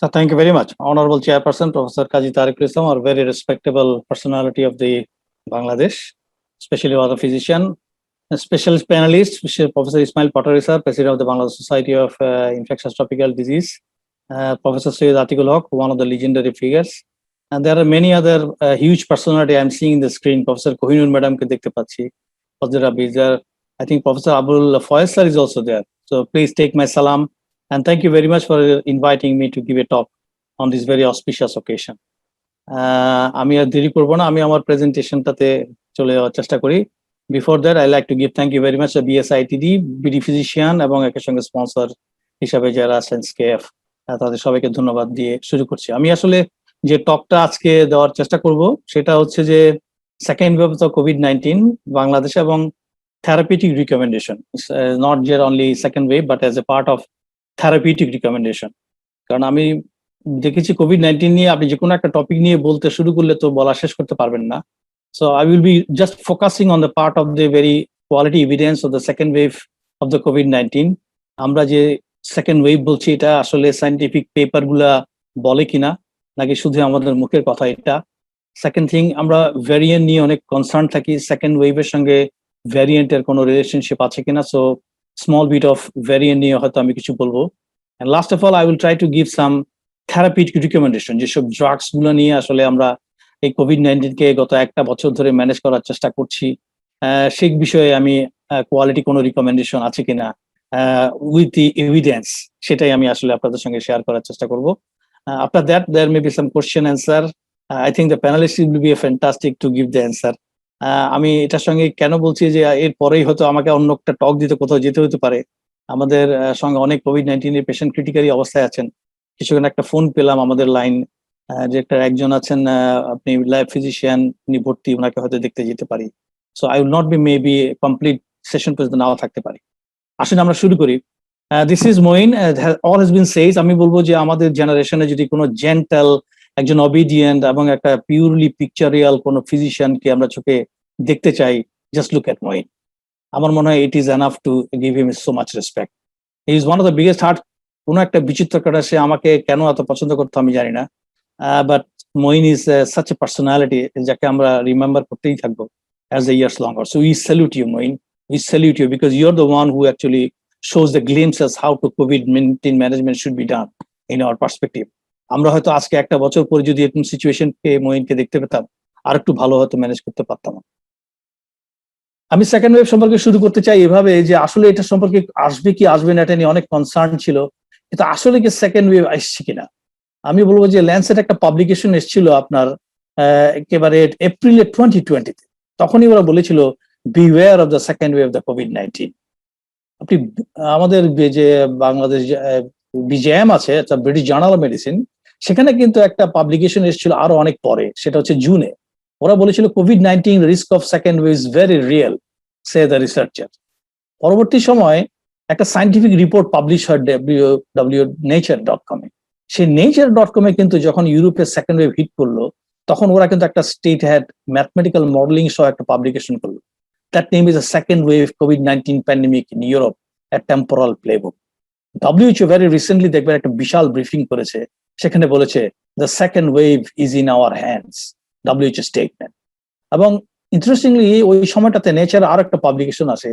So thank you very much. Honorable Chairperson, Professor Kazi Tariqul Islam, a very respectable personality of the Bangladesh, especially as a physician. A special panelist, Professor Ismail Patari sir, President of the Bangladesh Society of Infectious Tropical Disease. Professor Syed Atikul Haq, one of the legendary figures. And there are many other huge personality I'm seeing in the screen. Professor Kohinoor Madam ke dekhte pachi. I think Professor Abul Faiz sir is also there. So please take my salam. And thank you very much for inviting me to give a talk on this very auspicious occasion. আমি আর দেরি করব না, আমি আমার প্রেজেন্টেশনটাতে চলে যাওয়ার চেষ্টা করি। Before that, I like to give thank you very much to BSITD, BD Physician এবং একের সঙ্গে স্পন্সর হিসাবে যারা আছেন SKF, তাদের সবাইকে ধন্যবাদ দিয়ে শুরু করছি। আমি আসলে যে টকটা আজকে দেওয়ার চেষ্টা করব সেটা হচ্ছে যে সেকেন্ড ওয়েভ অফ COVID-19 বাংলাদেশে এবং therapeutic recommendation. It's not just only second wave, but as a part of therapeutic recommendation. কারণ আমি দেখেছি COVID-19 নিয়ে আপনি যে কোনো একটা টপিক নিয়ে বলতে শুরু করলে তো বলা শেষ করতে পারবেন না। So I will be just focusing on the part of the very quality evidence of the second wave of the COVID-19. আমরা যে সেকেন্ড ওয়েভ বলছি এটা আসলে সায়েন্টিফিক পেপার গুলা বলে কিনা নাকি শুধু আমাদের মুখের কথা এটা। সেকেন্ড থিং, আমরা ভ্যারিয়েন্ট নিয়ে অনেক কনসার্ন থাকি, সেকেন্ড ওয়েভের সঙ্গে ভ্যারিয়েন্টের কোনো রিলেশনশিপ আছে কিনা। So small bit of variant নিয়ে হয়তো আমি কিছু বলবো। And last of all, I will try to give some therapeutic recommendation, যেসব ড্রাগস গুলো নিয়ে আসলে আমরা এই COVID-19 কে গত একটা বছর ধরে ম্যানেজ করার চেষ্টা করছি, সেই বিষয়ে আমি কোয়ালিটি কোনো রিকমেন্ডেশন আছে কিনা উইথ দি এভিডেন্স, সেটাই আমি আসলে আপনাদের সঙ্গে শেয়ার করার চেষ্টা করব। After that there may be some question answer. I think the panelist will be fantastic to give the answer. আমি এটার সঙ্গে কেন বলছি যে এরপরেই হয়তো আমাকে অন্য একটা টক দিতে কোথাও যেতে হতে পারে। আমাদের সঙ্গে অনেক COVID-19 এর পেশেন্ট ক্রিটিক্যালি অবস্থায় আছেন। কিছুক্ষণ একটা ফোন পেলাম আমাদের লাইন যে একটা একজন আছেন, আপনি ল্যাব ফিজিশিয়ান, উনি ভর্তি, ওনাকে হয়তো দেখতে যেতে পারি। So I will not be maybe complete session পর্যন্ত নাও থাকতে পারি। আসলে আমরা শুরু করি। This is Moin, all has been said. আমি বলবো যে আমাদের জেনারেশনে যদি কোনো জেন্টাল, একজন অবিডিয়েন্ট এবং একটা পিওরলি পিকচারিয়াল কোনো ফিজিশিয়ানকে আমরা চোখে দেখতে চাই, জাস্ট লুক এট মঈন। আমার মনে হয় it is enough to give him so much respect. He is one of the biggest heart. কোনো একটা বিচিত্র কাটা, সে আমাকে কেন এত পছন্দ করতো আমি জানি না, but Moin is such a personality যাকে আমরা রিমেম্বার করতেই থাকবো as the years longer. So we salute you, Moin. We salute you because you're the one who actually shows the glimpses how to COVID-19 management should be done in our perspective. আমরা হয়তো আজকে একটা বছর পরে যদি এরকম সিচুয়েশনকে মঈনকে দেখতে পেতাম, আর একটু ভালো হয়তো ম্যানেজ করতে পারতাম। আমি সেকেন্ড ওয়েভ সম্পর্কে শুরু করতে চাই এভাবে যে আসলে এটা সম্পর্কে আসবে কি আসবে না এটা নিয়ে অনেক কনসার্ন ছিল, কিন্তু আসলে কি সেকেন্ড ওয়েভ আসছে কিনা। আমি বলবো যে ল্যান্সেট একটা পাবলিকেশন এসেছিল আপনার একেবারে এপ্রিলে 2020-তে। তখনই ওরা বলেছিল beware of the second wave of the COVID-19। আপনি আমাদের যে বাংলাদেশ BJM আছে, ব্রিটিশ জার্নাল অফ মেডিসিন, সেখানে কিন্তু একটা পাবলিকেশন এসেছিল আরো অনেক পরে, সেটা হচ্ছে জুনে। ওরা বলেছিল COVID-19 risk of second wave is very real, say the researcher. পরবর্তী সময় একটা সায়েন্টিফিক রিপোর্ট পাবলিশ হয় www.nature.com-এ। সেই nature.com-এ কিন্তু যখন ইউরোপের সেকেন্ড ওয়েভ হিট করলো, তখন ওরা কিন্তু একটা স্টেট হ্যাড ম্যাথমেটিক্যাল মডেলিং সহ একটা পাবলিকেশন করলো। That name is a second wave COVID-19 pandemic in Europe, A temporal playbook. WHO very recently দেখবেন একটা বিশাল ব্রিফিং করেছে, সেখানে বলেছে the second wave is in our hands, WHO statement. এবং interestingly ওই সময়টাতে নেচার আর একটা পাবলিকেশন আছে,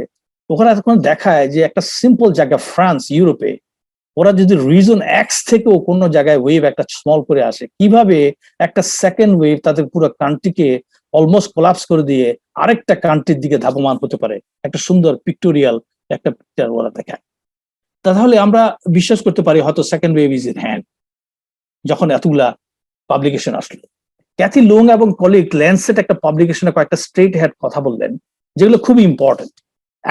ওখানে এখন দেখায় যে একটা সিম্পল জায়গা ফ্রান্স, ইউরোপে, ওরা যদি রিজন এক্স থেকেও কোনো জায়গায় ওয়েভ একটা স্মল করে আসে, কিভাবে একটা সেকেন্ড ওয়েভ তাদের পুরো কান্ট্রিকে অলমোস্ট কোলাপস করে দিয়ে আরেকটা কান্ট্রির দিকে ধাবমান হতে পারে, একটা সুন্দর পিক্টোরিয়াল একটা পিকচার ওরা দেখায়। তাহলে আমরা বিশ্বাস করতে পারি হয়তো second wave is in hand. যখন এতগুলা পাবলিকেশন আসলো, ক্যাথি লুং এবং কলিগ ল্যান্সেট একটা পাবলিকেশনে কয়েকটা স্ট্রেট হেড কথা বললেন, যেগুলো খুবই ইম্পর্টেন্ট।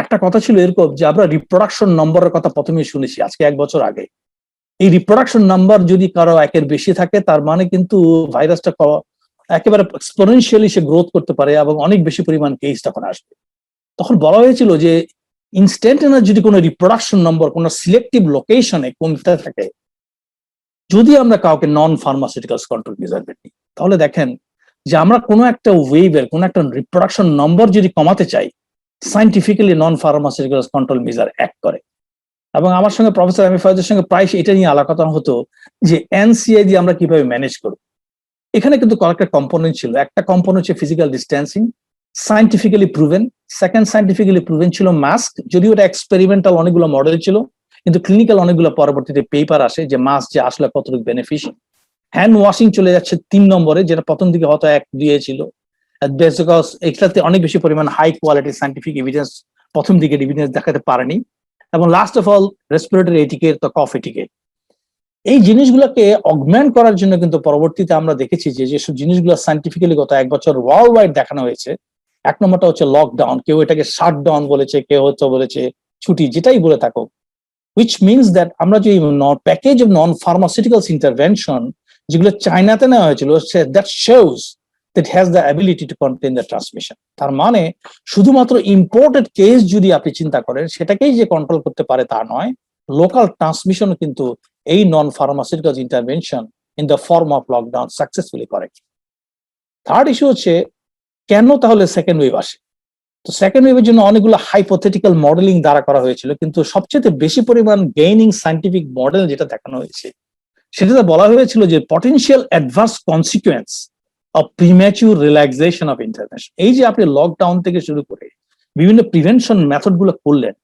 একটা কথা ছিল এরকম যে আমরা রিপ্রোডাকশন নম্বরের কথা প্রথমে শুনেছি আজকে 1 বছর আগে। এই রিপ্রোডাকশন নাম্বার যদি কারো একের বেশি থাকে, তার মানে কিন্তু ভাইরাসটা একেবারে এক্সপোনেনশিয়ালি সে গ্রোথ করতে পারে এবং অনেক বেশি পরিমাণ কেস তখন আসবে। তখন বলা হয়েছিল যে ইনস্ট্যান্টেনাস যদি কোনো রিপ্রোডাকশন নম্বর কোনো সিলেক্টিভ লোকেশনে কমতে থাকে, যদি আমরা কাউকে নন ফার্মাসিউটিক্যালস কন্ট্রোল মেজারমেন্ট নিই, তাহলে দেখেন যে আমরা কোনো একটা ওয়েভের কোনো একটা রিপ্রোডাকশন নম্বর যদি কমাতে চাই, সাইন্টিফিক্যালি নন ফার্মাসিউটিক্যালস কন্ট্রোল মেজার অ্যাক্ট করে। এবং আমার সঙ্গে প্রফেসর এম এ ফয়েজের সঙ্গে প্রায় এটা নিয়ে আলাপ হতো যে এনসিআই দিয়ে আমরা কিভাবে ম্যানেজ করব। এখানে কিন্তু কয়েকটা কম্পোনেন্ট ছিল। একটা কম্পোনেন্ট হচ্ছে physical distancing, scientifically proven. Second scientifically proven ছিল মাস্ক, যদিও এটা এক্সপেরিমেন্টাল অনেকগুলো মডেল ছিল, কিন্তু ক্লিনিক্যাল অনেকগুলো পরবর্তীতে পেপার আসে যে মাস্ক যে আসলে কতটুকু বেনিফিশিয়াল। হ্যান্ড ওয়াশিং চলে যাচ্ছে 3 নম্বরে, যেটা প্রথম দিকে হয়তো 1-2 ছিল, বিকজ এটাতে অনেক বেশি পরিমাণ হাই কোয়ালিটি সায়েন্টিফিক এভিডেন্স প্রথম দিকে এভিডেন্স দেখাতে পারেনি। এবং last of all respiratory etiquette, তো কফ এটিকেট। এই জিনিসগুলোকে অগমেন্ট করার জন্য কিন্তু পরবর্তীতে আমরা দেখেছি যে যেসব জিনিসগুলো সায়েন্টিফিক্যালি গত 1 বছর ওয়ার্ল্ড ওয়াইড দেখানো হয়েছে। 1 নম্বরটা হচ্ছে লকডাউন, কেউ এটাকে শাটডাউন বলেছে, কেউ হচ্ছে বলেছে ছুটি, যেটাই বলে থাকুক, which means that আমরা যে package of non pharmaceuticals intervention যেগুলো চায়নাতে নেওয়া হয়েছিল, that shows that has the ability to contain the transmission. তার মানে শুধুমাত্র ইম্পোর্টেড কেস যদি আপনি চিন্তা করেন সেটাকেই যে কন্ট্রোল করতে পারে তা নয়, লোকাল ট্রান্সমিশন কিন্তু এই non pharmaceutical intervention in the form of lockdown successfully করে। থার্ড ইস্যু হচ্ছে কেন তাহলে সেকেন্ড ওয়েভ আসে। তো সেকেন্ড ওয়েভের জন্য অনেকগুলো হাইপোথেটিক্যাল মডেলিং দ্বারা করা হয়েছিল, কিন্তু সবচেয়ে বেশি পরিমাণ গেইনিং সায়েন্টিফিক মডেল যেটা দেখানো হয়েছে সেটাতে বলা হয়েছিল যে potential adverse consequence of premature relaxation of intervention. এই যে আপনি লকডাউন থেকে শুরু করে বিভিন্ন প্রিভেনশন মেথড গুলো করলেন,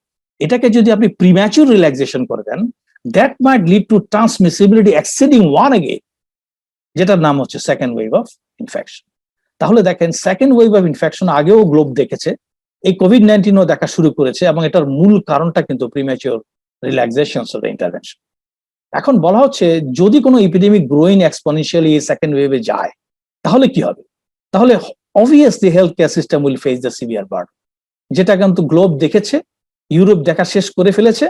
এটাকে যদি আপনি প্রিম্যাচিউর রিল্যাক্সেশন করে দেন, that might lead to transmissibility exceeding 1 again, যেটার নাম হচ্ছে সেকেন্ড ওয়েভ অফ ইনফেকশন। তাহলে দেখেন সেকেন্ড ওয়েভ অফ ইনফেকশন আগেও গ্লোব দেখেছে, এই কোভিড-19ও দেখা শুরু করেছে, এবং এটার মূল কারণটা কিন্তু premature relaxation of the intervention. এখন বলা হচ্ছে যদি কোনো এপিডেমিক গ্রোইং এক্সপোনেনশিয়ালি সেকেন্ড ওয়েভে যায় তাহলে কি হবে। তাহলে obviously health care system will face the severe burden, যেটা কিন্তু গ্লোব দেখেছে, ইউরোপ দেখা শেষ করে ফেলেছে,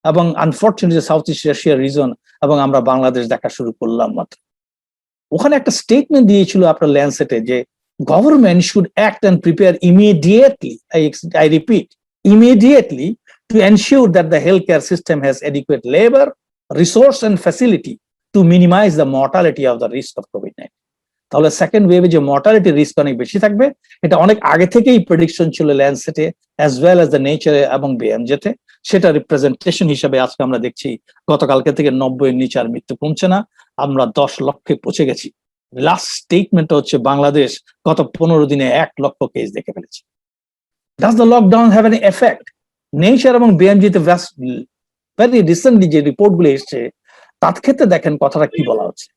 এবং আনফরচুনেটলি সাউথ ইস্ট এশিয়ার রিজন এবং আমরা বাংলাদেশ দেখা শুরু করলাম মাত্র। ওখানে একটা স্টেটমেন্ট দিয়েছিল আপনার ল্যান্সেটে যে government should act and prepare immediately, I repeat, immediately, to ensure that the healthcare system has adequate labor, resource and facility to minimize the mortality of the risk of COVID-19. তাহলে second ওয়েভে যে mortality risk অনেক বেশি থাকবে, এটা অনেক আগে থেকেই prediction ছিল ল্যান্ডসেটে অ্যাজ ওয়েল অ্যাজ দ্য নেচারে এবং বিএমজেতে। সেটা রিপ্রেজেন্টেশন হিসেবে আজকে আমরা দেখছি গতকালকে থেকে 90-এর নিচে আর মৃত্যু কমছে না, আমরা 10 লক্ষে পৌঁছে গেছি। লাস্ট স্টেটমেন্ট হচ্ছে বাংলাদেশ গত 15 দিনে 1 লক্ষ কেস দেখে ফেলেছে। Does the lockdown have any effect? Nature এবং বিএমজিতে ভেরি রিসেন্টলি যে রিপোর্টগুলো এসছে তার ক্ষেত্রে দেখেন কথাটা কি বলা হচ্ছে।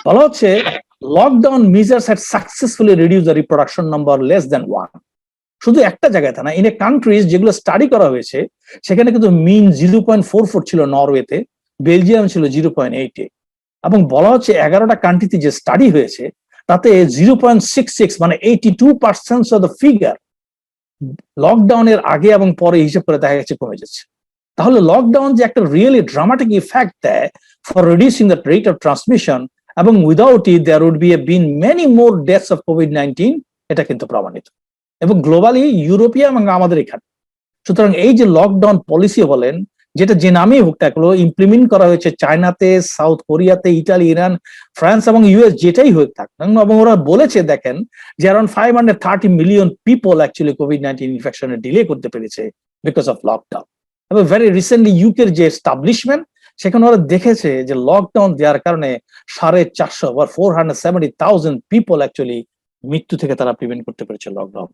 বলা হচ্ছে lockdown measures had successfully reduce the reproduction number less than 1। শুধু একটা জায়গায় তা না, ইন এ কান্ট্রিজ যেগুলো স্টাডি করা হয়েছে সেখানে কিন্তু মিন 0.44 ছিল নরওয়েতে, বেলজিয়াম ছিল 0.88, এবং বলা হচ্ছে 11টা কান্ট্রিতে যে স্টাডি হয়েছে তাতে 0.66 মানে 82% অফ দ্য ফিগার লকডাউনের আগে এবং পরে হিসাব করে দেখা গেছে কমে যাচ্ছে। তাহলে লকডাউন যে একটা রিয়েলি ড্রামাটিক ইফেক্ট দেয় for reducing the rate of transmission, এবং without it there would be been many more deaths of কোভিড-19, এটা কিন্তু প্রমাণিত এবং গ্লোবালি ইউরোপিয়া এবং আমাদের এখানে। সুতরাং এই যে লকডাউন পলিসি বলেন, যেটা যে নামেই হোক না কেন ইমপ্লিমেন্ট করা হয়েছে চায়নাতে, সাউথ কোরিয়াতে, ইটালি, ইরান, ফ্রান্স এবং ইউএস, যেটাই হোক থাক, এবং ওরা বলেছে দেখেন যে অ্যারাউন্ড 530 মিলিয়ন পিপল অ্যাকচুয়ালি কোভিড-19 ইনফেকশনে ডিলে করতে পেরেছে বিকজ অফ লকডাউন। এবং ভেরি রিসেন্টলি ইউকের যে এস্টাবলিশমেন্ট, সেখানে ওরা দেখেছে যে লকডাউন দেওয়ার কারণে 450 বা 470,000 পিপল অ্যাকচুয়ালি মৃত্যু থেকে তারা প্রিভেন্ট করতে পেরেছে লকডাউন।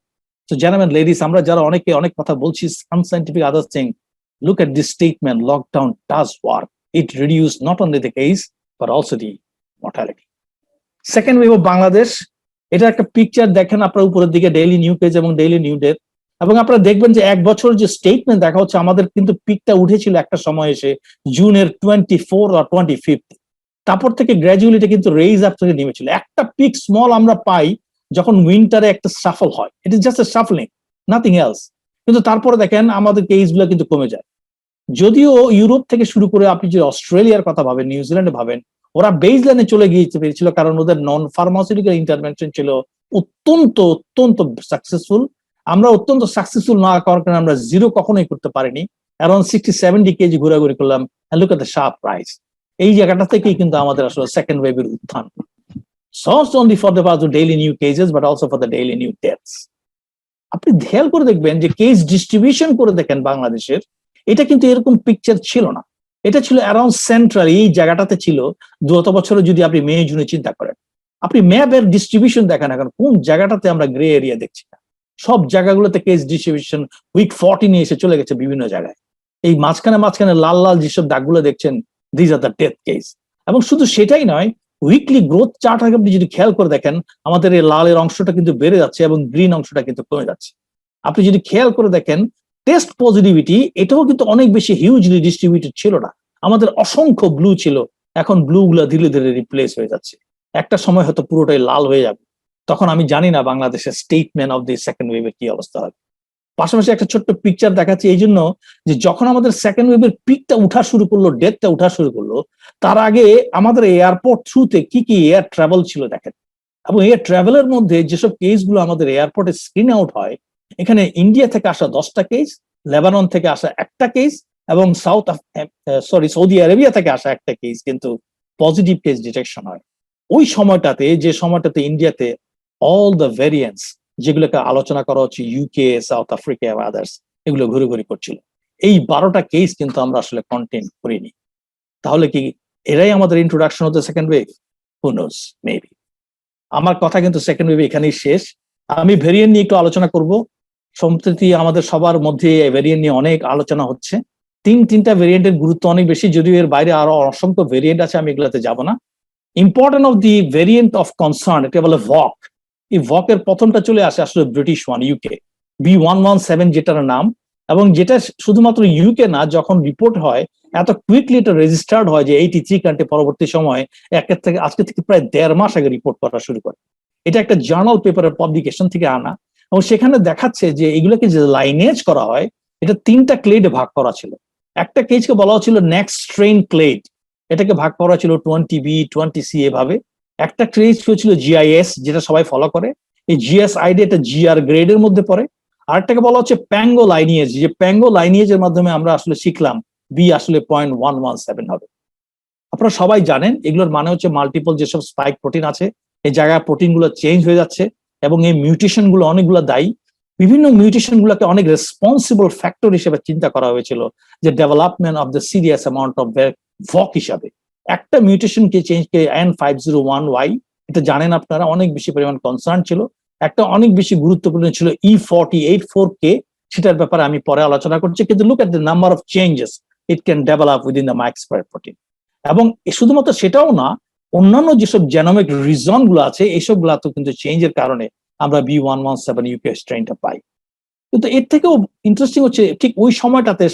So gentlemen, ladies, আমরা যারা অনেকে অনেক কথা বলছি unscientific other thing, look at this statement, lockdown does work. It reduced not only the case but also the mortality. Second wave of Bangladesh, এটা একটা পিকচার দেখেন আপনার উপরের দিকে, ডেইলি নিউ পেজ এবং ডেইলি নিউ ডেট, এবং আপনারা দেখবেন যে 1 বছর যে স্টেটমেন্ট দেখা হচ্ছে, আমাদের কিন্তু পিকটা উঠেছিল একটা সময় এসে জুনের 24 or 25, তারপর থেকে গ্র্যাজুয়ালি কিন্তু রেইজ আপ থেকে নেমেছিল। একটা পিক স্মল আমরা পাই যখন উইন্টারে একটা সাফল হয়, it is just a shuffling, nothing else. কিন্তু তারপরে দেখেন আমাদের কেসগুলো কিন্তু কমে যায়। যদিও ইউরোপ থেকে শুরু করে আপনি যে অস্ট্রেলিয়ার কথা ভাবেন, নিউজিল্যান্ডে ভাবেন, ওরা বেসলাইনে চলে গিয়ে পেরেছিল কারণ ওদের নন ফার্মাসিউটিক্যাল ইন্টারভেনশন ছিল অত্যন্ত অত্যন্ত সাকসেসফুল। আমরা অত্যন্ত সাকসেসফুল না করার কারণে আমরা জিরো কখনোই করতে পারিনি, অ্যারাউন্ড 60-70 কেজি ঘোরাঘুরি করলাম। Look at the sharp price. এই জায়গাটা থেকেই কিন্তু আমাদের আসলে সেকেন্ড ওয়েভের উত্থান, not only for the daily new cases but also for the daily new deaths. আপনি খেয়াল করে দেখবেন যে কেস ডিস্ট্রিবিউশন করে দেখেন বাংলাদেশের, এটা কিন্তু এরকম পিকচার ছিল না। এটা ছিল অ্যারাউন্ড সেন্ট্রাল, এই জায়গাটাতে ছিল। গত বছরে যদি আপনি মে জুনে চিন্তা করেন, আপনি ম্যাপের ডিস্ট্রিবিউশন দেখেন এখন কোন জায়গাটাতে আমরা গ্রে এরিয়া দেখছি না, সব জায়গাগুলোতে কেস ডিস্ট্রিবিউশন উইক 40 এসে চলে গেছে বিভিন্ন জায়গায়। এই মাঝখানে লাল লাল যেসব দাগগুলো দেখছেন, these are the death case. এবং শুধু সেটাই নয়, উইকলি গ্রোথ চার্ট আপনি যদি খেয়াল করে দেখেন, আমাদের এই লালের অংশটা কিন্তু বেড়ে যাচ্ছে এবং গ্রিন অংশটা কিন্তু কমে যাচ্ছে। আপনি যদি খেয়াল করে দেখেন, টেস্ট পজিটিভিটি এটাও কিন্তু অনেক বেশি হিউজলি ডিস্ট্রিবিউটেড ছিল না। আমাদের অসংখ্য ব্লু ছিল, এখন ব্লু গুলো ধীরে ধীরে রিপ্লেস হয়ে যাচ্ছে। একটা সময় হয়তো পুরোটাই লাল হয়ে যাবে, তখন আমি জানি না বাংলাদেশের স্টেটমেন্ট অফ দি সেকেন্ড ওয়েভের কি অবস্থা হবে। পাশাপাশি একটা ছোট্ট পিকচার দেখাচ্ছি এই জন্য যে যখন আমাদের সেকেন্ড ওয়েভের পিকটা উঠা শুরু করলো, ডেথটা উঠা শুরু করলো, তার আগে আমাদের এয়ারপোর্ট থ্রুতে কি কি এয়ার ট্রাভেল ছিল দেখেন। এবং এয়ার ট্রাভেলের মধ্যে যেসব কেসগুলো আমাদের এয়ারপোর্টে স্ক্রিন আউট হয়, এখানে ইন্ডিয়া থেকে আসা 10টা কেস, লেবানন থেকে আসা একটা কেস, এবং সৌদি আরবিয়া থেকে আসা একটা কেস কিন্তু পজিটিভ কেস ডিটেকশন হয়। ওই সময়টাতে, যে সময়টাতে ইন্ডিয়াতে অল দ্য ভেরিয়েন্টস যেগুলোকে আলোচনা করা হচ্ছে, ইউকে, সাউথ আফ্রিকা এবং আদার্স, এগুলো ঘুরে ঘুরে করছিল। এই 12টা কেস কিন্তু আমরা আসলে কন্টেন্ট করিনি। তাহলে কি এরাই আমাদের introduction of the second wave? Who knows, maybe. আমার কথা কিন্তু সেকেন্ড ওয়েভ এখানেই শেষ। আমি ভেরিয়েন্ট নিয়ে একটু আলোচনা করব। সম্প্রতি আমাদের সবার মধ্যে ভেরিয়েন্ট নিয়ে অনেক আলোচনা হচ্ছে। তিনটা ভেরিয়েন্টের গুরুত্ব অনেক বেশি, যদিও এর বাইরে আরো অসংখ্য ভেরিয়েন্ট আছে, আমি এগুলোতে যাব না। Important of the variant of concern, এটা বলে ভক। এই ভকের প্রথমটা চলে আসে আসলে ব্রিটিশ ওয়ান, ইউকে B.1.1.7 যেটার নাম, এবং যেটা শুধুমাত্র ইউকে না, যখন রিপোর্ট হয় এত কুইকলি এটা রেজিস্টার্ড হয় যে 83 কান্ট্রি পরবর্তী সময় আজকে থেকে প্রায় 1.5 মাস আগে রিপোর্ট করা শুরু করে। এটা একটা জার্নাল পেপারের পাবলিকেশন থেকে আনা, এবং সেখানে দেখাচ্ছে যে এগুলোকে যে লাইনেজ করা হয়, এটা 3টা ক্লেডে ভাগ করা ছিল। একটা কেজকে বলা হচ্ছিল নেক্সট স্ট্রেইন ক্লেড, এটাকে ভাগ করা ছিল 20B 20C এভাবে। একটা ক্রেজ ছিল GIS, যেটা সবাই ফলো করে, এই GS আইডি এটা GR গ্রেডের মধ্যে পড়ে। আরেকটাকে বলা হচ্ছে প্যাঙ্গো লাইনিয়েজ, যে প্যাঙ্গো লাইনিয়েজের মাধ্যমে আমরা আসলে শিখলাম বি আসলে 0.117 হবে। আপনারা সবাই জানেন এগুলোর মানে হচ্ছে মাল্টিপল যেসব স্পাইক প্রোটিন আছে, এই জায়গায় প্রোটিন গুলো চেঞ্জ হয়ে যাচ্ছে, এবং এই মিউটেশন গুলো অনেকগুলো দায়ী। বিভিন্ন মিউটেশন গুলোকে অনেক রেসপন্সিবল ফ্যাক্টর হিসেবে চিন্তা করা হয়েছিল যে development of the serious amount of ভক হিসাবে। একটা মিউটেশন কে চেঞ্জ কে N501Y, এটা জানেন আপনারা, অনেক বেশি পরিমাণ কনসার্ন ছিল। একটা অনেক বেশি গুরুত্বপূর্ণ ছিল E4084K, সেটার ব্যাপারে আমি পরে আলোচনা করছি। কিন্তু look at the number of changes it can develop within the microspire protein. এবং শুধুমাত্র সেটাও না, অন্যান্য যেসব জেনোমিক রিজন গুলো আছে, এইসব গুলাতেও কিন্তু চেঞ্জের কারণে আমরা B.1.1.7 ইউকে স্ট্রেইনটা পাই। কিন্তু এর থেকেও ইন্টারেস্টিং হচ্ছে, ঠিক ওই সময়টাতে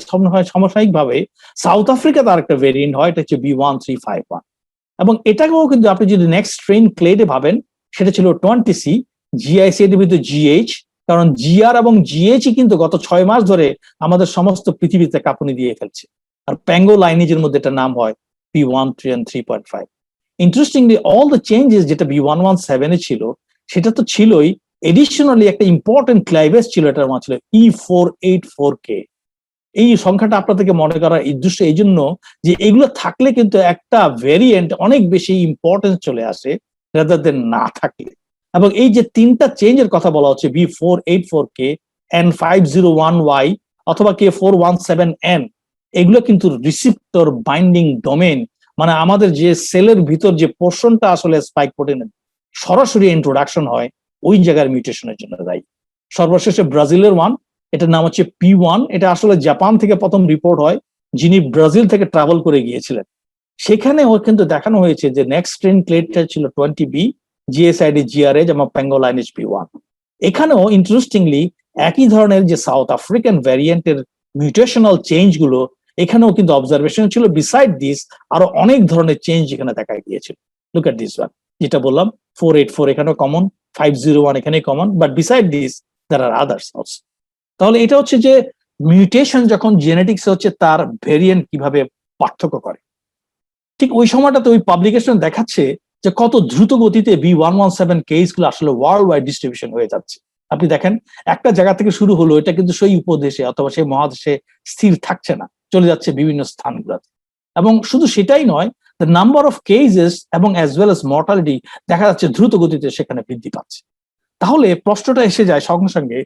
সাময়িক ভাবে সাউথ আফ্রিকাতে আরেকটা ভেরিয়েন্ট হয়, এটা হচ্ছে B.1.351, এবং এটাকেও কিন্তু আপনি যদি নেক্সট স্ট্রেইন ক্লেডে ভাবেন, সেটা ছিল 20C, GIC এর ভিতরে GH, কারণ GR এবং GH কিন্তু গত 6 মাস ধরে আমাদের সমস্ত পৃথিবীতে কাঁপুনি দিয়ে ফেলছে। আর প্যাঙ্গো লাইনেজের মধ্যে এটা নাম হয় B.1.3 and 3.5। Interestingly all the changes যেটা B.1.1.7 এ ছিল, সেটা তো ছিলই, এডিশনালি একটা ইম্পর্টেন্ট ক্লাইভেজ ছিল, এটার নাম ছিল E484K। এই সংখ্যাটা আপনাদেরকে মনে করার উদ্দেশ্য এই জন্য যে এগুলো থাকলে কিন্তু একটা ভেরিয়েন্ট অনেক বেশি ইম্পর্টেন্স চলে আসে রাদার দেন না থাকলে। এবং এই যে 3টা চেঞ্জের কথা বলা হচ্ছে, B.484K, N501Y অথবা K417N, এগুলো কিন্তু রিসিপ্টর বাইন্ডিং ডোমেন, মানে আমাদের যে সেলের ভিতর যে পোর্শনটা আসলে স্পাইক প্রোটিনের সরাসরি ইন্ট্রোডাকশন হয়, ওই জায়গার মিউটেশনের জন্য দায়ী। সর্বশেষে ব্রাজিলের ওয়ান, এটার নাম হচ্ছে P1। এটা আসলে জাপান থেকে প্রথম রিপোর্ট হয়, যিনি ব্রাজিল থেকে ট্রাভেল করে গিয়েছিলেন। সেখানেও কিন্তু দেখানো হয়েছে যে নেক্সট স্ট্রেইন ক্লেডটা ছিল 20B, GSID GRH এবং প্যাঙ্গো লাইনেজ P1। এখানেও ইন্টারেস্টিংলি একই ধরনের যে সাউথ আফ্রিকান ভ্যারিয়েন্টের মিউটেশনাল চেঞ্জ গুলো এখানেও কিন্তু অবজারভেশন ছিল। বিসাইড দিস আরো অনেক ধরনের চেঞ্জ এখানে দেখা গিয়েছিল। লুক এট দিস ওয়ান, যেটা বললাম 484 এখানেও কমন, 501 এখানে common, but beside this there are others also. তাহলে এটা হচ্ছে যে মিউটেশন যখন জেনেটিক্স হচ্ছে, তার ভেরিয়েন্ট কিভাবে পার্থক্য করে। ঠিক ওই সময়টাতে ওই পাবলিকেশন দেখাচ্ছে যে কত দ্রুত গতিতে B.1.1.7 কেস গুলো আসলে ওয়ার্ল্ড ওয়াইড ডিস্ট্রিবিউশন হয়ে যাচ্ছে। আপনি দেখেন একটা জায়গা থেকে শুরু হলো, এটা কিন্তু সেই উপদেশে অথবা সেই মহাদেশে স্থির থাকছে না, চলে যাচ্ছে বিভিন্ন স্থানগুলোতে। এবং শুধু সেটাই নয়, দ্য নাম্বার অফ কেসেস এবং অ্যাজ ওয়েল এস মর্টালিটি দেখা যাচ্ছে দ্রুত গতিতে সেখানে বৃদ্ধি পাচ্ছে। তাহলে প্রশ্নটা এসে যায় সঙ্গে সঙ্গে,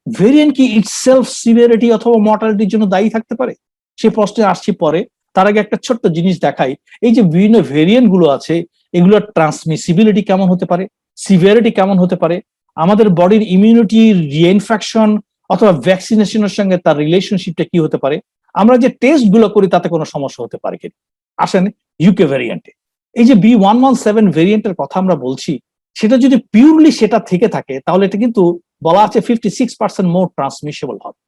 ভেরিয়েন্ট কি ইটসেলফ সিভিয়ারিটি অথবা মর্টালিটির জন্য দায়ী থাকতে পারে? সেই প্রশ্নে আসছি পরে। তার আগে একটা ছোট্ট জিনিস দেখাই, এই যে বিভিন্ন ভেরিয়েন্ট গুলো আছে, এগুলোর ট্রান্সমিসিবিলিটি কেমন হতে পারে, সিভিয়ারিটি কেমন হতে পারে, আমাদের বডির ইমিউনিটি রিইনফেকশন অথবা ভ্যাকসিনেশনের সঙ্গে তার রিলেশনশিপটা কি হতে পারে, আমরা যে টেস্ট গুলো করি তাতে কোনো সমস্যা হতে পারে কিনা। আসেন ইউকে ভ্যারিয়েন্টে, এই যে B.1.1.7 ভেরিয়েন্টের কথা আমরা বলছি, সেটা যদি পিওরলি সেটা থেকে থাকে তাহলে এটা কিন্তু বলা আছে 56% মোর ট্রান্সমিশেবল হবে।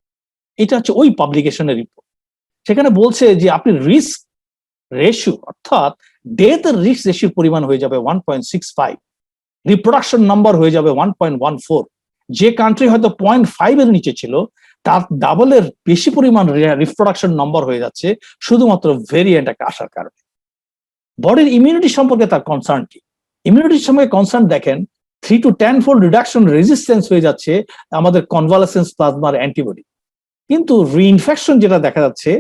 এটা হচ্ছে ওই পাবলিকেশনের রিপোর্ট। সেখানে বলছে যে আপনি রিস্ক রেশিও অর্থাৎ ডেথের রিস্ক রেশিওর পরিমাণ হয়ে যাবে 1.65, রিপ্রোডাকশন নাম্বার হয়ে যাবে 1.14। যে কান্ট্রি হয়তো 0.5 এর নিচে ছিল তার ডাবলের বেশি পরিমাণ রিপ্রোডাকশন নাম্বার হয়ে যাচ্ছে শুধুমাত্র ভেরিয়েন্ট একটা আসার কারণে। বডির ইমিউনিটি সম্পর্কে তার কনসার্ন কি? ইমিউনিটির সম্পর্কে কনসার্ন দেখেন 3 to 10 fold রিডাকশন রেজিস্ট্যান্স হয়ে যাচ্ছে আমাদের কনভালসেন্স প্লাজমার অ্যান্টিবডি। কিন্তু রিইনফেকশন যেটা দেখা যাচ্ছে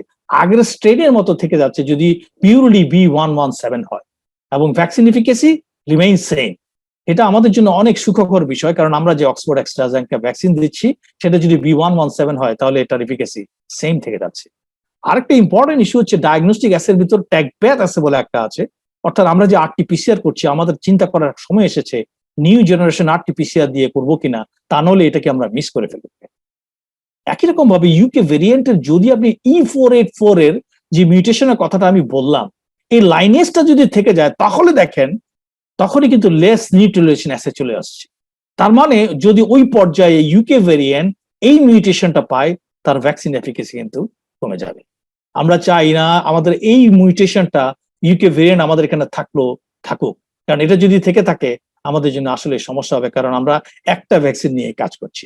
আগের স্ট্রেনের মতো থেকে যাচ্ছে যদি পিওরলি B.1.1.7 হয়, এবং ভ্যাকসিন এফিকেসি রিমেইন সেম। এটা আমাদের জন্য অনেক সুখকর বিষয়, কারণ আমরা যে অক্সফোর্ড অ্যাস্ট্রাজেনেকা ভ্যাকসিন দিচ্ছি সেটা যদি B.1.1.7 হয় তাহলে এটার এফিকেসি সেম থেকে যাচ্ছে। আরেকটা ইম্পর্টেন্ট ইস্যু হচ্ছে ডায়াগনস্টিক অ্যাসের ভিতর ট্যাগপ্যাথ অ্যাসে বলে একটা আছে, অর্থাৎ আমরা যে RT-PCR করছি আমাদের চিন্তা করার সময় এসেছে নিউ জেনারেশন RT-PCR দিয়ে করবো কিনা, তা নাহলে এটাকে আমরা মিস করে ফেলবো। একই রকম ভাবে ইউকে ভেরিয়েন্টের যদি আপনি E484 এর যে মিউটেশনের কথাটা আমি বললাম, এই লাইনেজটা যদি থেকে যায় তাহলে দেখেন তখনই কিন্তু লেস নিউট্রিলেশন অ্যাসে চলে আসছে। তার মানে যদি ওই পর্যায়ে ইউকে ভেরিয়েন্ট এই মিউটেশনটা পায় তার ভ্যাকসিন এফিকেসি কিন্তু কমে যাবে। আমরা চাই না আমাদের এই মিউটেশনটা ইউকে ভেরিয়েন্ট আমাদের এখানে থাকুক, কারণ এটা যদি থেকে থাকে আমাদের জন্য আসলে সমস্যা হবে, কারণ আমরা একটা ভ্যাকসিন নিয়ে কাজ করছি।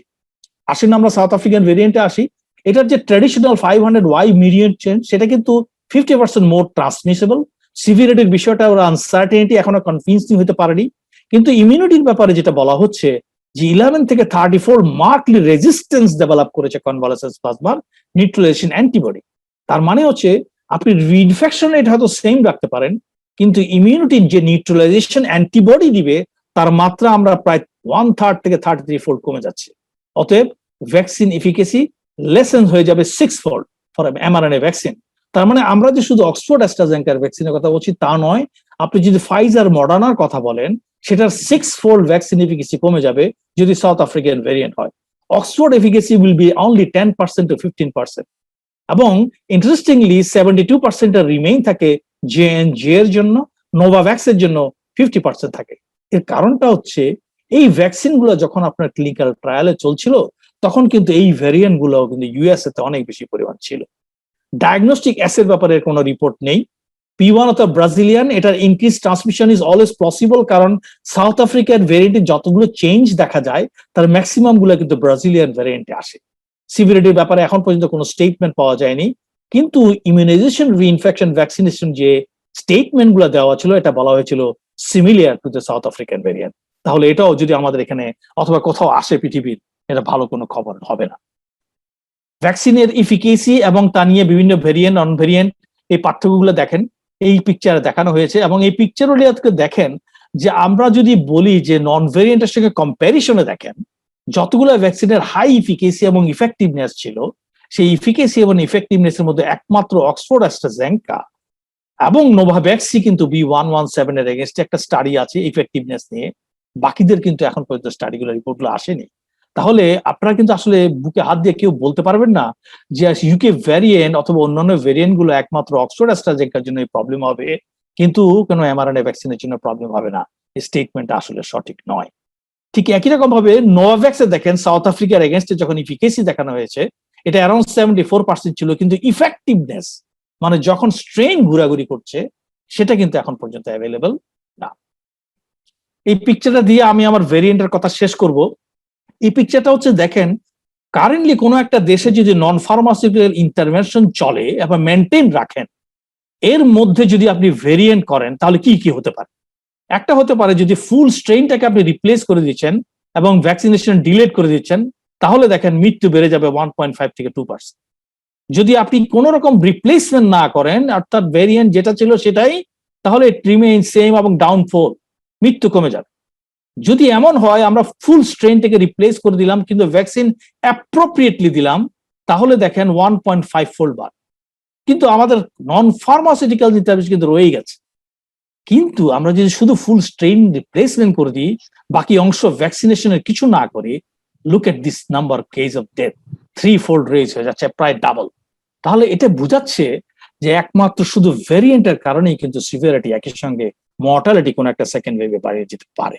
আসেন আমরা সাউথ আফ্রিকান ভেরিয়েন্টে আসি। এটার যে ট্র্যাডিশনাল 500Y মিউটেন্ট চেঞ্জ সেটা কিন্তু 50% মোর ট্রান্সমিসেবল। সিভিয়ারিটির বিষয়টা ওরা আনসার্টেনিটি এখনো কনভিন্সিং হতে পারেনি। কিন্তু ইমিউনিটির ব্যাপারে যেটা বলা হচ্ছে যে 11 থেকে 34 মার্কলি রেজিস্ট্যান্স ডেভেলপ করেছে কনভালসেন্স প্লাজমার নিউট্রিলাইজেশন অ্যান্টিবডি। তার মানে হচ্ছে আপনি রিইনফেকশন রেট হয়তো সেম রাখতে পারেন, কিন্তু ইমিউনিটির যে নিউট্রিলাইজেশন অ্যান্টিবডি দিবে তার মাত্রা আমরা প্রায় 1/3 থেকে 33 ফোল্ড কমে যাচ্ছে। অতএব ভ্যাকসিন এফিকেসি লেসেন হয়ে যাবে 6 ফোল্ড ফর mRNA ভ্যাকসিন। তার মানে আমরা যে শুধু অক্সফোর্ড অ্যাস্ট্রাজেনেকার ভ্যাকসিনের কথা বলছি তা নয়, আপনি যদি ফাইজার মডার্নার কথা বলেন সেটার 6 ফোল্ড ভ্যাকসিন এফিকেসি কমে যাবে যদি সাউথ আফ্রিকান ভেরিয়েন্ট হয়। Oxford efficacy will be only 10% to 15%, এবং ইন্টারেস্টিংলি 72% এর রিমেইন থাকে J&J এর জন্য, নোভাভ্যাক্স এর জন্য 50% থাকে। এর কারণটা হচ্ছে এই ভ্যাকসিন গুলো যখন আপনার ক্লিনিক্যাল ট্রায়ালে চলছিল তখন কিন্তু এই ভ্যারিয়েন্ট গুলো কিন্তু ইউএসএ তে অনেক বেশি পরিমাণ ছিল। ডায়াগনস্টিক অ্যাসের ব্যাপারে কোনো রিপোর্ট নেই। P1 অথবা ব্রাজিলিয়ান, এটার increase transmission is always possible, কারণ সাউথ আফ্রিকার ভ্যারিয়েন্টে যতগুলো চেঞ্জ দেখা যায় তার ম্যাক্সিমাম গুলো কিন্তু ব্রাজিলিয়ান ভ্যারিয়েন্টে আসে। সিভিয়ারিটির ব্যাপারে এখন পর্যন্ত কোনো স্টেটমেন্ট পাওয়া যায়নি, কিন্তু ইমিউনাইজেশন রিইনফেকশন ভ্যাকসিনেশন যে স্টেটমেন্ট গুলো দেওয়া ছিল এটা বলা হয়েছিল similar to the south African variant. তাহলে এটাও যদি আমাদের এখানে অথবা কোথাও আসে পৃথিবীর, এটা ভালো কোনো খবর হবে না। ভ্যাকসিনের ইফিকেসি এবং তা নিয়ে বিভিন্ন ভেরিয়েন্ট নন ভেরিয়েন্ট এই পার্থক্যগুলো দেখেন এই পিকচারে দেখানো হয়েছে, এবং এই পিকচারও দেখেন যে আমরা যদি বলি যে নন ভেরিয়েন্টের সঙ্গে কম্প্যারিশনে দেখেন যতগুলো ভ্যাকসিনের হাই ইফিকেসি এবং ইফেক্টিভনেস ছিল, সেই ইফিকেসি এবং ইফেক্টিভনেসের মধ্যে একমাত্র অক্সফোর্ড অ্যাস্ট্রাজেনেকা এবং নোভাভ্যাক্সই কিন্তু B.1.1.7 এর এগেইনস্টে একটা স্টাডি আছে ইফেক্টিভনেস নিয়ে। বাকিদের কিন্তু এখন পর্যন্ত স্টাডিগুলো রিপোর্টগুলো আসেনি। তাহলে আপনারা কিন্তু আসলে বুকে হাত দিয়ে কেউ বলতে পারবেন না যে ইউকে ভ্যারিয়েন্ট অথবা অন্যান্য ভ্যারিয়েন্ট গুলো একমাত্র অক্সফোর্ড অ্যাস্ট্রাজেনেকার জন্য প্রবলেম হবে, কিন্তু কোনো mRNA ভ্যাকসিনের জন্য প্রবলেম হবে না। এই স্টেটমেন্টটা আসলে সঠিক নয়। ঠিক একই রকম ভাবে নোভাভ্যাক্সে দেখেন সাউথ আফ্রিকার এগেইনস্টে যখন ইফিকেসি দেখানো হয়েছে এটা অ্যারাউন্ড 74% ছিল, কিন্তু ইফেক্টিভনেস মানে যখন স্ট্রেন ঘোরাঘুরি করছে সেটা কিন্তু এখন পর্যন্ত অ্যাভেলেবল না। এই পিকচারটা দিয়ে আমি আমার ভেরিয়েন্টের কথা শেষ করব। এই পিকচারটা হচ্ছে দেখেন কারেন্টলি কোনো একটা দেশে যদি নন ফার্মাসিউটিক্যাল ইন্টারভেনশন চলে এবং মেনটেন রাখেন, এর মধ্যে যদি আপনি ভেরিয়েন্ট করেন তাহলে কি কি হতে পারে। একটা হতে পারে যদি ফুল স্ট্রেইনটাকে আপনি রিপ্লেস করে দিচ্ছেন এবং ভ্যাকসিনেশন ডিলেট করে দিচ্ছেন, তাহলে দেখেন মৃত্যু বেড়ে যাবে 1.5 থেকে 2%। যদি আপনি কোন রকম রিপ্লেসমেন্ট না করেন অর্থাৎ ভেরিয়েন্ট যেটা ছিল সেটাই, তাহলে রিমেইন সেম এবং ডাউনফল, মৃত্যু কমে যাবে। যদি এমন হয় আমরা ফুল স্ট্রেনটাকে রিপ্লেস করে দিলাম কিন্তু ভ্যাকসিন অ্যাপ্রোপ্রিয়েটলি দিলাম, তাহলে দেখেন 1.5 ফোল্ড বাড়ে। কিন্তু আমাদের নন ফার্মাসিউটিক্যাল ইন্টারভেনশন কিন্তু রয়ে গেছে। কিন্তু আমরা যদি শুধু ফুল স্ট্রেন রিপ্লেসমেন্ট করে দিই, বাকি অংশ ভ্যাকসিনেশনের কিছু না করে, look at this number case of death, 3-fold raise হয়ে যাচ্ছে, প্রায় ডাবল। তাহলে এটা বোঝাচ্ছে যে একমাত্র শুধু ভেরিয়েন্টের কারণেই কিন্তু সিভিয়ারিটি একই সঙ্গে মর্টালিটি কোনো একটা সেকেন্ড ওয়েভে বাড়িয়ে যেতে পারে।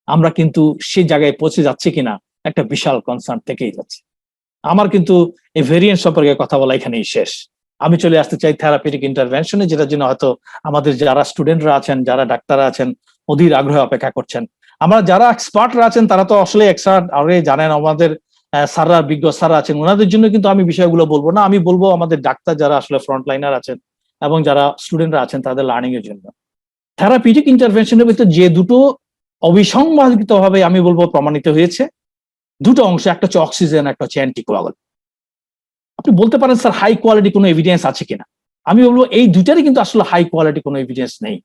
আমরা কিন্তু সেই জায়গায় পৌঁছে যাচ্ছি কিনা একটা বিশাল কনসার্ন থেকেই যাচ্ছে। আমার কিন্তু এই ভেরিয়েন্ট সম্পর্কে কথা বলা এখানেই শেষ। আমি চলে আসতে চাই থেরাপিউটিক ইন্টারভেনশনে, যেটার জন্য হয়তো আমাদের যারা স্টুডেন্টরা আছেন, যারা ডাক্তাররা আছেন, অধীর আগ্রহে অপেক্ষা করছেন। আমরা যারা এক্সপার্টরা আছেন তারা তো আসলে এক্সপার্ট আগে জানেন, আমাদের স্যাররা, বিজ্ঞ স্যাররা আছেন, ওনাদের জন্য কিন্তু আমি বিষয়গুলো বলবো না। আমি বলবো আমাদের ডাক্তার যারা আসলে ফ্রন্টলাইনার আছেন এবং যারা স্টুডেন্টরা আছেন তাদের লার্নিং এর জন্য। থেরাপিউটিক ইন্টারভেনশনের ভিতরে যে দুটো অবিসংবাদিত ভাবে আমি বলবো প্রমাণিত হয়েছে, দুটো অংশ, একটা হচ্ছে অক্সিজেন, একটা হচ্ছে অ্যান্টিকোয়াগুল। আপনি বলতে পারেন স্যার হাই কোয়ালিটি কোনো এভিডেন্স আছে কিনা, আমি বলবো এই দুটারই কিন্তু আসলে হাই কোয়ালিটি কোনো এভিডেন্স নেই।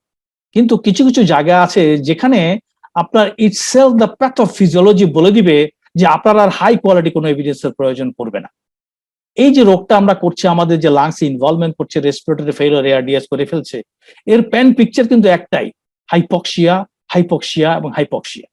কিন্তু কিছু কিছু জায়গা আছে যেখানে আপনার ইটসেলফ দ্য প্যাথোফিজিওলজি বলে দিবে যে আপনার আর হাই কোয়ালিটি কোনো এভিডেন্সের প্রয়োজন পড়বে না। এই যে রোগটা আমরা করছি, আমাদের যে লাংস ইনভলভমেন্ট করছে, রেসপিরেটরি ফেইলিওর, এআরডিএস করে ফেলছে, এর প্যান পিকচার কিন্তু একটাই, হাইপক্সিয়া, হাইপক্সিয়া এবং হাইপক্সিয়া।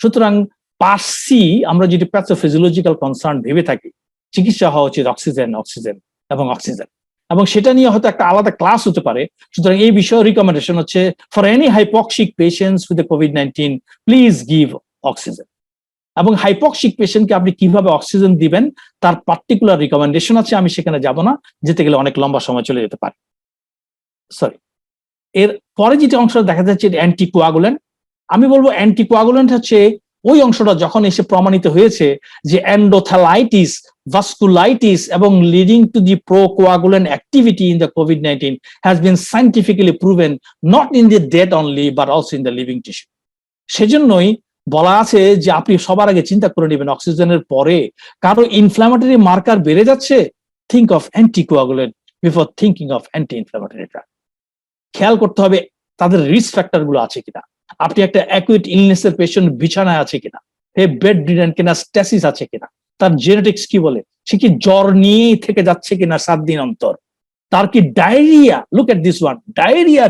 সুতরাং পার্সি আমরা যদি প্যাথোফিজিওলজিক্যাল কনসার্ন ভেবে থাকি, চিকিৎসা হওয়া উচিত অক্সিজেন, অক্সিজেন এবং অক্সিজেন, এবং সেটা নিয়ে হয়তো একটা আলাদা ক্লাস হতে পারে। সুতরাং এই বিষয়ে রিকমেন্ডেশন হচ্ছে, for any hypoxic patients with COVID please give oxygen. এবং হাইপক্সিক পেশেন্টকে আপনি কিভাবে অক্সিজেন দিবেন তার পার্টিকুলার রিকমেন্ডেশন আছে, আমি সেখানে যাব না, যেতে গেলে অনেক লম্বা সময় চলে যেতে পারে। সরি, এর পরে যেটা অংশ দেখা যাচ্ছে অ্যান্টিকোয়াগুলেন্ট। আমি বলবো অ্যান্টিকোয়াগুলেন্ট হচ্ছে ওই অংশটা যখন এসে প্রমাণিত হয়েছে যে এন্ডোথেলাইটিস, ভাস্কুলাইটিস এবং leading to the procoagulant activity in the COVID-19 has been scientifically proven, not in the dead only but also in the living tissue. সেজন্যই বলা আছে যে আপনি সবার আগে চিন্তা করে নেবেন অক্সিজেনের পরে কারো ইনফ্ল্যামেটরি মার্কার বেড়ে যাচ্ছে, think of anticoagulant before thinking of anti inflammatory drug. খেয়াল করতে হবে তাদের রিস্ক ফ্যাক্টর গুলো আছে কিনা, আপনি একটা অ্যাকুইট ইলনেসের পেশেন্ট বিছানায় আছে কিনা, বেড রিডেন কিনা, স্ট্যাসিস আছে কিনা, তার জেনেটিক্স কি বলে, সে কি জ্বর নিয়েই থেকে যাচ্ছে কিনা 7 দিন অন্তর, তার কি diarrhoea, look at this one, diarrhoea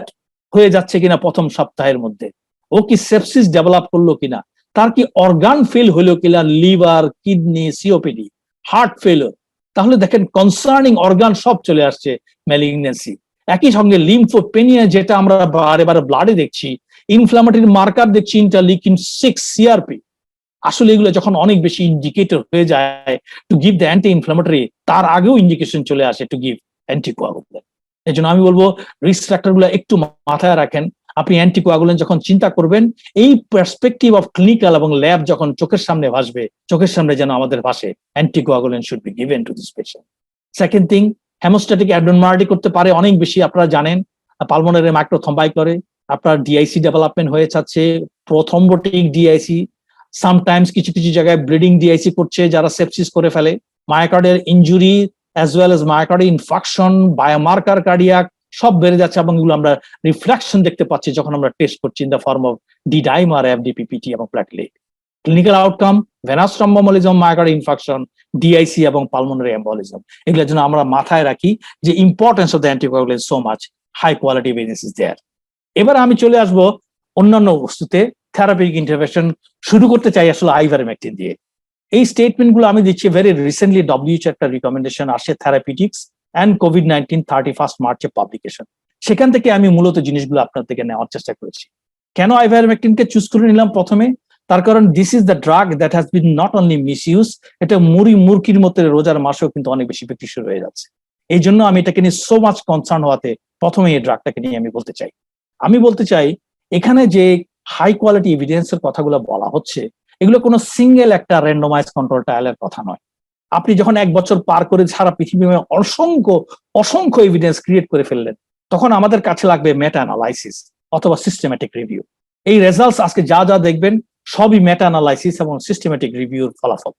হয়ে যাচ্ছে কিনা প্রথম সপ্তাহের মধ্যে, ও কি সেপসিস ডেভেলপ করলো কিনা, তার কি অর্গান ফেল হলো কিনা, liver, kidney, COPD, heart failure. তাহলে দেখেন কনসার্নিং অর্গান সব চলে আসছে, ম্যালিগনেন্সি। একই সঙ্গে লিম্ফোপেনিয়া, যেটা আমরা বারে বারে ব্লাডে দেখছি, ইনফ্ল্যামেটরি মার্কার দেখছি, ইন্টারলিউকিন 6, সিআরপি। আসলে এগুলো যখন অনেক বেশি ইন্ডিকেটর হয়ে যায় two give the anti inflammatory, তার আগেও ইন্ডিকেশন চলে আসে টু গিভ অ্যান্টিকোয়াগুলেন্ট। এই জন্য আমি বলবো রিস্ক ফ্যাক্টর গুলো একটু মাথায় রাখেন। আপনি অ্যান্টিকোয়াগুলেন্ট যখন চিন্তা করবেন, এই পার্সপেক্টিভ অফ ক্লিনিক্যাল এবং ল্যাব যখন চোখের সামনে ভাসবে, চোখের সামনে যেন আমাদের ভাসে anticoagulant should be given to this patient. Second thing, haemostatic অ্যাবনরমালিটি করতে পারে অনেক বেশি, আপনারা জানেন পালমোনারি মাইক্রোথ্রম্বাই করে, আপনার ডিআইসি ডেভেলপমেন্ট হয়ে যাচ্ছে, প্রোথ্রম্বোটিক ডিআইসি, সামটাইমস কিছু কিছু জায়গায় ব্লিডিং ডিআইসি করছে যারা সেপসিস করে ফেলে, myocardial injury as well as myocardial infarction, biomarker cardiac সব বেড়ে যাচ্ছে, এবং এগুলো আমরা রিফ্লেকশন দেখতে পাচ্ছি যখন আমরা টেস্ট করছি in the form of D dimer, FDPPT এবং platelet. Clinical outcome, venous thromboembolism, myocardial infarction, DIC এবং পালমোনারি এম্বলিজম, এগুলোর জন্য আমরা মাথায় রাখি যে importance of the anticoagulant so much, high quality evidence is there. এবার আমি চলে আসবো অন্যান্য বস্তুতে। থেরাপিউটিক ইন্টারভেনশন শুরু করতে চাই আসলে আইভারমেকটিন দিয়ে। এই স্টেটমেন্ট গুলো আমি দিচ্ছি ভেরি রিসেন্টলি WHO একটা রিকমেন্ডেশন আসে, থেরাপিউটিক্স অ্যান্ড COVID-19 31 মার্চে পাবলিকেশন। সেখান থেকে আমি মূলত জিনিসগুলো আপনার থেকে নেওয়ার চেষ্টা করেছি। কেন আইভারমেকটিনকে চুজ করে নিলাম প্রথমে, তার কারণ this is the drug that has been not only misuse, এটা মুরগির মতো রোজার মাসেও কিন্তু অনেক বেশি বিক্রি শুরু হয়ে যাচ্ছে। এই জন্য আমি এটাকে নিয়ে সো মাচ কনসার্ন হওয়াতে প্রথমে এই ড্রাগটাকে নিয়ে আমি বলতে চাই এখানে যে হাই কোয়ালিটি এভিডেন্সের কথাগুলো বলা হচ্ছে, এগুলো কোনো সিঙ্গেল একটা র্যান্ডমাইজ কন্ট্রোল ট্রায়ালের কথা নয়। আপনি যখন 1 বছর পার করে সারা পৃথিবীতে অসংখ্য এভিডেন্স ক্রিয়েট করে ফেললেন, তখন আমাদের কাছে লাগবে মেটা অ্যানালাইসিস অথবা সিস্টেম্যাটিক রিভিউ। এই রেজাল্টস আজকে যা যা দেখবেন সবই মেটা অ্যানালাইসিস এবং সিস্টেম্যাটিক রিভিউর ফলাফল।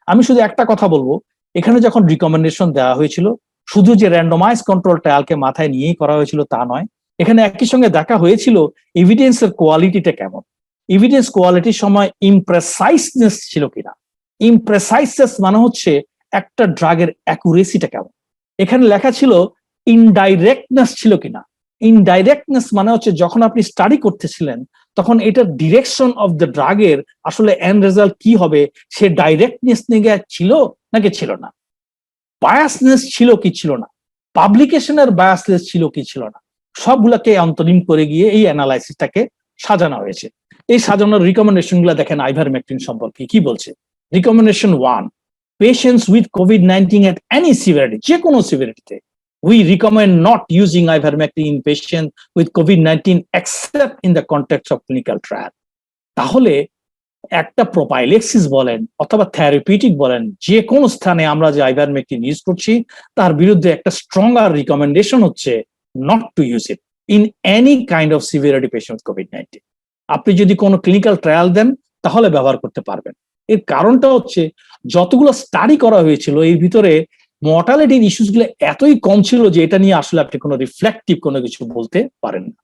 আমি শুধু একটা কথা বলবো, এখানে যখন রিকমেন্ডেশন দেওয়া হয়েছিল, শুধু যে র্যান্ডমাইজ কন্ট্রোল ট্রায়ালকে মাথায় নিয়েই করা হয়েছিল তা নয়, এখানে একই সঙ্গে দেখা হয়েছিল এভিডেন্সের কোয়ালিটিটা কেমন, এভিডেন্স কোয়ালিটির সময় ইমপ্রেসাইসনেস ছিল কিনা। ইমপ্রেসাইসনেস মানে হচ্ছে একটা ড্রাগের অ্যাকুরেসিটা কেমন। এখানে লেখা ছিল ইনডাইরেক্টনেস ছিল কিনা। ইনডাইরেক্টনেস মানে হচ্ছে যখন আপনি স্টাডি করতেছিলেন তখন এটার ডিরেকশন অফ দ্য ড্রাগের আসলে এন্ড রেজাল্ট কি হবে সে ডাইরেক্টনেস নিয়ে ছিল নাকি ছিল না, বায়াসনেস ছিল কি ছিল না, পাবলিকেশনের বায়াসনেস ছিল কি ছিল না, সবগুলাকে অন্তরীণ করে গিয়ে এই অ্যানালাইসিসটাকে সাজানো হয়েছে। এই সাজানোর রিকমেন্ডেশন গুলা দেখেন আইভারমেকটিন সম্পর্কে কি বলছে। Recommendation 1, patients with COVID-19 at any severity, যে কোনো সিভিরিটিতে, we recommend not using ivermectin in patients with COVID-19 except in the context of clinical trial. তাহলে একটা প্রোপাইলেক্সিস বলেন অথবা থেরাপিউটিক বলেন, যে কোনো স্থানে আমরা যে আইভারমেকটিন ইউজ করছি তার বিরুদ্ধে একটা স্ট্রঙ্গার রিকমেন্ডেশন হচ্ছে not to use it in any kind of severity patient COVID-19. আপনি যদি কোনো ক্লিনিক্যাল ট্রায়াল দেন তাহলে ব্যবহার করতে পারবেন। এর কারণটা হচ্ছে যতগুলো স্টাডি করা হয়েছিল এর ভিতরে মর্টালিটির ইস্যুস গুলো এতই কম ছিল যে এটা নিয়ে আসলে আপনি কোনো রিফ্লেক্টিভ কোনো কিছু বলতে পারেন না।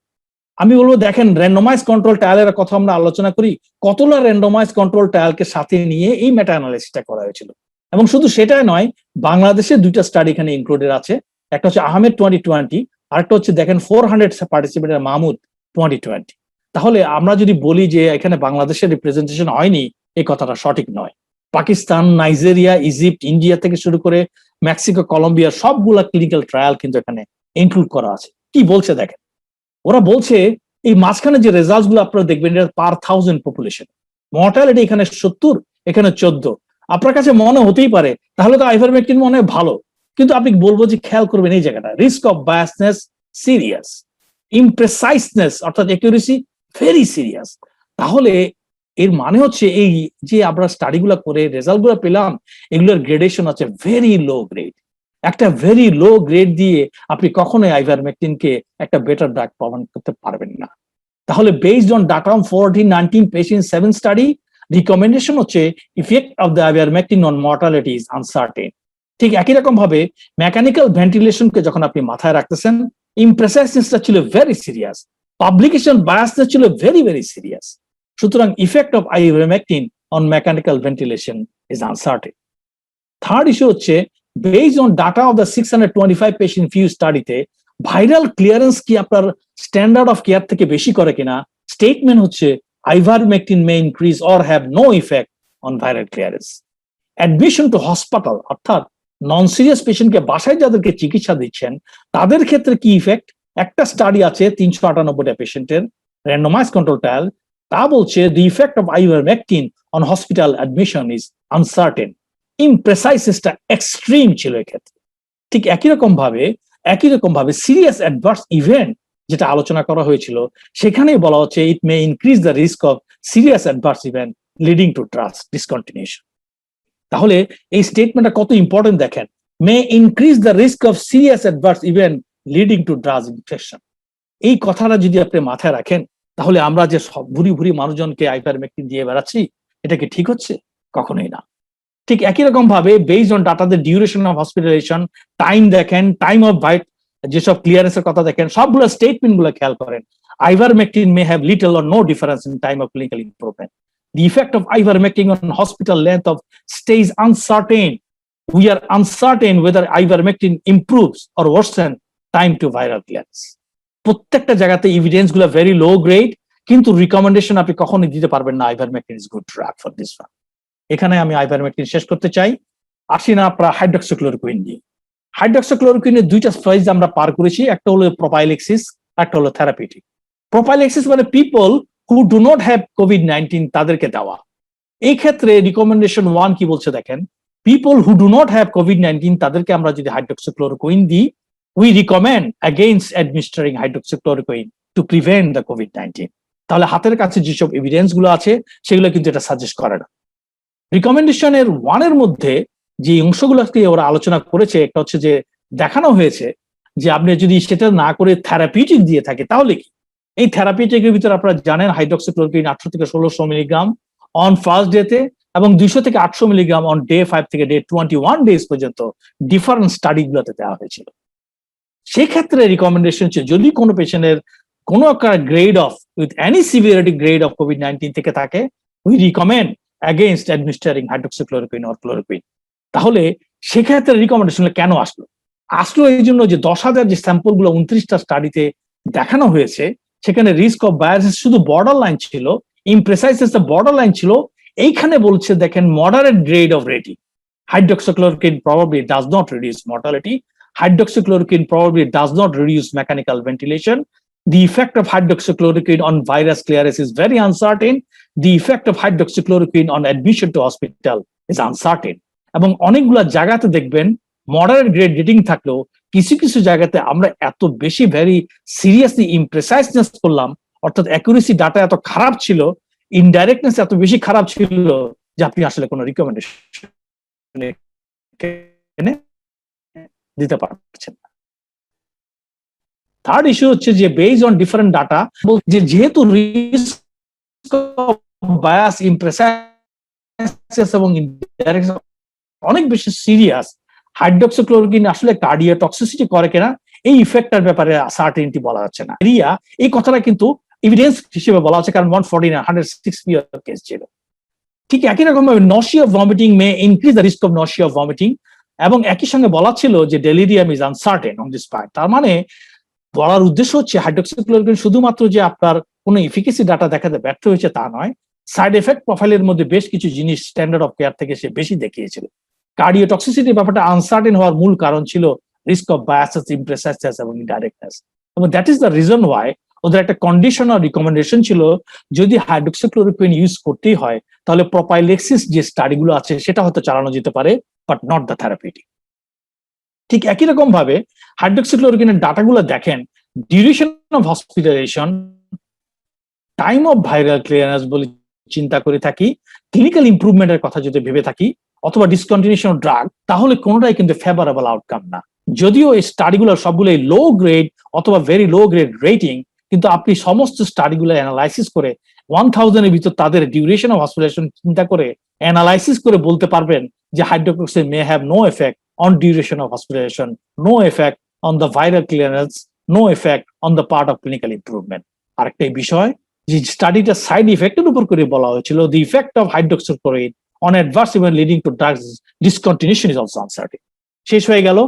আমি বলবো দেখেন র্যান্ডমাইজ কন্ট্রোল ট্রায়ালের কথা আমরা আলোচনা করি, কতগুলো র্যান্ডমাইজ কন্ট্রোল ট্রায়ালকে সাথে নিয়ে এই মেটা অ্যানালাইসিসটা করা হয়েছিল। এবং শুধু সেটাই নয়, বাংলাদেশে দুইটা স্টাডি এখানে ইনক্লুডেড আছে, একটা হচ্ছে আহমেদ 2020, আরেকটা হচ্ছে দেখেন 400 পার্টিসিপেন্টের মাহমুদ 2020। তাহলে আমরা যদি বলি যে এখানে বাংলাদেশের রিপ্রেজেন্টেশন হয়নি, এই কথাটা সঠিক নয়। পাকিস্তান, নাইজেরিয়া, ইজিপ্ট, ইন্ডিয়া থেকে শুরু করে মেক্সিকো, কলম্বিয়া সবগুলা ক্লিনিক্যাল ট্রায়াল কিন্তু এখানে ইনক্লুড করা আছে। কি বলছে দেখেন, ওরা বলছে এই মাঝখানে যে রেজাল্ট গুলো আপনারা দেখবেন এটা পার 1000 পপুলেশন, মর্টালিটি এখানে 70, এখানে 14। আপনার কাছে মনে হতেই পারে তাহলে তো আইভারমেকটিন মনে হয় ভালো, কিন্তু আপনি বলবো যে খেয়াল করবেন এই জায়গাটা, রিস্ক অফ বায়াসনেস সিরিয়াস, ইমপ্রেসাইসনেস অর্থাৎ অ্যাকুরেসি ভেরি সিরিয়াস। তাহলে এর মানে হচ্ছে এই যে আমরা স্টাডি গুলা করে রেজাল্ট গুলো পেলাম এগুলোর গ্রেডেশন আছে ভেরি লো গ্রেড। একটা ভেরি লো গ্রেড দিয়ে আপনি কখনোই আইভারমেকটিনকে একটা বেটার ড্রাগ প্রমাণ করতে পারবেন না। তাহলে based on data on 14-19 patient 7 study, recommendation হচ্ছে effect of the ivermectin on mortality is uncertain. ঠিক একই রকম ভাবে মেকানিক্যাল ভেন্টিলেশনকে যখন আপনি মাথায় রাখতেছেন, ইমপ্রেসাইসনেসটা ছিল ভেরি সিরিয়াস, পাবলিকেশন বায়াসনেস ছিল ভেরি ভেরি সিরিয়াস। সুতরাং effect of ivermectin on mechanical ventilation is uncertain. Third issue হচ্ছে based on data of the 625 patient few স্টাডিতে ভাইরাল ক্লিয়ারেন্স কি আপনার স্ট্যান্ডার্ড অফ কেয়ার থেকে বেশি করে কিনা, স্টেটমেন্ট হচ্ছে ivermectin may increase or have no effect on viral clearance. Admission to hospital অর্থাৎ নন সিরিয়াস পেশেন্টকে বাসায় যাদেরকে চিকিৎসা দিচ্ছেন তাদের ক্ষেত্রে কি ইফেক্ট, একটা স্টাডি আছে 398টা পেশেন্টের র্যান্ডমাইজ কন্ট্রোল ট্রায়াল, তা বলছে the effect of ivermectin on hospital admission is uncertain. ইমপ্রেসাইসনেসটা এক্সট্রিম ছিল এক্ষেত্রে। ঠিক একই রকম ভাবে সিরিয়াস অ্যাডভার্স ইভেন্ট যেটা আলোচনা করা হয়েছিল সেখানেই বলা হচ্ছে it may increase the risk of serious adverse event leading to drug discontinuation. তাহলে এই স্টেটমেন্টটা কত ইম্পর্টেন্ট দেখেন, may increase the risk of serious adverse event leading to drug infection. এই কথাটা যদি আপনি মাথায় রাখেন তাহলে আমরা যে সব ভুরি ভুরি মানুষজনকে আইভারমেকটিন দিয়ে বেড়াচ্ছি এটা কি ঠিক হচ্ছে? কখনোই না। ঠিক একই রকম ভাবে based on data the duration of hospitalization, time দেখেন, টাইম অফ ভাইট, যেসব ক্লিয়ারেন্সের কথা দেখেন, সবগুলো স্টেটমেন্ট গুলো খেয়াল করেন। Ivermectin may have little or no difference in time of clinical improvement. The effect of ivermectin on hospital length of stay is uncertain. We are uncertain whether ivermectin improves or worsens time to viral clearance. প্রত্যেকটা জায়গাতে evidence গুলো very low grade, কিন্তু recommendation আপনি কখনোই দিতে পারবেন না ivermectin is good drug for this one. এখানে আমি আইভারমেকটিন শেষ করতে চাই। আসি না আপনার হাইড্রক্সিক্লোরোকুইন নিয়ে। হাইড্রক্সিক্লোরোকুইনের দুইটা ফেজ আমরা পার করেছি, একটা হলো প্রোপাইলেক্সিস, একটা হলো থেরাপিউটিক। প্রোপাইলেক্সিস মানে people who do not have COVID-19 তাদেরকে দেওয়া। এই ক্ষেত্রে রিকমেন্ডেশন 1 কি বলছে দেখেন, people who do not have COVID-19 তাদেরকে আমরা যদি হাইড্রক্সিক্লোরোকুইন দিই, we recommend against administering hydroxychloroquine to prevent the COVID-19. তাহলে হাতের কাছে যেসব এভিডেন্স গুলো আছে সেগুলো কিন্তু এটা সাজেস্ট করে না। রিকমেন্ডেশনের 1 এর মধ্যে যে অংশগুলোকে ওরা আলোচনা করেছে একটা হচ্ছে যে দেখানো হয়েছে যে আপনি যদি সেটা না করে থেরাপিউটিক দিয়ে থাকে তাহলে কি। এই থেরাপিউটিকের ভিতরে আপনারা জানেন হাইড্রক্সিক্লোরোকুইন 800 থেকে 1600 মিলিগ্রাম অন ফার্স্ট ডেতে এবং 200 থেকে 800 মিলিগ্রাম অন ডে 5 থেকে ডে 21 ডেজ পর্যন্ত ডিফারেন্ট স্টাডি গুলোতে দেওয়া হয়েছিল। সেক্ষেত্রে রিকমেন্ডেশন হচ্ছে যদি কোনো পেশেন্টের কোনো একটা grade of with any severity grade of COVID-19 থেকে থাকে, we recommend against administering hydroxychloroquine or chloroquine. তাহলে সেক্ষেত্রে রিকমেন্ডেশন কেন আসলো? আসলো এই জন্য যে 10,000 যে স্যাম্পল গুলো 29টা স্টাডিতে দেখানো হয়েছে, সেখানে রিস্ক অফ বায়াসিস শুধু বর্ডার লাইন ছিল, ইমপ্রেসাইসিস বর্ডার লাইন ছিল। এইখানে বলছে দেখেন moderate grade of rating, hydroxychloroquine probably does not reduce mortality. Hydroxychloroquine probably does not reduce mechanical ventilation. The effect of hydroxychloroquine on virus clearance is very uncertain. The effect of hydroxychloroquine on admission to hospital is uncertain. এবং অনেকগুলো জায়গাতে দেখবেন moderate grade rating থাকলেও কিছু কিছু জায়গাতে আমরা এত বেশি ভেরি সিরিয়াসলি ইমপ্রেসাইজনেস করলাম, অর্থাৎ অ্যাকুরেসি ডাটা এত খারাপ ছিল, ইনডাইরেক্টনেস এত বেশি খারাপ ছিল যে আপনি আসলে কোনো রিকমেন্ডেশন দিতে পারছেন না। থার্ড ইস্যু হচ্ছে যে বেসড অন ডিফারেন্ট ডাটা, যেহেতু রিস্ক বায়াস ইমপ্রেসাইসিস এবং ইনডাইরেক্ট অনেক বেশি সিরিয়াস, হাইড্রোক্সিক্লোরোকুইন আসলে কার্ডিও টক্সিসিটি করে কিনা এই ইফেক্টটার ব্যাপারে সার্টেনিটি বলা যাচ্ছে না। এই কথাটা কিন্তু এভিডেন্স হিসেবে বলা হচ্ছে, কারণ 149 কেস ছিল। ঠিক একই রকম ভাবে nausea vomiting May increase the risk of nausea vomiting, এবং একই সঙ্গে বলা ছিল যে delirium is uncertain on this part. তার মানে বলার উদ্দেশ্য হচ্ছে হাইড্রোক্সিক্লোরোকুইন শুধুমাত্র যে আপনার কোনো এফিকেসি ডাটা দেখাতে ব্যর্থ হয়েছে তা নয়, সাইড এফেক্ট প্রোফাইলের মধ্যে বেশ কিছু জিনিস স্ট্যান্ডার্ড অফ কেয়ার থেকে সে বেশি দেখিয়েছিল। কার্ডিওটক্সিসিটির ব্যাপারটা আনসার্টেন হওয়ার মূল কারণ ছিল রিস্ক অফ বায়াসিস, ইমপ্রেসাইসিস এবং ইনডাইরেক্টনেস, এবং that is the reason why ওদের একটা কন্ডিশন আর রিকমেন্ডেশন ছিল যদি হাইড্রোক্সিক্লোরোকুইন ইউজ করতেই হয় তাহলে প্রোপাইলেক্সিস যে স্টাডিগুলো আছে সেটা হয়তো চালানো যেতে পারে, বাট নট দ্য থেরাপিউটিক। ঠিক একই রকম ভাবে হাইড্রোক্সিক্লোরোকুইনের ডাটাগুলো দেখেন, duration of hospitalization, time of viral clearance বলে চিন্তা করে থাকি, ক্লিনিক্যাল ইমপ্রুভমেন্টের কথা যদি ভেবে থাকি, অথবা ডিসকন্টিনিউশন ড্রাগ, তাহলে কোনোটাই কিন্তু ফেভারেবল আউটকাম না। যদিও এই স্টাডিগুলো সবগুলোই লো গ্রেড অথবা ভেরি লো গ্রেড রেটিং, কিন্তু আপনি সমস্ত স্টাডিগুলো অ্যানালাইসিস করে 1000 এর ভিতর তাদের ডিউরেশন অফ হসপিটালাইজেশন চিন্তা করে অ্যানালাইসিস করে বলতে পারবেন যে hydrochloroquine may have no effect on duration of hospitalisation, no effect on the viral clearance, no effect on the part of clinical improvement. আরেকটাই বিষয় যে স্টাডিটা সাইড ইফেক্টের উপর করে বলা হয়েছিল, the effect of hydroxychloroquine on adverse event leading to drugs discontinuation is also uncertain. শেষ হয়ে গেল।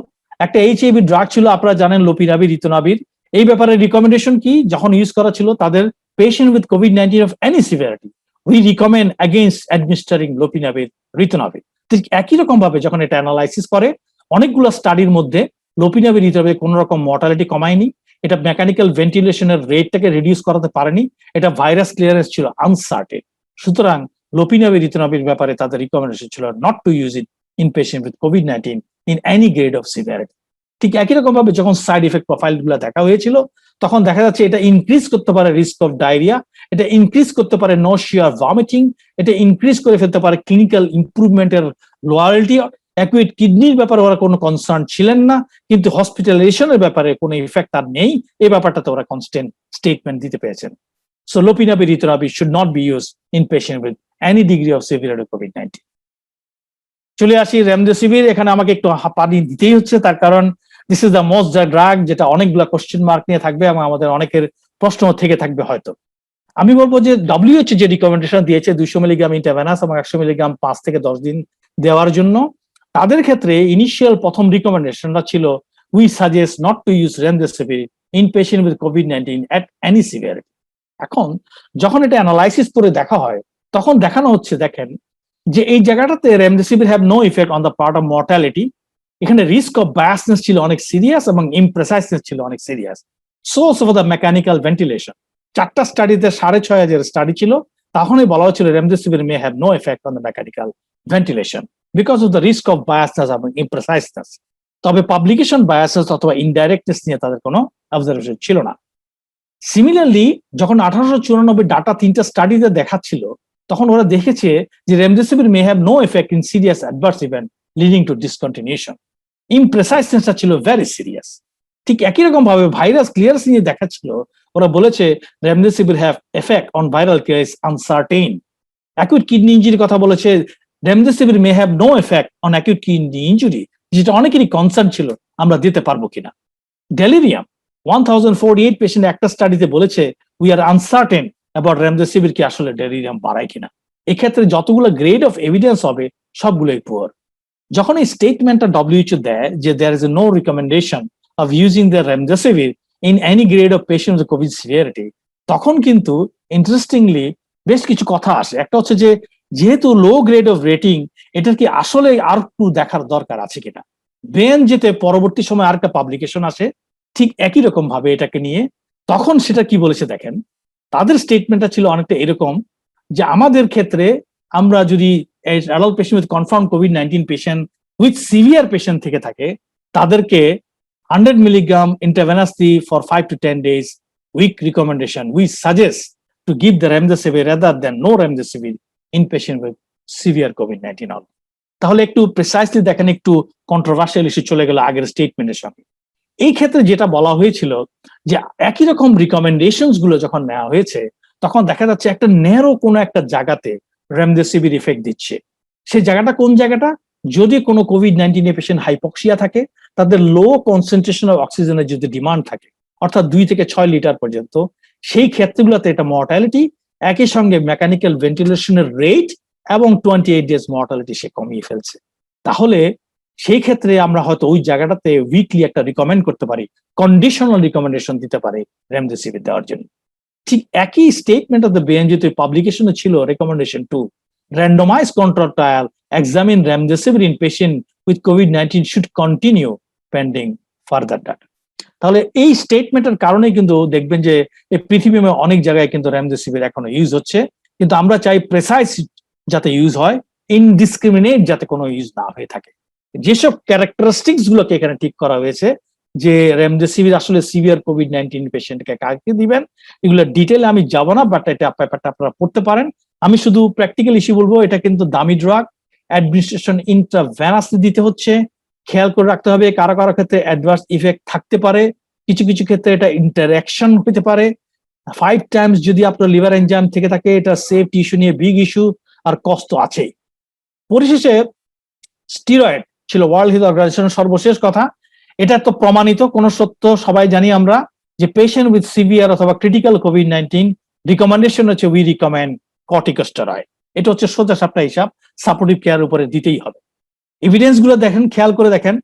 একটা এইচআইভি ড্রাগ ছিল, আপনারা জানেন, লোপিনাভির, রিতনাভির। এই ব্যাপারে রিকমেন্ডেশন কি? যখন ইউজ করা ছিল তাদের পেশেন্ট উইথ কোভিড-19 of any severity, we recommend against administering lopinavir, ritonavir. ঠিক একই রকম ভাবে যখন এটা অ্যানালাইসিস করে অনেকগুলো স্টাডির মধ্যে লোপিনাভির, রিতনাভির কোনো রকম মর্টালিটি কমায়নি, এটা মেকানিক্যাল ভেন্টিলেশনের রেটটাকে রিডিউস করাতে পারেনি, এটা ভাইরাস ক্লিয়ারেন্স ছিল আনসার্টেন। সুতরাং লোপিনাভির, রিতনাভির ব্যাপারে তাদের রিকমেন্ডেশন ছিল not to use it in patient with COVID-19 in any grade of severity. ঠিক একই রকম ভাবে যখন সাইড ইফেক্ট প্রোফাইল গুলো দেখা হয়েছিল তখন দেখা যাচ্ছে এটা ইনক্রিজ করতে পারে রিস্ক অফ ডায়রিয়া, এটা ইনক্রিজ করতে পারে নশিয়া, ভমিটিং, এটা ইনক্রিজ করে ফেলতে পারে ক্লিনিক্যাল ইমপ্রুভমেন্টের লোয়ালিটি। অ্যাকুইট কিডনির ব্যাপারে ওরা কোনো কনসার্ন ছিলেন না, কিন্তু হসপিটালাইজেশনের ব্যাপারে কোনো ইফেক্ট আর নেই, এই ব্যাপারটাতে ওরা কনস্ট্যান্ট স্টেটমেন্ট দিতে পেরেছেন। So lopinavir, ritonavir should not be use in patient with any degree of severity কোভিড-19। চলে আসি রেমডেসিভির। এখানে আমাকে একটু পানি দিতেই হচ্ছে, তার কারণ this is the most drug যেটা অনেকগুলা কোশ্চেন মার্ক নিয়ে থাকবে এবং আমাদের অনেকের প্রশ্ন থেকে থাকবে হয়তো। আমি বলবো যে WHO যে রিকমেন্ডেশন দিয়েছে 200 মিলিগ্রাম ইন্টারভেনাস এবং 100 মিলিগ্রাম 5 থেকে 10 দিন দেওয়ার জন্য, তাদের ক্ষেত্রে ইনিশিয়াল প্রথম রিকমেন্ডেশনটা ছিল we suggest not to use remdesivir in patient with COVID-19 at any severity. এখন যখন এটা অ্যানালাইসিস করে দেখা হয় তখন দেখানো হচ্ছে, দেখেন যে এই জায়গাটাতে remdesivir have no effect on the part of mortality. এখানে রিস্ক অফ বায়াসনেস ছিল অনেক সিরিয়াস এবং ইমপ্রেসাইসনেস ছিল অনেক serious. Source of the mechanical ventilation, 4টা স্টাডিতে 6500 স্টাডি ছিল, তখনই বলা হয়েছিল remdesivir may have no effect on the mechanical ventilation because of the risk of biasness এবং ইমপ্রেসাইসনেস। তবে পাবলিকেশন বায়াসনেস অথবা ইনডাইরেক্টনেস নিয়ে তাদের কোনো অবজারভেশন ছিল না। সিমিলারলি যখন 1894 ডাটা 3টা স্টাডিতে দেখাচ্ছিল তখন ওরা দেখেছে যে remdesivir may have no effect in serious adverse event leading to discontinuation. ইমপ্রেসাইসনেসটা ছিল ভেরি সিরিয়াস। ঠিক একই রকম ভাবে ভাইরাস ক্লিয়ারেন্স নিয়ে দেখাচ্ছিল, ওরা বলেছে remdesivir have effect on viral clearance uncertain. Acute kidney injury কথা বলেছে, remdesivir may have no effect on acute kidney injury, যেটা অনেকেরই কনসার্ন ছিল আমরা দিতে পারবো কিনা। ডেলিরিয়াম 1048 পেশেন্ট একটা স্টাডিতে বলেছে we are uncertain about remdesivir কি আসলে ডেলিরিয়াম বাড়ায় কিনা। এক্ষেত্রে যতগুলো গ্রেড অফ এভিডেন্স হবে সবগুলোই পুয়ার। যখন এই স্টেটমেন্টটা WHO দেয় যে there is no recommendation of using the remdesivir in any grade of patient with covid severity, তখন কিন্তু ইন্টারেস্টিংলি বেশ কিছু কথা আসে। একটা হচ্ছে যে যেহেতু লো গ্রেড অফ রেটিং, এটার কি আসলে আর একটু দেখার দরকার আছে কিনা। বেন যেতে পরবর্তী সময় আর একটা পাবলিকেশন আসে ঠিক একই রকম ভাবে এটাকে নিয়ে, তখন সেটা কি বলেছে দেখেন। তাদের স্টেটমেন্টটা ছিল অনেকটা এরকম যে আমাদের ক্ষেত্রে আমরা যদি adult patient with confirm COVID-19 patient with severe patient থেকে থাকে, তাদেরকে 100 milligram intravenously for 5 to 10 days week recommendation. We suggest to give the remdesivir rather than no remdesivir in patient with severe COVID-19. তাহলে একটু precisely দেখেন, একটু controversial issue চলে গেল আগের স্টেটমেন্টের সঙ্গে। এই ক্ষেত্রে যেটা বলা হয়েছিল যে একই রকম রিকমেন্ডেশনস গুলো যখন নেওয়া হয়েছে, তখন দেখা যাচ্ছে একটা ন্যারো কোনো একটা জায়গাতে রেমডেসিভির ইফেক্ট দিচ্ছে। সেই জায়গাটা কোন জায়গাটা? যদি কোনো কোভিড-19 পেশেন্ট হাইপক্সিয়া থাকে, তাদের লো কনসেন্ট্রেশন অফ অক্সিজেনের যদি ডিমান্ড থাকে, অর্থাৎ 2 থেকে 6 লিটার পর্যন্ত, সেই ক্ষেত্রগুলোতে এটা মর্টালিটি, একই সঙ্গে মেকানিক্যাল ভেন্টিলেশনের রেট এবং 28 ডেজ মর্টালিটি সে কমিয়ে ফেলছে। তাহলে সেই ক্ষেত্রে আমরা হয়তো ওই জায়গাটাতে উইকলি একটা রিকমেন্ড করতে পারি, কন্ডিশনাল রিকমেন্ডেশন দিতে পারে রেমডেসিভির দেওয়ার জন্য। ঠিক একই স্টেটমেন্ট অফ দ্য বেএনজিতে পাবলিকেশনে ছিল recommendation 2, randomise control trial examine remdesivir in patient with COVID-19 should continue pending further data. তাহলে এই স্টেটমেন্টের কারণে কিন্তু দেখবেন যে এই পৃথিবীতে অনেক জায়গায় কিন্তু রেমডেসিভির এখনো ইউজ হচ্ছে, কিন্তু আমরা চাই প্রেসাইজ যাতে ইউজ হয়, ইনডিসক্রিমিনেট যাতে কোনো ইউজ না হয়ে থাকে। যেসব ক্যারেক্টারিস্টিক্স গুলোকে এখানে ঠিক করা হয়েছে যে রেমডেসিভির আসলে সিভিয়ার কোভিড-19 পেশেন্টকে কাকে দিবেন, এগুলো ডিটেলে আমি যাব না, বাট এটা ব্যাপারটা আপনারা পড়তে পারেন। আমি শুধু প্র্যাকটিক্যাল ইস্যু বলবো, এটা কিন্তু দামি ড্রাগ, অ্যাডমিনিস্ট্রেশন ইন্ট্রাভেনাসলি দিতে হচ্ছে। খেয়াল করে রাখতে হবে কারো কারো ক্ষেত্রে অ্যাডভার্স ইফেক্ট থাকতে পারে, কিছু কিছু ক্ষেত্রে এটা ইন্টারঅ্যাকশন হতে পারে। 5 টাইমস যদি আপনার লিভার এনজাইম থেকে থাকে, এটা সেফটি ইস্যু নিয়ে বিগ ইস্যু, আর কষ্ট আছেই। পরিশেষে স্টিরয়েড ছিল ওয়ার্ল্ড হেলথ অর্গানাইজেশনের সর্বশেষ কথা। এটা তো প্রমাণিত কোন সত্য সবাই জানি আমরা যে পেশেন্ট উইথ সিভিয়ার অথবা ক্রিটিক্যাল কোভিড-19 রিকমেন্ডেশন হচ্ছে উই রিকমেন্ড কর্টিকোস্টেরয়েড। এটা হচ্ছে সোজা সাপটা হিসাব, সাপোর্টিভ কেয়ার উপরে দিতেই হবে। এভিডেন্স গুলো দেখেন, খেয়াল করে দেখেন,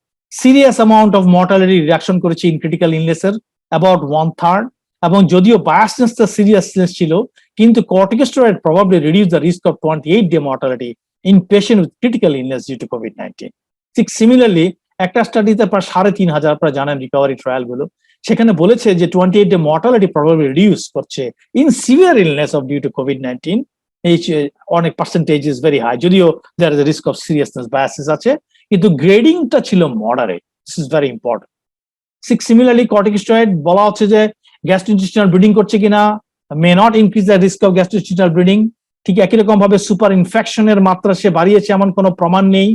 serious amount of mortality reduction করেছে ইন ক্রিটিক্যাল ইলনেসের অ্যাবাউট 1/3, এবং যদিও বায়াসনেসটা সিরিয়াসনেস ছিল, কিন্তু corticosteroid probably reduce the risk of 28 day mortality in patient with critical illness due to COVID. ঠিক সিমিলারলি একটা স্টাডিতে প্রায় 3,500, আপনারা জানেন রিকভারি ট্রায়াল গুলো, সেখানে বলেছে যে 28 ডে মর্টালিটি প্রবাবলি রিডিউস করছে in severe illness of due to COVID. এই অনেক পার্সেন্টেজ ইজ ভেরি হাই, যদিও there is a risk of seriousness biases আছে, কিন্তু গ্রেডিংটা ছিল moderate. This is very important. Similarly corticosteroid বলা হচ্ছে যে গ্যাস্ট্রোইন্টেস্টিনাল ব্লিডিং করছে কিনা, may not increase the risk of gastrointestinal bleeding. ঠিক একই রকম ভাবে সুপার ইনফেকশনের মাত্রা সে বাড়িয়েছে এমন কোনো প্রমাণ নেই।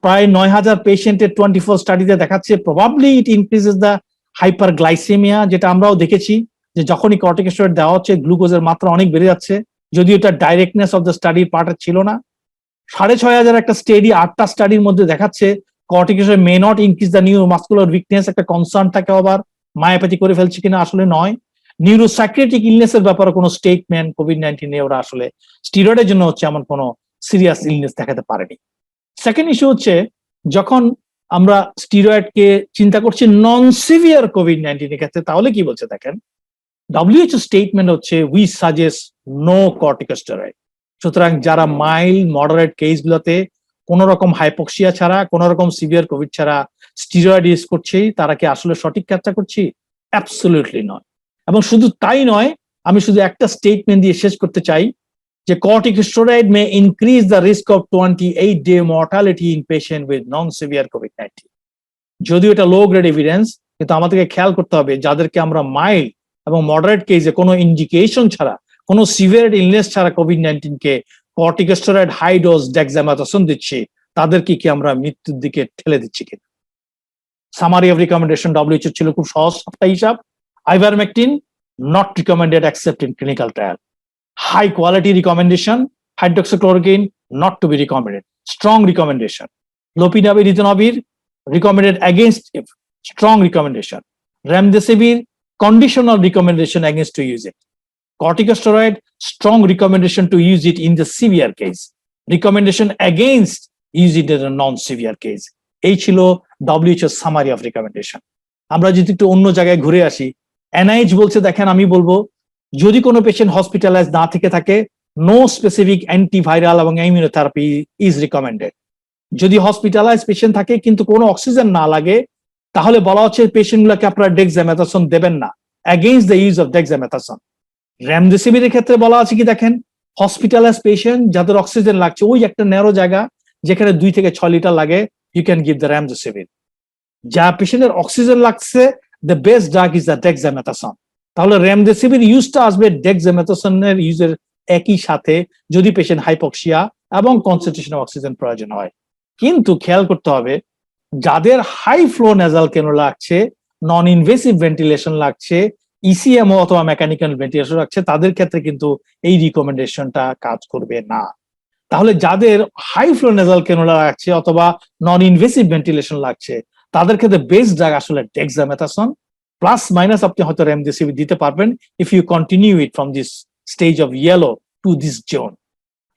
প্রায় 9,000 পেশেন্টের 24 স্টাডিতে দেখাচ্ছে probably it increases the hyperglycaemia, যেটা আমরাও দেখেছি যে যখনই কর্টিকোস্টেরয়েড দেওয়া হচ্ছে গ্লুকোজের মাত্রা অনেক বেড়ে যাচ্ছে, যদিও এটা ডাইরেক্টনেস অফ দ্য স্টাডির পার্ট ছিল না। 6,500 একটা স্টাডি, 8টা স্টাডির মধ্যে দেখাচ্ছে corticosteroid May not increase the neuromuscular weakness. একটা কনসার্ন থাকে আবার মায়োপ্যাথি করে ফেলছে কিনা, আসলে নয়। নিউরোসাইকিয়াট্রিক ইলনেসের ব্যাপারে কোনো স্টেটমেন্ট কোভিড-19 এ ওরা আসলে স্টিরয়েডের জন্য হচ্ছে এমন কোনো সিরিয়াস ইলনেস দেখাতে পারেনি। সেকেন্ড ইস্যু হচ্ছে যখন আমরা স্টিরয়েডকে চিন্তা করছি নন সিভিয়ার কোভিড-19 এর ক্ষেত্রে, তাহলে কি বলছে দেখেন, WHO স্টেটমেন্ট হচ্ছে উই সাজেস্ট নো কর্টিকোস্টেরয়েড। সুতরাং যারা মাইল্ড মডারেট কেস গুলোতে কোন রকম হাইপক্সিয়া ছাড়া, কোন রকম সিভিয়ার কোভিড ছাড়া স্টিরয়েড ইউজ করছে, তারা কি আসলে সঠিক কাজটা করছি? অ্যাবসলিউটলি নয়। এবং শুধু তাই নয়, আমি শুধু একটা স্টেটমেন্ট দিয়ে শেষ করতে চাই যে corticosteroid May increase the risk of 28 day mortality in patient with non severe COVID-19. যদিও এটা লো গ্রেড এভিডেন্স, কিন্তু আমাদেরকে খেয়াল করতে হবে যাদেরকে আমরা মাইল্ড এবং মডারেট কেসে কোনো ইন্ডিকেশন ছাড়া, কোনো সিভিয়ার ইলনেস ছাড়া কোভিড-19 কে কর্টিকোস্টেরয়েড হাই ডোজ ডেক্সামেথাসোন দিচ্ছি, তাদেরকে কি আমরা মৃত্যুর দিকে ঠেলে দিচ্ছি কিনা। সামারি অফ রিকমেন্ডেশন WHO ছিল খুব সহজ একটা হিসাব। Ivermectin not recommended except in clinical trial. High quality recommendation, hydroxychloroquine not to be recommended. Strong recommendation. Lopinavir, ritonavir recommended against it. Strong recommendation. Remdesivir conditional recommendation against to use it. Corticosteroid strong recommendation to use it in the severe case. Recommendation against use it in a non-severe case. এই ছিল WHO summary of recommendation. আমরা যদি একটু অন্য জায়গায় ঘুরে আসি, NIH বলছে, দেখেন আমি বলবো যদি কোনো পেশেন্ট হসপিটালাইজ না থেকে থাকে, নো স্পেসিফিক অ্যান্টিভাইরাল এবং ইমিউনোথেরাপি ইজ রিকমেন্ডেড। যদি হসপিটালাইজ পেশেন্ট থাকে কিন্তু কোনো অক্সিজেন না লাগে, তাহলে বলা হচ্ছে পেশেন্ট গুলোকে আপনারা ডেক্সামেথাসন দেবেন না, against the use of dexamethasone. রেমডেসিভিরের ক্ষেত্রে বলা আছে কি দেখেন, হসপিটালাইজ পেশেন্ট যাদের অক্সিজেন লাগছে, ওই একটা ন্যারো জায়গা যেখানে 2 থেকে 6 লিটার লাগে, you can give the remdesivir. যা পেশেন্টের অক্সিজেন লাগছে, the best drug is the dexamethasone. তাহলে রেমডেসিভির ইউজটা আসবে ডেক্সামেথাসনের ইউজের একই সাথে যদি পেশেন্ট হাইপক্সিয়া এবং কনসেন্ট্রেশন অফ অক্সিজেন প্রয়োজন হয়। কিন্তু খেয়াল করতে হবে, যাদের হাই ফ্লো নেজাল কেন লাগছে, নন ইনভেসিভ ভেন্টিলেশন লাগছে, ইসিএমও অথবা মেকানিক্যাল ভেন্টিলেশন লাগছে, তাদের ক্ষেত্রে কিন্তু এই রিকমেন্ডেশনটা কাজ করবে না। তাহলে যাদের হাই ফ্লো নেজাল ক্যানুলা লাগছে অথবা নন ইনভেসিভ ভেন্টিলেশন লাগছে, তাদের ক্ষেত্রে বেস্ট ড্রাগ আসলে ডেক্সামেথাসন, প্লাস মাইনাস আপনি হয়তো রেমডেসিভির দিতে পারবেন if you continue it from this stage of yellow to this zone.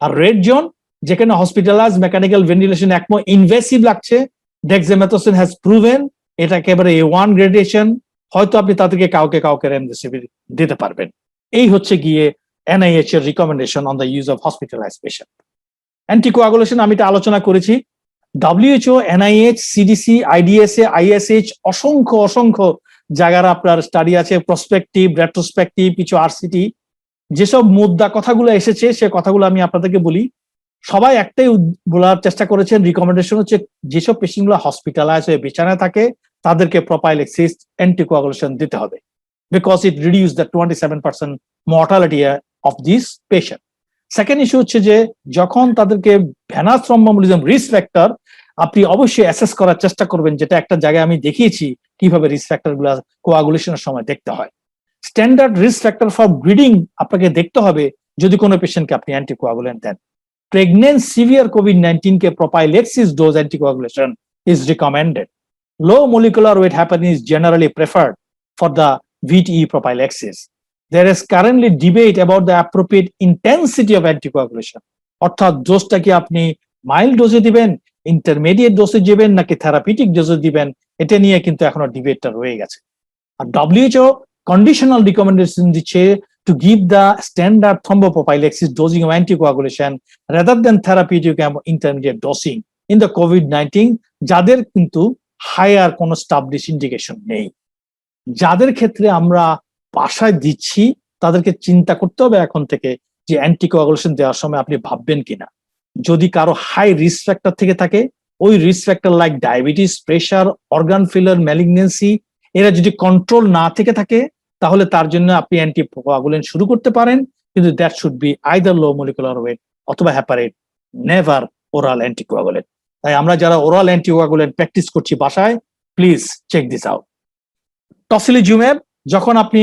আর রেড জোন, যেখানে hospitalize mechanical ventilation ECMO invasive লাগছে, ডেক্সামেথাসন হ্যাজ প্রুভেন এটা একেবারে A1 গ্রেডেশন, হয়তো আপনি তাদেরকে কাউকে রেমডেসিভির দিতে পারবেন। এই হচ্ছে গিয়ে NIH এর recommendation on the use of hospitalise patient. Anticoagulation আমি এটা আলোচনা করেছি। WHO, NIH, CDC, IDSA, ISH অসংখ্য জায়গার আপনার স্টাডি আছে, প্রসপেক্টিভ, রেট্রোস্পেক্টিভ, কিছু RCT। যেসব মুদ্রা কথাগুলো এসেছে সে কথাগুলো আমি আপনাদেরকে বলি। সবাই একটাই বলার চেষ্টা করেছেন, রিকমেন্ডেশন হচ্ছে যেসব পেশেন্টগুলো হসপিটালাইজ হয়ে বিছানায় থাকে তাদেরকে প্রোপাইলেক্সিস অ্যান্টিকোয়াগুলেশন দিতে হবে, because it reduce the 27% mortality of this patient. Second issue হচ্ছে যে যখন তাদেরকে ভেনাস থ্রম্বোএমবোলিজম রিস্ক ফ্যাক্টর, আপনি অবশ্যই অ্যাসেস করার চেষ্টা করবেন, যেটা একটা জায়গায় আমি দেখিয়েছি কিভাবে রিস্ক ফ্যাক্টর গুলো কোয়াগুলেশনের সময় দেখতে হয়। Standard risk factor for bleeding আপনাকে দেখতে হবে যদি কোনো পেশেন্টকে আপনি অ্যান্টিকোয়াগুলেন্ট দেন। প্রেগনেন্ট সিভিয়ার COVID-19 কে prophylaxis dose anticoagulation is recommended. Low molecular weight heparin is generally preferred for the VTE prophylaxis. There is currently debate about the appropriate intensity of anticoagulation. অর্থাৎ ডোজটা কি আপনি মাইল্ড ডোজে দিবেন, intermediate ডোজে দিবেন নাকি therapeutic ডোজে দিবেন, এটা নিয়ে কিন্তু এখনো ডিবেটটা রয়ে গেছে। আর WHO কন্ডিশনাল রিকমেন্ডেশন দিচ্ছে to give the standard thromboprophylaxis dosing of anticoagulation rather than therapeutic and intermediate dosing in the COVID-19 যাদের কিন্তু হায়ার কোনো স্টাবলিশ ইন্ডিকেশন নেই। যাদের ক্ষেত্রে আমরা বাসায় দিচ্ছি তাদেরকে চিন্তা করতে হবে এখন থেকে যে অ্যান্টিকোয়াগুলেশন দেওয়ার সময় আপনি ভাববেন কিনা। যদি কারো হাই রিস্ক ফ্যাক্টর থেকে থাকে, ওই risk factor like diabetes, pressure, organ failure, malignancy, এরা যদি কন্ট্রোল না থেকে থাকে, তাহলে তার জন্য আপনি অ্যান্টিকোয়াগুলেন্ট শুরু করতে পারেন, কিন্তু that should B either low molecular weight অথবা হেপারেট, নেভার ওরাল অ্যান্টিকোয়াগুলেন্ট। তাই আমরা যারা ওরাল অ্যান্টিকোয়াগুলেন্ট প্র্যাকটিস করছি বাসায়, প্লিজ চেক দিস আউট। টসিলিজুমেব যখন আপনি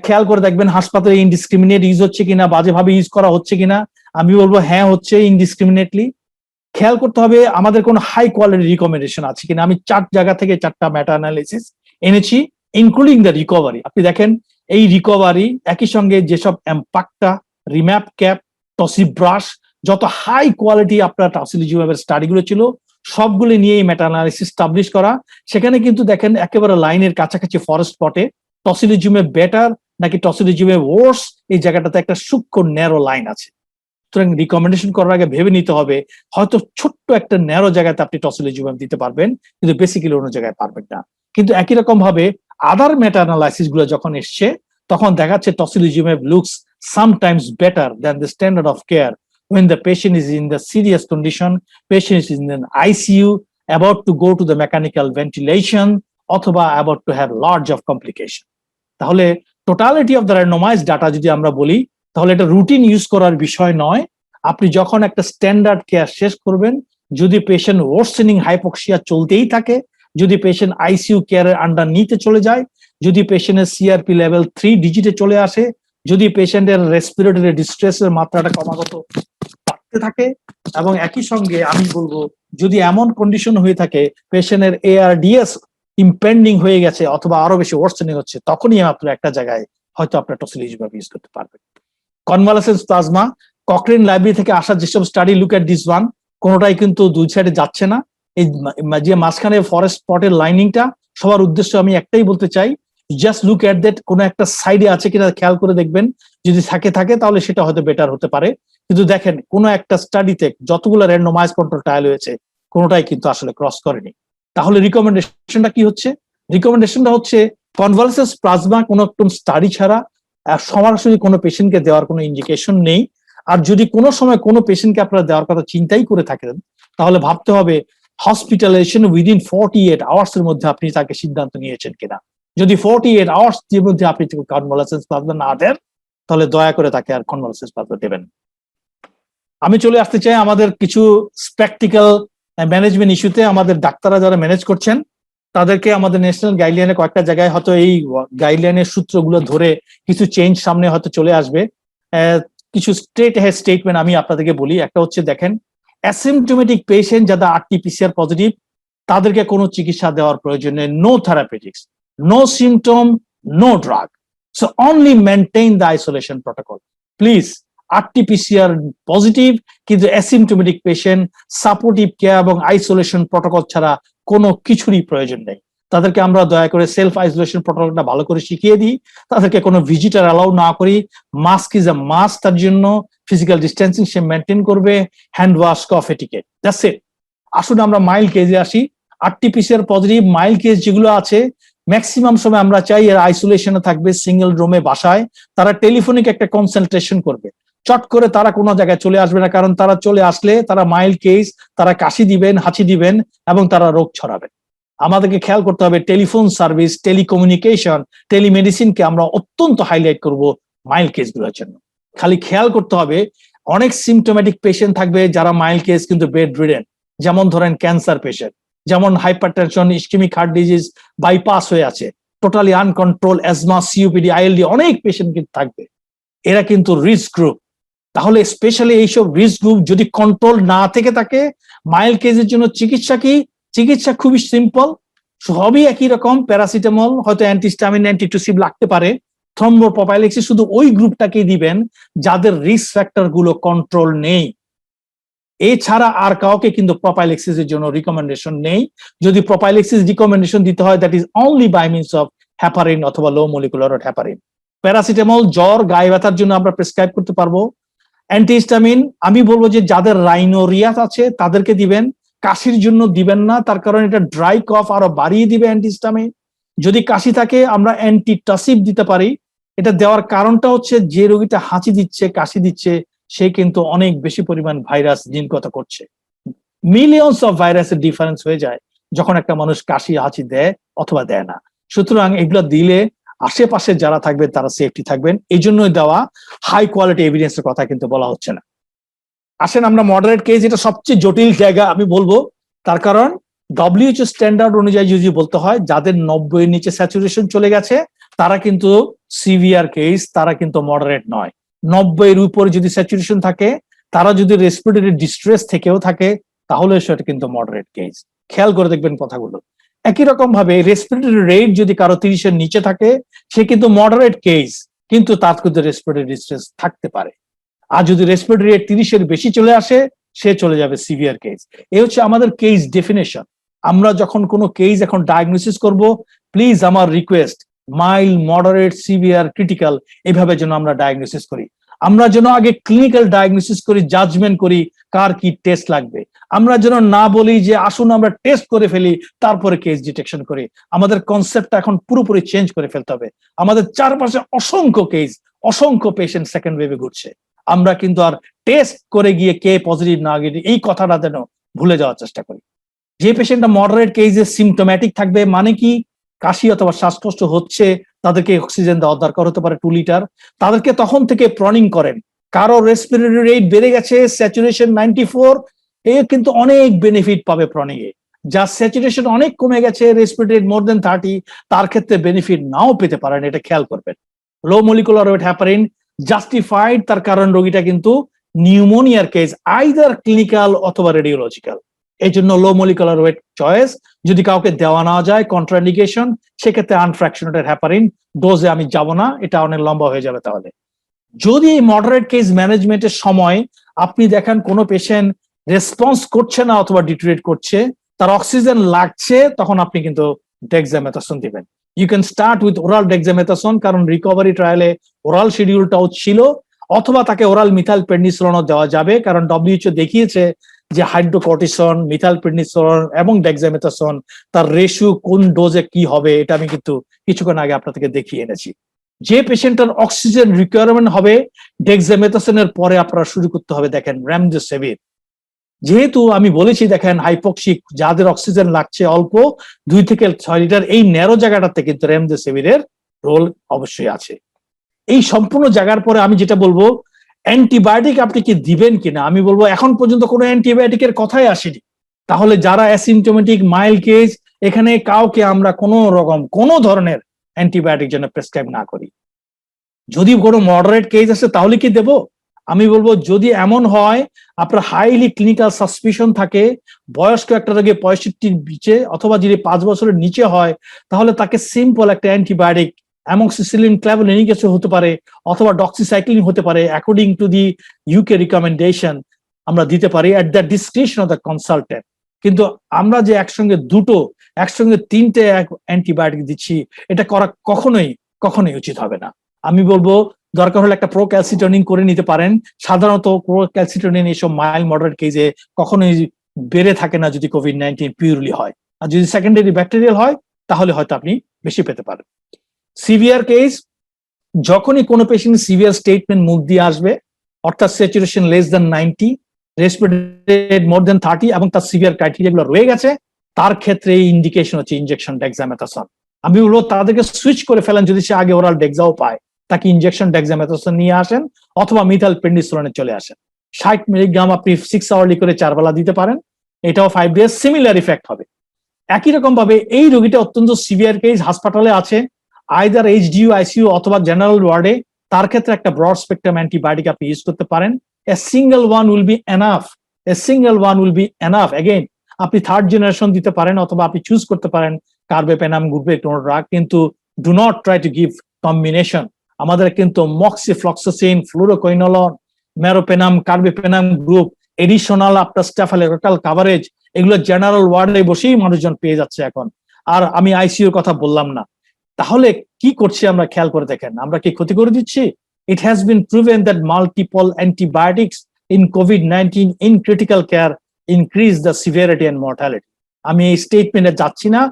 খেয়াল করে দেখবেন হাসপাতালে ইনডিসক্রিমিনেট ইউজ হচ্ছে কিনা, বাজেভাবে ইউজ করা হচ্ছে কিনা, আমি বলবো হ্যাঁ হচ্ছে ইনডিসক্রিমিনেটলি। খেয়াল করতে হবে আমাদের কোনো হাই কোয়ালিটি রিকমেন্ডেশন আছে কিনা। আমি 4 জায়গা থেকে 4টা মেটা অ্যানালিসিস এনেছি, ইনক্লুডিং দ্য রিকভারি। আপনি দেখেন এই রিকভারি একই সঙ্গে যেসব এমপাক্টা, রিম্যাপ ক্যাপ, টসিব্রাশ, যত হাই কোয়ালিটি আপনার টসিলিজুমেবের স্টাডিগুলো ছিল সবগুলো নিয়ে এই মেটা অ্যানালিসিস স্টাবলিশ করা। সেখানে কিন্তু দেখেন একেবারে লাইনের কাছাকাছি ফরেস্ট স্পটে টসিলিজুমেব বেটার নাকি টসিলিজুমেব ওয়ার্স, এই জায়গাটাতে একটা সূক্ষ্ম ন্যারো লাইন আছে। সুতরাং রিকমেন্ডেশন করার আগে ভেবে নিতে হবে, হয়তো ছোট্ট একটা ন্যারো জায়গাতে আপনি টসিলিজুমেব দিতে পারবেন, কিন্তু বেসিক্যালি অন্য জায়গায় পারবেন না। কিন্তু একই রকম ভাবে আদার মেটা অ্যানালাইসিস গুলো যখন এসছে তখন দেখাচ্ছে tocilizumab looks sometimes better than the standard of care when the patient is in the serious condition, patient is in an ICU, about to go to the mechanical ventilation, অথবা about to have large of complication. তাহলে totality of the randomized data যদি আমরা বলি, তাহলে এটা routine use করার বিষয় নয়। আপনি যখন একটা স্ট্যান্ডার্ড কেয়ার শেষ করবেন, যদি পেশেন্ট ওয়ার্সেনিং হাইপক্সিয়া চলতেই থাকে, যদি পেশেন্ট ICU কেয়ারের আন্ডার নিতে চলে যায়, যদি পেশেন্টের CRP লেভেল 3 ডিজিটে চলে আসে, যদি পেশেন্টের রেসপিরেটরি ডিস্ট্রেসের মাত্রাটা ক্রমাগত বাড়তে থাকে, এবং একই সঙ্গে আমি বলবো যদি এমন কন্ডিশন হয়ে থাকে পেশেন্টের ARDS ইম্পেন্ডিং হয়ে গেছে অথবা আরো বেশি ওয়ার্সেনিং হচ্ছে, তখনই আপনার একটা জায়গায় হয়তো আপনার টসিলিজুমেব ইউজ করতে পারবেন। কনভালসেন্স প্লাজমা, ককরিন লাইব্রেরি থেকে আসা যেসব study look at this one, কোনোটাই কিন্তু দুই সাইডে যাচ্ছে না। এই যে মাঝখানে ফরেস্ট স্পটের লাইনিংটা, সবার উদ্দেশ্য আমি একটাই বলতে চাই, জাস্ট লুক এট দ্যাট, কোনো একটা সাইডে আছে কিনা খেয়াল করে দেখবেন, যদি থাকে তাহলে সেটা হয়তো বেটার হতে পারে। কিন্তু দেখেন কোনো একটা স্টাডিতে যতগুলো র্যান্ডমাইজ কন্ট্রোল ট্রায়াল হয়েছে কোনোটাই কিন্তু আসলে ক্রস করেনি। তাহলে রিকমেন্ডেশনটা কি হচ্ছে? রিকমেন্ডেশনটা হচ্ছে কনভালসেন্স প্লাজমা কোনো একদম স্টাডি ছাড়া সরাসরি কোনো পেশেন্টকে দেওয়ার কোনো ইন্ডিকেশন নেই। আর যদি কোনো সময় কোনো পেশেন্টকে আপনারা দেওয়ার কথা চিন্তাই করে থাকেন, তাহলে ভাবতে হবে হসপিটালাইজেশন উইদিন 48 আওয়ার্স এর মধ্যে আপনি তাকে সিদ্ধান্ত নিয়েছেন কিনা। যদি 48 আওয়ার্স এর মধ্যে আপনি কনভালসেন্স প্লাজমা না দেন, তাহলে দয়া করে তাকে আর কনভালসেন্স প্লাজমা দেবেন। আমি চলে আসতে চাই আমাদের কিছু প্র্যাকটিক্যাল ম্যানেজমেন্ট ইস্যুতে। আমাদের ডাক্তাররা যারা ম্যানেজ করছেন তাদেরকে আমাদের ন্যাশনাল গাইডলাইনে কয়েকটা জায়গায় হয়তো এই গাইডলাইনের সূত্রগুলো ধরে কিছু চেঞ্জ সামনে হয়তো চলে আসবে। কিছু স্ট্রেট হেড স্টেটমেন্ট আমি আপনাদেরকে বলি। একটা হচ্ছে, দেখেন, অ্যাসিমটোমেটিক পেশেন্ট যারা RT-PCR পজিটিভ, তাদেরকে কোনো চিকিৎসা দেওয়ার প্রয়োজন নেই। No therapeutics, no symptom, no drug, so only maintain the isolation protocol please. RT-PCR positive কিন্তু অ্যাসিমটোমেটিক পেশেন্ট, সাপোর্টিভ কেয়ার এবং আইসোলেশন প্রটোকল ছাড়া কোনো কিছুরই প্রয়োজন নেই। তাদেরকে আমরা দয়া করে সেলফ আইসোলেশন প্রটোকলটা ভালো করে শিখিয়ে দিই, তাদেরকে কোনো ভিজিটার অ্যালাউ না করি। মাস্ক ইজ আ মাস্ট, তার জন্য ফিজিক্যাল ডিস্টেন্সিং সে মেনটেন করবে, hand wash, cough etiquette, that's it. আসুন আমরা মাইল্ড কেজে আসি। RT-PCR পজিটিভ মাইল্ড কেস যেগুলো আছে, ম্যাক্সিমাম সময় আমরা চাই এর আইসোলেশনে থাকবে, সিঙ্গেল রুমে বাসায়। তারা টেলিফোনিক একটা কনসালটেশন করবে, চট করে তারা কোনো জায়গায় চলে আসবে না, কারণ তারা চলে আসলে তারা মাইল্ড কেস, তারা কাশি দিবেন, হাঁচি দিবেন এবং তারা রোগ ছড়াবেন। আমাদেরকে খেয়াল করতে হবে টেলিফোন সার্ভিস, টেলিকমিউনিকেশন, টেলিমেডিসিনকে আমরা অত্যন্ত হাইলাইট করব মাইল্ড কেসগুলোর জন্য। খালি খেয়াল করতে হবে, অনেক সিমটোম্যাটিক পেশেন্ট থাকবে যারা মাইল্ড কেস কিন্তু বেড রিডেন, যেমন ধরেন ক্যান্সার পেশেন্ট, যেমন hypertension, ischemic heart disease, bypass হয়ে আছে, totally uncontrol, asthma, COPD, ILD, অনেক পেশেন্ট কিন্তু থাকবে। এরা কিন্তু রিস্ক গ্রুপ। তাহলে স্পেশালি এইসব রিস্ক গ্রুপ যদি কন্ট্রোল না থেকে থাকে, মাইল্ড কেসের জন্য চিকিৎসা কি? চিকিৎসা খুবই সিম্পল, সবই একই রকম। প্যারাসিটামল, হয়তো অ্যান্টিস্টামিন, অ্যান্টিটুসিভ লাগতে পারে, থ্রম্বোপ্রোপাইলেক্সিস শুধু ওই গ্রুপটাকেই দিবেন যাদের রিস্ক ফ্যাক্টর গুলো কন্ট্রোল নেই। এছাড়া আর কাউকে কিন্তু প্রোপাইলেক্সিস এর জন্য রিকমেন্ডেশন নেই। যদি প্রোপাইলেক্সিস রিকমেন্ডেশন দিতে হয়, that is only by means of heparin অথবা লো মলিকুলার হ্যাপারিন। প্যারাসিটামল জ্বর, গায়ে ব্যথার জন্য আমরা প্রেসক্রাইব করতে পারবো। অ্যান্টিহিস্টামিন আমি বলবো যে যাদের রাইনোরিয়াস আছে তাদেরকে দিবেন, কাশির জন্য দিবেন না, তার কারণ এটা ড্রাই কফ আরো বাড়িয়ে দিবে অ্যান্টিহিস্টামিন। যদি কাশি থাকে আমরা অ্যান্টিটাসিভ দিতে পারি। এটা দেওয়ার কারণটা হচ্ছে যে রোগীটা হাঁচি দিচ্ছে, কাশি দিচ্ছে, সে কিন্তু অনেক বেশি পরিমাণ ভাইরাস জিনগত করছে। মিলিয়নস অফ ভাইরাসের ডিফারেন্স হয়ে যায় যখন একটা মানুষ কাশি হাঁচি দেয় অথবা দেয় না। সুতরাং এগুলো দিলে আশেপাশে যারা থাকবে তারা সেফটি থাকবেন, এই জন্যই দেওয়া। হাই কোয়ালিটি এভিডেন্সের কথা কিন্তু বলা হচ্ছে না। আসেন আমরা মডারেট কেস, এটা সবচেয়ে জটিল জায়গা আমি বলবো, তার কারণ WHO স্ট্যান্ডার্ড অনুযায়ী যদি বলতে হয়, যাদের 90 নিচে স্যাচুরেশন চলে গেছে তারা কিন্তু সিভিয়ার কেস, তারা কিন্তু মডারেট নয়। 90 উপরে যদি স্যাচুরেশন থাকে, তারা যদি রেসপিরেটরি ডিস্ট্রেস থেকেও থাকে, তাহলে সেটা কিন্তু মডারেট কেস। খেয়াল করে দেখবেন কথাগুলো। একই রকম ভাবে রেসপিরেটরি রেট যদি কারো 30-এর নিচে থাকে, সে কিন্তু মডারেট কেস, কিন্তু তার কিন্তু রেসপিরেটরি ডিস্ট্রেস থাকতে পারে। আর যদি রেসপিরেটরি রেট 30-এর বেশি চলে আসে, সে চলে যাবে সিভিয়ার কেস। এই হচ্ছে আমাদের কেস ডেফিনেশন। আমরা যখন কোনো কেস এখন ডায়াগনোসিস করব, প্লিজ আমার request, mild, moderate, severe, critical, এভাবে যেন আমরা ডায়াগনোসিস করি। আমরা যেন আগে ক্লিনিক্যাল ডায়াগনোসিস করি, জাজমেন্ট করি কার কি টেস্ট লাগবে। আমরা যেন না বলি যে আসুন আমরা টেস্ট করে ফেলি তারপরে কেস ডিটেকশন করি। আমাদের কনসেপ্টটা এখন পুরোপুরি চেঞ্জ করে ফেলতে হবে। আমাদের চারপাশে অসংখ্য কেস, অসংখ্য পেশেন্ট সেকেন্ড ওয়েভে ঘুরছে। আমরা কিন্তু আর টেস্ট করে গিয়ে কে পজিটিভ না গিয়ে এই কথাটা যেন ভুলে যাওয়ার চেষ্টা করি। যে পেশেন্টটা মডারেট কেসে সিমটোম্যাটিক থাকবে, মানে কি কাশি অথবা শ্বাসকষ্ট হচ্ছে, তাদেরকে অক্সিজেন দেওয়ার দরকার হতে পারে 2 লিটার। তাদেরকে তখন থেকে প্রনিং করেন। কারো রেসপিরেটরি রেট বেড়ে গেছে, স্যাচুরেশন 94, এ কিন্তু অনেক বেনিফিট পাবে প্রনিং এ। যার স্যাচুরেশন অনেক কমে গেছে, রেসপিরেটরি রেট মোর দেন 30, তার ক্ষেত্রে বেনিফিট নাও পেতে পারেন, এটা খেয়াল করবেন। লো মলিকুলার ওয়েট হ্যাপারিন জাস্টিফাইড, তার কারণ রোগীটা কিন্তু নিউমোনিয়ার কেস, আইদার ক্লিনিক্যাল অথবা রেডিওলজিক্যাল। এই জন্য লো মলিকুলার ওয়েট চয়েস। যদি কাউকে দেওয়া না যায়, কন্ট্রাইন্ডিকেশন, সেক্ষেত্রে আনফ্র্যাকশনেটেড হ্যাপারিন। ডোজে আমি যাব না, এটা অনেক লম্বা হয়ে যাবে। তাহলে যদি এই মডারেট কেস ম্যানেজমেন্টের সময় আপনি দেখেন কোনো পেশেন্ট রেসপন্স করছে না অথবা ডিটোরিয়েট করছে, তার অক্সিজেন লাগছে, তখন আপনি কিন্তু ডেক্সামেথাসোন দিবেন। You can start with oral dexamethasone, কারণ রিকভারি ট্রায়ালে ওরাল শিডিউলটাও ছিল, অথবা তাকে ওরাল মিথাইল প্রেডনিসোলনও দেওয়া যাবে, কারণ ডব্লিউএইচও দেখিয়েছে যে হাইড্রোকর্টিসন, মিথাইল প্রেডনিসোলন এবং ডেক্সামেথাসোন তার রেশিও কোন ডোজে কি হবে, এটা আমি কিন্তু কিছুক্ষণ আগে আপনাদেরকে দেখিয়ে এনেছি। যে পেশেন্টের অক্সিজেন রিকোয়ারমেন্ট হবে, ডেক্সামেথাসোনের পরে আপনারা শুরু করতে হবে দেখেন রেমডেসিভির। যেহেতু আমি বলেছি দেখেন হাইপক্সিক, যাদের অক্সিজেন লাগছে অল্প 2 থেকে 6 লিটার, এই ন্যারো জায়গাটাতে কিন্তু রেমডেসিভিরের রোল অবশ্যই আছে। এই সম্পূর্ণ জায়গার পরে আমি যেটা বলবো, অ্যান্টিবায়োটিক আপনি কি দিবেন কিনা, আমি বলবো এখন পর্যন্ত কোনো অ্যান্টিবায়োটিকের কথাই আসেনি। তাহলে যারা অ্যাসিমটোমেটিক মাইল্ড কেস, এখানে কাউকে আমরা কোনো ধরনের অ্যান্টিবায়োটিক যেন প্রেসক্রাইব না করি। যদি কোনো মডারেট কেস আছে তাহলে কি দেব? আমি বলবো যদি এমন হয় আপনার হাইলি ক্লিনিক্যাল সাসপিশন থাকে, বয়স্ক একটা রোগী 65 নিচে অথবা যদি 5 বছরের নিচে হয়, তাহলে তাকে সিম্পল একটা অ্যান্টিবায়োটিক অ্যামক্সিসিলিন ক্ল্যাভোলিনিক অ্যাসিড হতে পারে অথবা ডক্সিসাইক্লিন হতে পারে, according to the UK recommendation আমরা দিতে পারি at the description of the consultant. কিন্তু আমরা যে একসঙ্গে 3টে অ্যান্টিবায়োটিক দিচ্ছি, এটা করা কখনোই উচিত হবে না। আমি বলবো দরকার হলে একটা প্রোক্যালসিটনিন করে নিতে পারেন। সাধারণত প্রোক্যালসিটনিন এইসব মাইল্ড মডারেট কেসে কখনোই বেড়ে থাকে না যদি কোভিড-19 পিউরলি হয়, আর যদি সেকেন্ডারি ব্যাকটেরিয়াল হয় তাহলে হয়তো আপনি বেশি পেতে পারেন। সিভিয়ার কেস, যখনই কোনো পেশেন্ট সিভিয়ার স্টেটমেন্ট মুখ দিয়ে আসবে, অর্থাৎ saturation less than 90, respiratory more than 30 এবং তার সিভিয়ার ক্রাইটেরিয়া গুলো রয়ে গেছে, তার ক্ষেত্রে এই ইন্ডিকেশন হচ্ছে ইনজেকশন ডেক্সামেথাসোন। আমি বলবো তাদেরকে সুইচ করে ফেলেন, যদি সে আগে ওরাল ডেক্সাও পায় তাকে ইনজেকশন ডেক্সামেথাসোন নিয়ে আসেন অথবা মিথাইল প্রেডনিসোলনে চলে আসেন। 60 মিলিগ্রাম আপনি 6 আওয়ারলি করে 4 বেলা দিতে পারেন, এটাও 5 ডেজ, সিমিলার ইফেক্ট হবে। একই রকম ভাবে এই রোগীটা অত্যন্ত সিভিয়ার কেস, হাসপাতালে আছে, আইদার এইচডিইউ, আইসিইউ অথবা জেনারেল ওয়ার্ডে, তার ক্ষেত্রে একটা ব্রড স্পেকট্রাম অ্যান্টিবায়োটিক আপনি ইউজ করতে পারেন। A single one will be enough. Again আপনি 3rd জেনারেশন দিতে পারেন অথবা আপনি চুজ করতে পারেন কার্বেপেনাম গ্রুপের কোনো ড্রাগ, কিন্তু do not try to give combination. আমাদের কিন্তু মক্সিফ্লক্সাসিন, ফ্লুরোকুইনোলন, মেরোপেনাম, কার্বেপেনাম গ্রুপ, এডিশনাল আপনার স্টাফিলোকোকাল কাভারেজ, এগুলো জেনারেল ওয়ার্ডে বসেই মানুষজন পেয়ে যাচ্ছে এখন। আর আমি আইসিইউর কথা বললাম না। তাহলে কি করছি আমরা, খেয়াল করে দেখেন, আমরা কি ক্ষতি করে দিচ্ছি? It has been proven that multiple antibiotics in COVID-19 in critical care increase the severity and mortality. আমি এই স্টেটমেন্টে যাচ্ছি না,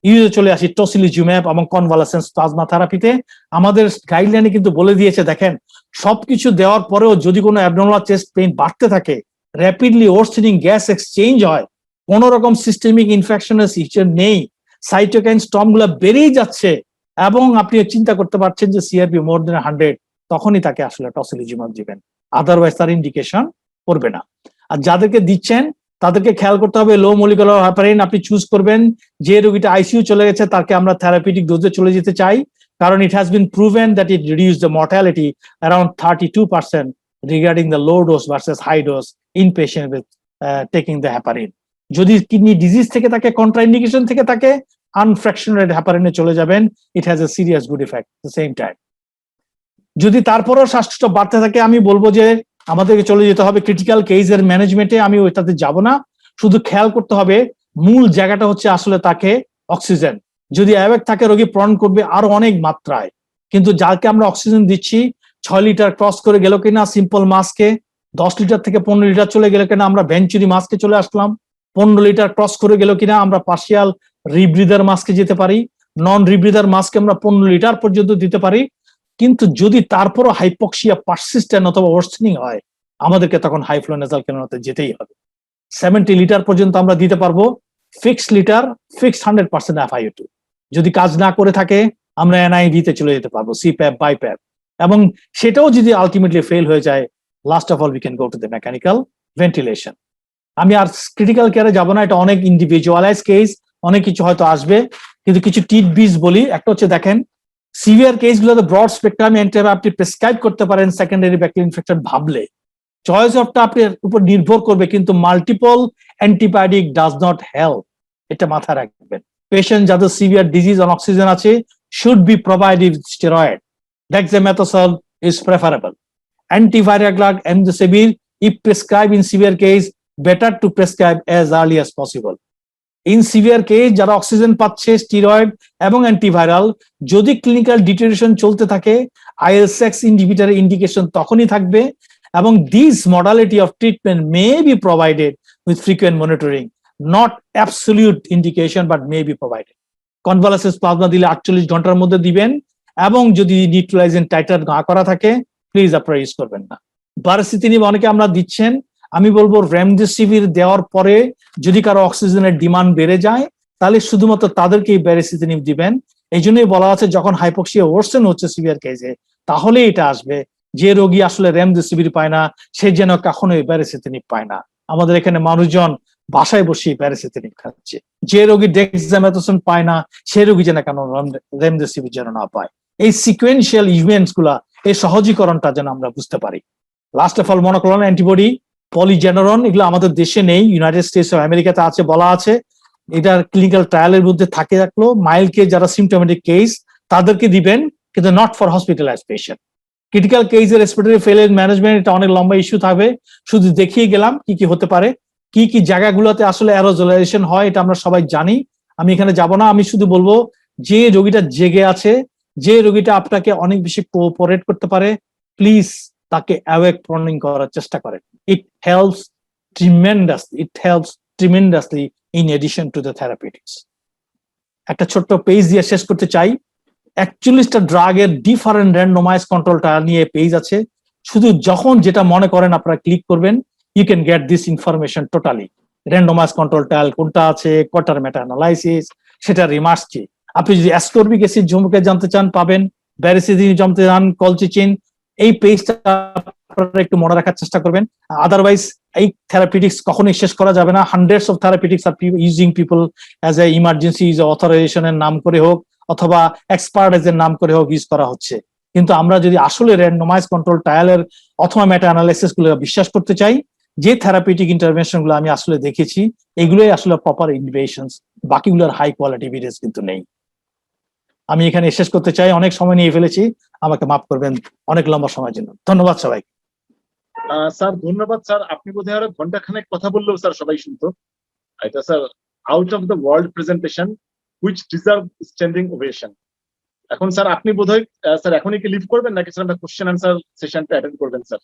ইউজে চলে আসি টসিলিজুম্যাব এবং কনভালসেন্স প্লাজমা থেরাপিতে। আমাদের গাইডলাইনে কিন্তু বলে দিয়েছে দেখেন, সবকিছু দেওয়ার পরেও যদি কোনো অ্যাবনর্মাল চেস্ট পেইন বাড়তে থাকে, র্যাপিডলি ওয়ার্সেনিং গ্যাস এক্সচেঞ্জ হয়, কোন রকম সিস্টেমিক ইনফেকশনের সিচুয়েশন নেই, সাইটোকাইন স্টর্ম গুলো বেড়েই যাচ্ছে এবং আপনি চিন্তা করতে পারছেন যে সিআরপি মোর দেন 100, তখনই তাকে আসলে টসিলিজুম্যাব দিবেন, আদারওয়াইজ তার ইন্ডিকেশন করবে না। আর যাদেরকে দিচ্ছেন তাদেরকে খেয়াল করতে হবে লো মলিকুলার হেপারিন আপনি চুজ করবেন। যে রোগীটা আইসিইউ চলে গেছে তাকে আমরা থেরাপিউটিক ডোজে চলে যেতে চাই, কারণ it has been proven that it reduce the mortality around 32% regarding the low dose versus high dose in patient with taking the heparin. যদি কিডনি ডিজিজ থেকে থাকে, কন্ট্রাইন্ডিকেশন থেকে থাকে, আনফ্র্যাকশনেটেড হেপারিনে চলে যাবেন, it has a serious good effect the same time. যদি তারপরেও শ্বাসকষ্ট বাড়তে থাকে, আমি বলবো যে আমাদেরকে চলে যেতে হবে ক্রিটিক্যাল কেসের ম্যানেজমেন্টে। আমি ওইটাতে যাব না, শুধু খেয়াল করতে হবে মূল জায়গাটা হচ্ছে আসলে তাকে অক্সিজেন। যদি অ্যাওয়েক থাকে রোগী প্রণ করবে আরো অনেক মাত্রায়, কিন্তু যাকে আমরা অক্সিজেন দিচ্ছি 6 লিটার ক্রস করে গেল কিনা সিম্পল মাস্কে, 10 লিটার থেকে 15 লিটার চলে গেল কিনা আমরা ভেঞ্চুরি মাস্কে চলে আসলাম, 15 লিটার ক্রস করে গেল কিনা আমরা পার্শিয়াল রিব্রিদার মাস্কে যেতে পারি, নন রিব্রিদার মাস্কে আমরা 15 লিটার পর্যন্ত দিতে পারি। কিন্তু যদি তারপরও হাইপক্সিয়া পারসিস্টেন্ট অথবা ওয়ার্সেনিং হয়, আমাদেরকে তখন হাই ফ্লো নেজাল ক্যানোলাতে যেতেই হবে। 70 লিটার পর্যন্ত আমরা দিতে পারবো, ফিক্সড 100% FiO2। যদি কাজ না করে থাকে আমরা NIV তে চলে যেতে পারবো, CPAP, BiPAP, এবং সেটাও যদি আলটিমেটলি ফেল হয়ে যায়, last of all we can go to the mechanical ventilation. আমি আর ক্রিটিক্যাল কেয়ারে যাবো না, এটা অনেক ইন্ডিভিজুয়ালাইজ কেস, অনেক কিছু হয়তো আসবে, কিন্তু কিছু টিটবিটস বলি। একটা হচ্ছে দেখেন, সিভিয়ার কেসগুলোতে ব্রড স্পেকট্রাম অ্যান্টিবায়োটিক আপনি প্রেসক্রাইব করতে পারেন সেকেন্ডারি ব্যাকটেরিয়াল ইনফেকশন ভাবলে, চয়েস অফটা আপনার উপর নির্ভর করবে, কিন্তু multiple antibiotic does not help, এটা মাথায় রাখবেন। পেশেন্ট যাদের সিভিয়ার ডিজিজ অন অক্সিজেন আছে should be provided steroid, dexamethasone is preferable. Antiviral drug remdesivir if prescribed in severe case better to prescribe as early as possible. In severe case যারা oxygen পাচ্ছে, steroid এবং antiviral, যদি clinical deterioration চলতে থাকে, IL-6 ইনহিবিটরের indication তখনই থাকবে, এবং this modality of treatment may be provided with frequent monitoring, not absolute indication but may be provided. Convalescence plasma দিলে 48 ঘন্টার মধ্যে দিবেন, এবং যদি নিউট্রালাইজেন্ট টাইটার না করা থাকে প্লিজ আপনারা ইউজ করবেন না। বারসিটিনিব অনেকে আমরা দিচ্ছেন, আমি বলবো রেমডেসিভির দেওয়ার পরে যদি কারো অক্সিজেনের ডিমান্ড বেড়ে যায় তাহলে শুধুমাত্র তাদেরকেই ব্যারিসিটিনিব দিবেন। এই জন্যই বলা আছে যখন হাইপক্সিয়া ওয়ার্সেন হচ্ছে সিভিয়ার কেসে তাহলে এটা আসবে। যে রোগী আসলে রেমডেসিভির পায় না সে যেন কখনোই ব্যারিসিটিনিব পায় না। আমাদের এখানে মানুষজন বাসায় বসে প্যারাসিটামল খাচ্ছে। যে রোগী ডেক্সামেথাসোন পায় না সে রোগী যেন কেন রেমডেসিভির যেন না পায়। এই সিকোয়েন্সিয়াল ইভেন্টস গুলা, এই সহজীকরণটা যেন আমরা বুঝতে পারি। Last of all monoclonal antibody, পলিজেনারন, এগুলো আমাদের দেশে নেই, ইউনাইটেড স্টেটস অফ আমেরিকাতে আছে, বলা আছে এটার ক্লিনিক্যাল ট্রায়ালের মধ্যে থাকে রাখলো। মাইল্ড কেস যারা সিমটোমেটিক কেস তাদেরকে দিবেন, কিন্তু not for hospitalise patient. Critical কেসের রেসপিরেটরি ফেলিয়ার ম্যানেজমেন্ট, এটা অনেক লম্বা ইস্যু থাকবে, শুধু দেখিয়ে গেলাম কি কি হতে পারে, কি কি জায়গাগুলোতে আসলে অ্যারোজোলাইজেশন হয়, এটা আমরা সবাই জানি, আমি এখানে যাব না। আমি শুধু বলবো যে রোগীটা জেগে আছে, যে রোগীটা আপনাকে অনেক বেশি কোঅপারেট করতে পারে, প্লিজ তাকে অ্যাওয়েক প্রনিং করার চেষ্টা করেন। It helps tremendously in addition to the therapeutics. একটা ছোট্ট পেজ দিয়ে শেষ করতে চাই। 41টা ড্রাগের ডিফারেন্ট র্যান্ডমাইজ কন্ট্রোল ট্রায়াল নিয়ে পেজ আছে, শুধু যখন যেটা মনে করেন আপনারা ক্লিক করবেন, you can get this information totally. Randomized control trial কোনটা আছে, কোয়ার্টার মেটা অ্যানালাইসিস, সেটা রিমার্কস কি। আপনি যদি অ্যাসকর্বিক অ্যাসিড সম্পর্কে জানতে চান পাবেন, ব্যারিসিটিনিব জানতে চান কলচিচিন, এই পেজটা আপনারা একটু মনে রাখার চেষ্টা করবেন। আদারওয়াইজ এই থেরাপিউটিক্স কখনোই শেষ করা যাবে না। Hundreds of therapeutics are using people as a emergency অথরাইজেশনের নাম করে হোক অথবা এক্সপার্টাইজের নাম করে হোক ইউজ করা হচ্ছে। কিন্তু আমরা যদি আসলে র্যান্ডমাইজ কন্ট্রোল ট্রায়ালের অথবা মেটা অ্যানালাইসিস গুলো বিশ্বাস করতে চাই, যে থেরাপিউটিক ইন্টারভেনশন গুলো আমি আসলে দেখেছি এগুলোই আসলে প্রপার ইনভেশনস, বাকিগুলোর হাই কোয়ালিটি এভিডেন্স কিন্তু নেই। আমি এখানে শেষ করতে চাই, অনেক সময় নিয়ে ফেলেছি, আমাকে মাফ করবেন অনেক লম্বা সময়ের জন্য। ধন্যবাদ সবাই। স্যার ধন্যবাদ স্যার, আপনি বোধহয় আরো ঘন্টাখানেক কথা বললেও স্যার সবাই শুনতো। এটা sir out of the world presentation which deserve standing ovation. এখন স্যার আপনি বোধহয় স্যার এখনই কি লিভ করবেন নাকি স্যার আমরা কোশ্চেন আনসার সেশনটা অ্যাটেন্ড করবেন স্যার?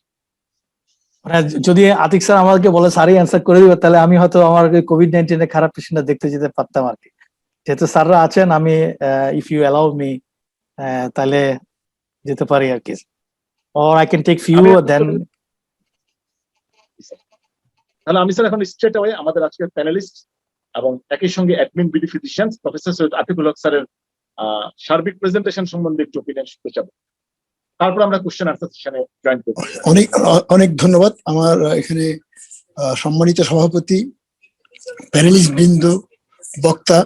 যদি আতিক স্যার আমাকে বলে স্যারই অ্যান্সার করে দিবে তাহলে আমি হয়তো আমার কোভিড-19 এর খারাপ পেশেন্টটা দেখতে যেতে পারতাম আর কি। যেহেতু স্যাররা আছেন, আমি ইফ ইউ অ্যালাউ মি তাহলে যেতে পারি আর কি, or I can take few then. তাহলে আমি স্যার এখন স্ট্রেট অ্যাওয়ে আমাদের আজকের প্যানেলিস্ট এবং একই সঙ্গে admin BD physician professor Syed Atiqul Haque স্যারের সার্বিক প্রেজেন্টেশন সম্বন্ধে একটু ওপিনিয়ন শুনতে চাবো, তারপর আমরা কোশ্চেন আনসার সেশনে জয়েন করব। অনেক ধন্যবাদ। আমার এখানে সম্মানিত সভাপতি, প্যানেলিস্ট বৃন্দ, বক্তা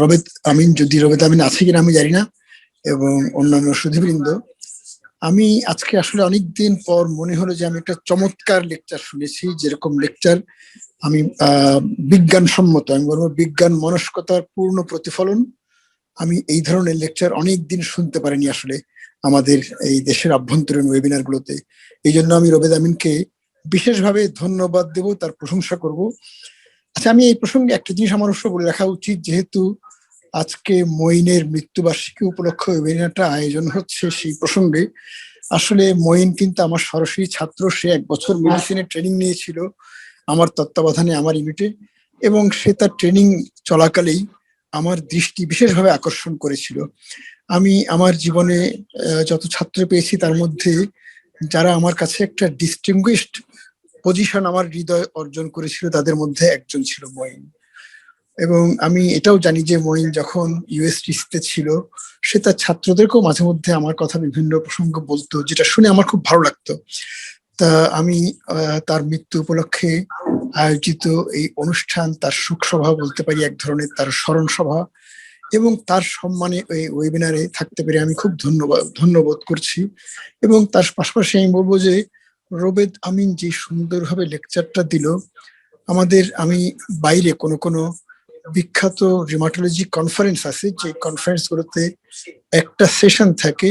রবেদ আমিন, যদি রবেদ আমিন আছে কিনা আমি জানি না, এবং অন্যান্য সুধীবৃন্দ, আমি আজকে আসলে অনেকদিন পর মনে হলো যে আমি একটা চমৎকার লেকচার শুনেছি। যেরকম লেকচার আমি বিজ্ঞানসম্মত, আমি বলবো বিজ্ঞান মনস্কতার পূর্ণ প্রতিফলন। আমি এই ধরনের লেকচার অনেকদিন শুনতে পারিনি আসলে আমাদের এই দেশের আভ্যন্তরীণ ওয়েবিনার গুলোতে। এই জন্য আমি রবেদ আমিনকে বিশেষভাবে ধন্যবাদ দেব, তার প্রশংসা করব। আচ্ছা, আমি এই প্রসঙ্গে একটা জিনিস আমার অবশ্য বলে রাখা উচিত, যেহেতু আজকে মঈনের মৃত্যুবার্ষিকী উপলক্ষে ওয়েবিনারটা আয়োজন হচ্ছে, সেই প্রসঙ্গে আসলে মঈন কিন্তু আমার সরাসরি ছাত্র। সে 1 বছর মেডিসিনের ট্রেনিং নিয়েছিল আমার তত্ত্বাবধানে, আমার ইউনিটে, এবং সে তার ট্রেনিং চলাকালেই আমার দৃষ্টি বিশেষভাবে আকর্ষণ করেছিল। আমি আমার জীবনে যত ছাত্র পেয়েছি তার মধ্যে যারা আমার কাছে একটা ডিস্টিংগুইশড পজিশন আমার হৃদয় অর্জন করেছিল তাদের মধ্যে একজন ছিল মঈন। এবং আমি এটাও জানি যে মঈন যখন ইউএসটিসিতে ছিল সে তার ছাত্রদেরকেও মাঝে মধ্যে আমার কথা বিভিন্ন প্রসঙ্গ বলতো, যেটা শুনে আমার খুব ভালো লাগতো। তা আমি তার মৃত্যু উপলক্ষে আয়োজিত এই অনুষ্ঠান, তার শোক সভা বলতে পারি, এক ধরনের তার স্মরণ সভা, এবং তার সম্মানে এই ওয়েবিনারে থাকতে পেরে আমি খুব ধন্যবাদ করছি। এবং তার পাশাপাশি আমি বলবো যে রবেদ আমিন যে সুন্দরভাবে লেকচারটা দিল আমাদের, আমি বাইরে কোনো বিখ্যাত রিমাটোলজি কনফারেন্স আছে, যে কনফারেন্স গুলোতে একটা সেশন থাকে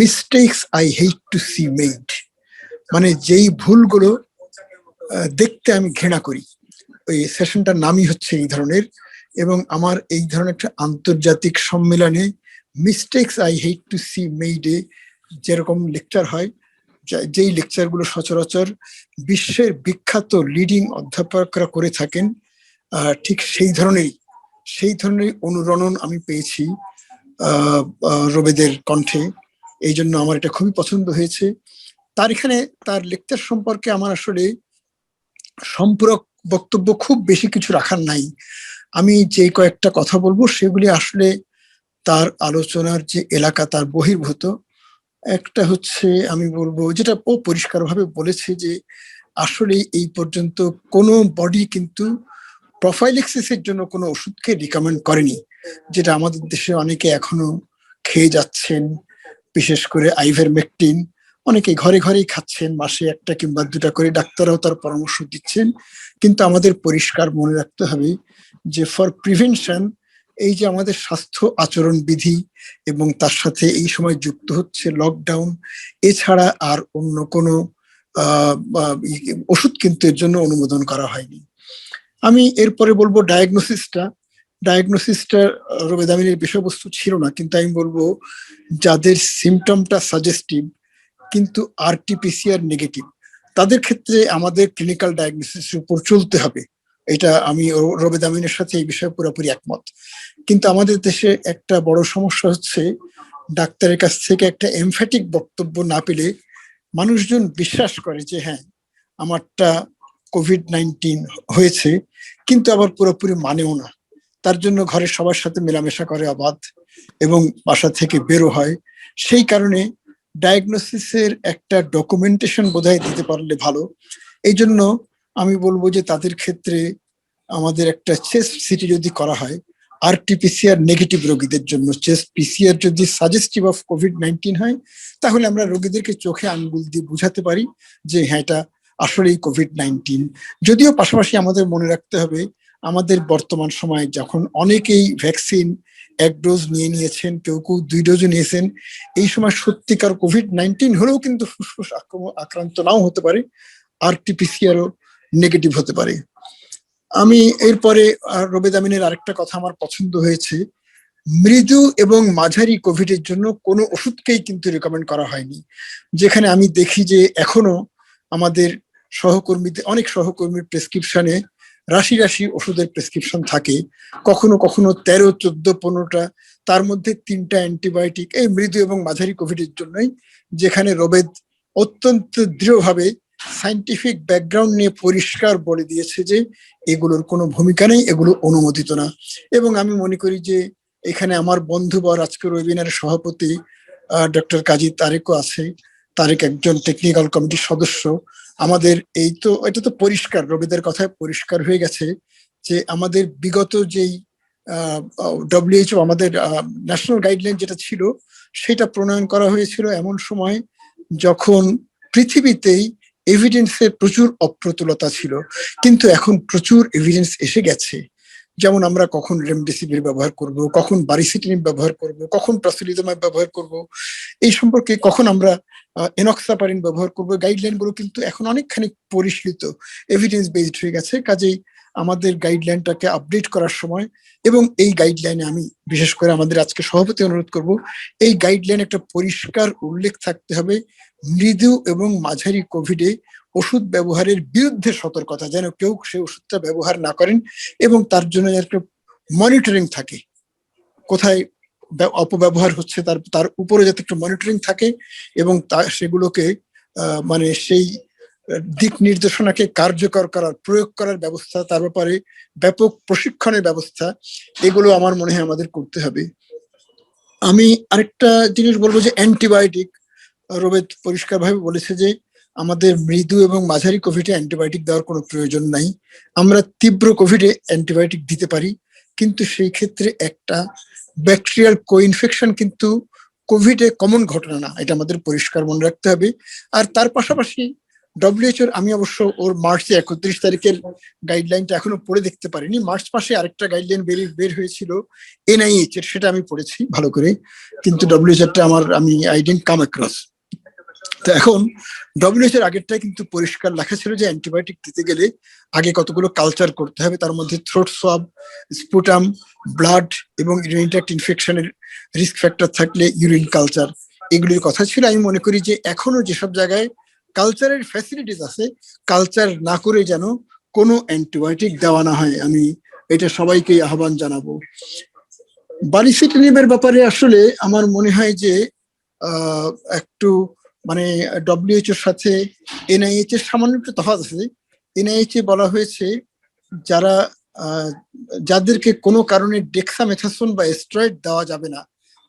mistakes I hate to see made, মানে যেই ভুলগুলো দেখতে আমি ঘৃণা করি। ওই সেশনটার নামই হচ্ছে এই ধরনের, এবং আমার এই ধরনের একটা আন্তর্জাতিক সম্মেলনে mistakes I hate to see made যেরকম লেকচার হয়, যেই লেকচারগুলো সচরাচর বিশ্বের বিখ্যাত লিডিং অধ্যাপকরা করে থাকেন, ঠিক সেই ধরনের অনুরণন আমি পেয়েছি রবেদের কণ্ঠে। এই জন্য আমার এটা খুবই পছন্দ হয়েছে। তার লেকচার সম্পর্কে আমার আসলে সম্পূরক বক্তব্য খুব বেশি কিছু রাখার নাই। আমি যে কয়েকটা কথা বলবো সেগুলি আসলে তার আলোচনার যে এলাকা তার বহির্ভূত। একটা হচ্ছে আমি বলবো, যেটা ও পরিষ্কারভাবে বলেছে, যে আসলে এই পর্যন্ত কোনো বডি কিন্তু প্রোফাইলেক্সিসের জন্য কোনো ওষুধকে রিকমেন্ড করেনি, যেটা আমাদের দেশে অনেকে এখনো খেয়ে যাচ্ছেন। বিশেষ করে আইভারমেকটিন অনেকে ঘরে ঘরেই খাচ্ছেন, মাসে একটা কিংবা দুটা করে, ডাক্তাররাও তার পরামর্শ দিচ্ছেন। কিন্তু আমাদের পরিষ্কার মনে রাখতে হবে যে ফর প্রিভেনশন, এই যে আমাদের স্বাস্থ্য আচরণ বিধি এবং তার সাথে এই সময় যুক্ত হচ্ছে লকডাউন, এছাড়া আর অন্য কোনো ওষুধ কিন্তু এর জন্য অনুমোদন করা হয়নি। আমি এরপরে বলবো ডায়াগনোসিসটা রোবেদ আমিনের বিষয়বস্তু ছিল না, কিন্তু আমি বলবো যাদের সিমটমটা সাজেস্টিভ কিন্তু আরটিপিসিআর নেগেটিভ, তাদের ক্ষেত্রে আমাদের ক্লিনিক্যাল ডায়াগনোসিসের উপর চলতে হবে। এটা আমি রোবেদ আমিনের সাথে এই বিষয়ে পুরোপুরি একমত। কিন্তু আমাদের দেশে একটা বড় সমস্যা হচ্ছে, ডাক্তারের কাছ থেকে একটা এমফ্যাটিক বক্তব্য না পেলে মানুষজন বিশ্বাস করে যে হ্যাঁ আমারটা কোভিড-19 হয়েছে, কিন্তু আবার পুরোপুরি মানেও না। তার জন্য ঘরের সবার সাথে মেলামেশা করে অবাধ এবং বাসা থেকে বেরো হয়। সেই কারণে ডায়াগনোসিসের একটা ডকুমেন্টেশন বোধহয় দিতে পারলে ভালো। এই জন্য আমি বলবো যে তাদের ক্ষেত্রে আমাদের একটা চেস্ট সিটি যদি করা হয় আরটিপিসিআর নেগেটিভ রোগীদের জন্য, চেস্ট পিসিআর যদি সাজেস্টিভ অফ কোভিড-19 হয়, তাহলে আমরা রোগীদেরকে চোখে আঙ্গুল দিয়ে বুঝাতে পারি যে হ্যাঁ এটা আসলেই কোভিড-19। যদিও পাশাপাশি আমাদের মনে রাখতে হবে, আমাদের বর্তমান সময়ে যখন অনেকেই ভ্যাকসিন 1 ডোজ নিয়ে নিয়েছেন, কেউ 2 ডোজও নিয়েছেন, এই সময় সত্যিকার কোভিড-19 হলেও কিন্তু ফুসফুস আক্রান্ত নাও হতে পারে, আরটিপিসিআরও নেগেটিভ হতে পারে। আমি এরপরে রোবেদ আমিনের আরেকটা কথা আমার পছন্দ হয়েছে, মৃদু এবং মাঝারি কোভিডের জন্য কোনো ওষুধকেই কিন্তু রেকমেন্ড করা হয়নি। যেখানে আমি দেখি যে এখনো আমাদের অনেক সহকর্মীর প্রেসক্রিপশনে রাশি রাশি ওষুধের প্রেসক্রিপশন থাকে, কখনো কখনো 13, 14, 15টা, তার মধ্যে 3টা অ্যান্টিবায়োটিক এই মৃদু এবং মাঝারি কোভিডের জন্যই, যেখানে রোবেদ অত্যন্ত দৃঢ়ভাবে সাইন্টিফিক ব্যাকগ্রাউন্ড নিয়ে পরিষ্কার বলে দিয়েছে যে এগুলোর কোনো ভূমিকা নেই, এগুলো অনুমোদিত না। এবং আমি মনে করি যে এখানে আমার বন্ধু বা আজকের ওয়েবিনারের সভাপতি ডক্টর কাজী তারেকও আছে, তারেক একজন টেকনিক্যাল কমিটির সদস্য। আমাদের এটা তো পরিষ্কার, রোগীদের কথায় পরিষ্কার হয়ে গেছে যে আমাদের বিগত যেই WHO আমাদের ন্যাশনাল গাইডলাইন যেটা ছিল, সেটা প্রণয়ন করা হয়েছিল এমন সময় যখন পৃথিবীতেই এভিডেন্সের প্রচুর অপ্রতুলতা ছিল। কিন্তু এখন প্রচুর এভিডেন্স এসে গেছে, যেমন আমরা কখন রেমডেসিভির ব্যবহার করব, কখন বারিসিটিনিব ব্যবহার করব, কখন ট্রাসিলিজুমাব ব্যবহার করব, এই সম্পর্কে কখন আমরা এনক্সাপারিন ব্যবহার করব, গাইডলাইন গুলো কিন্তু এখন অনেকখানি পরিশীলিত, এভিডেন্স বেসড হয়ে গেছে। কাজেই আমাদের গাইডলাইনটাকে আপডেট করার সময়, এবং এই গাইডলাইনে আমি বিশেষ করে আমাদের আজকে সভাপতি অনুরোধ করব, এই গাইডলাইন একটা পরিষ্কার উল্লেখ থাকতে হবে মৃদু এবং মাঝারি কোভিডে ওষুধ ব্যবহারের বিরুদ্ধে সতর্কতা, যেন কেউ সেই ওষুধটা ব্যবহার না করেন, এবং তার জন্য একটা মনিটরিং থাকে, কোথায় অপব্যবহার হচ্ছে তার উপরে যাতে একটা মনিটরিং থাকে, এবং সেগুলোকে মানে সেই দিক নির্দেশনাকে কার্যকর করার, প্রয়োগ করার ব্যবস্থা, তার ব্যাপারে ব্যাপক প্রশিক্ষণের ব্যবস্থা, এগুলো আমার মনে হয় আমাদের করতে হবে। আমি আরেকটা জিনিস বলবো যে অ্যান্টিবায়োটিক, রোবেদ পরিষ্কারভাবে বলেছে যে আমাদের মৃদু এবং মাঝারি কোভিডে অ্যান্টিবায়োটিক দেওয়ার কোনো প্রয়োজন নাই। আমরা তীব্র কোভিডে অ্যান্টিবায়োটিক দিতে পারি, কিন্তু সেই ক্ষেত্রে একটা ব্যাকটেরিয়াল কোইনফেকশন কিন্তু কোভিডে কমন ঘটনা না, এটা আমাদের পরিষ্কার মনে রাখতে হবে। আর তার পাশাপাশি WHO আমি অবশ্য ওর মার্চে 31 তারিখের গাইডলাইনটা এখনো পড়ে দেখতে পারিনি, মার্চ মাসে আরেকটা গাইডলাইন বের হয়েছিল NIH এর, সেটা আমি পড়েছি ভালো করে, কিন্তু WHO টা আমি আই ডিডন্ট কাম অ্যাক্রস। তো এখন ডব্লিউএইচ এর আগেরটাই কিন্তু পরিষ্কার লেখা ছিল যে অ্যান্টিবায়োটিক দিতে গেলে আগে কতগুলো কালচার করতে হবে, তার মধ্যে থ্রোট সোয়াব, স্পুটাম, ব্লাড এবং ইউরিন ট্র্যাক্ট ইনফেকশনের রিস্ক ফ্যাক্টর থাকলে ইউরিন কালচার, এগুলির কথা ছিল। আমি মনে করি যে এখনো যেসব জায়গায় কালচারের ফ্যাসিলিটিস আছে, কালচার না করে যেন কোনো অ্যান্টিবায়োটিক দেওয়া না হয়, আমি এটা সবাইকে আহ্বান জানাবো। বারিসিটিনিবের ব্যাপারে আসলে আমার মনে হয় যে একটু মানে ডব্লিউএইচওর সাথে এনআইএইচ এর সামান্য একটু তফাৎ আছে। এনআইএইচ এ বলা হয়েছে যারা যাদেরকে কোনো কারণে ডেক্সামেথাসোন বা স্টেরয়েড দেওয়া যাবে না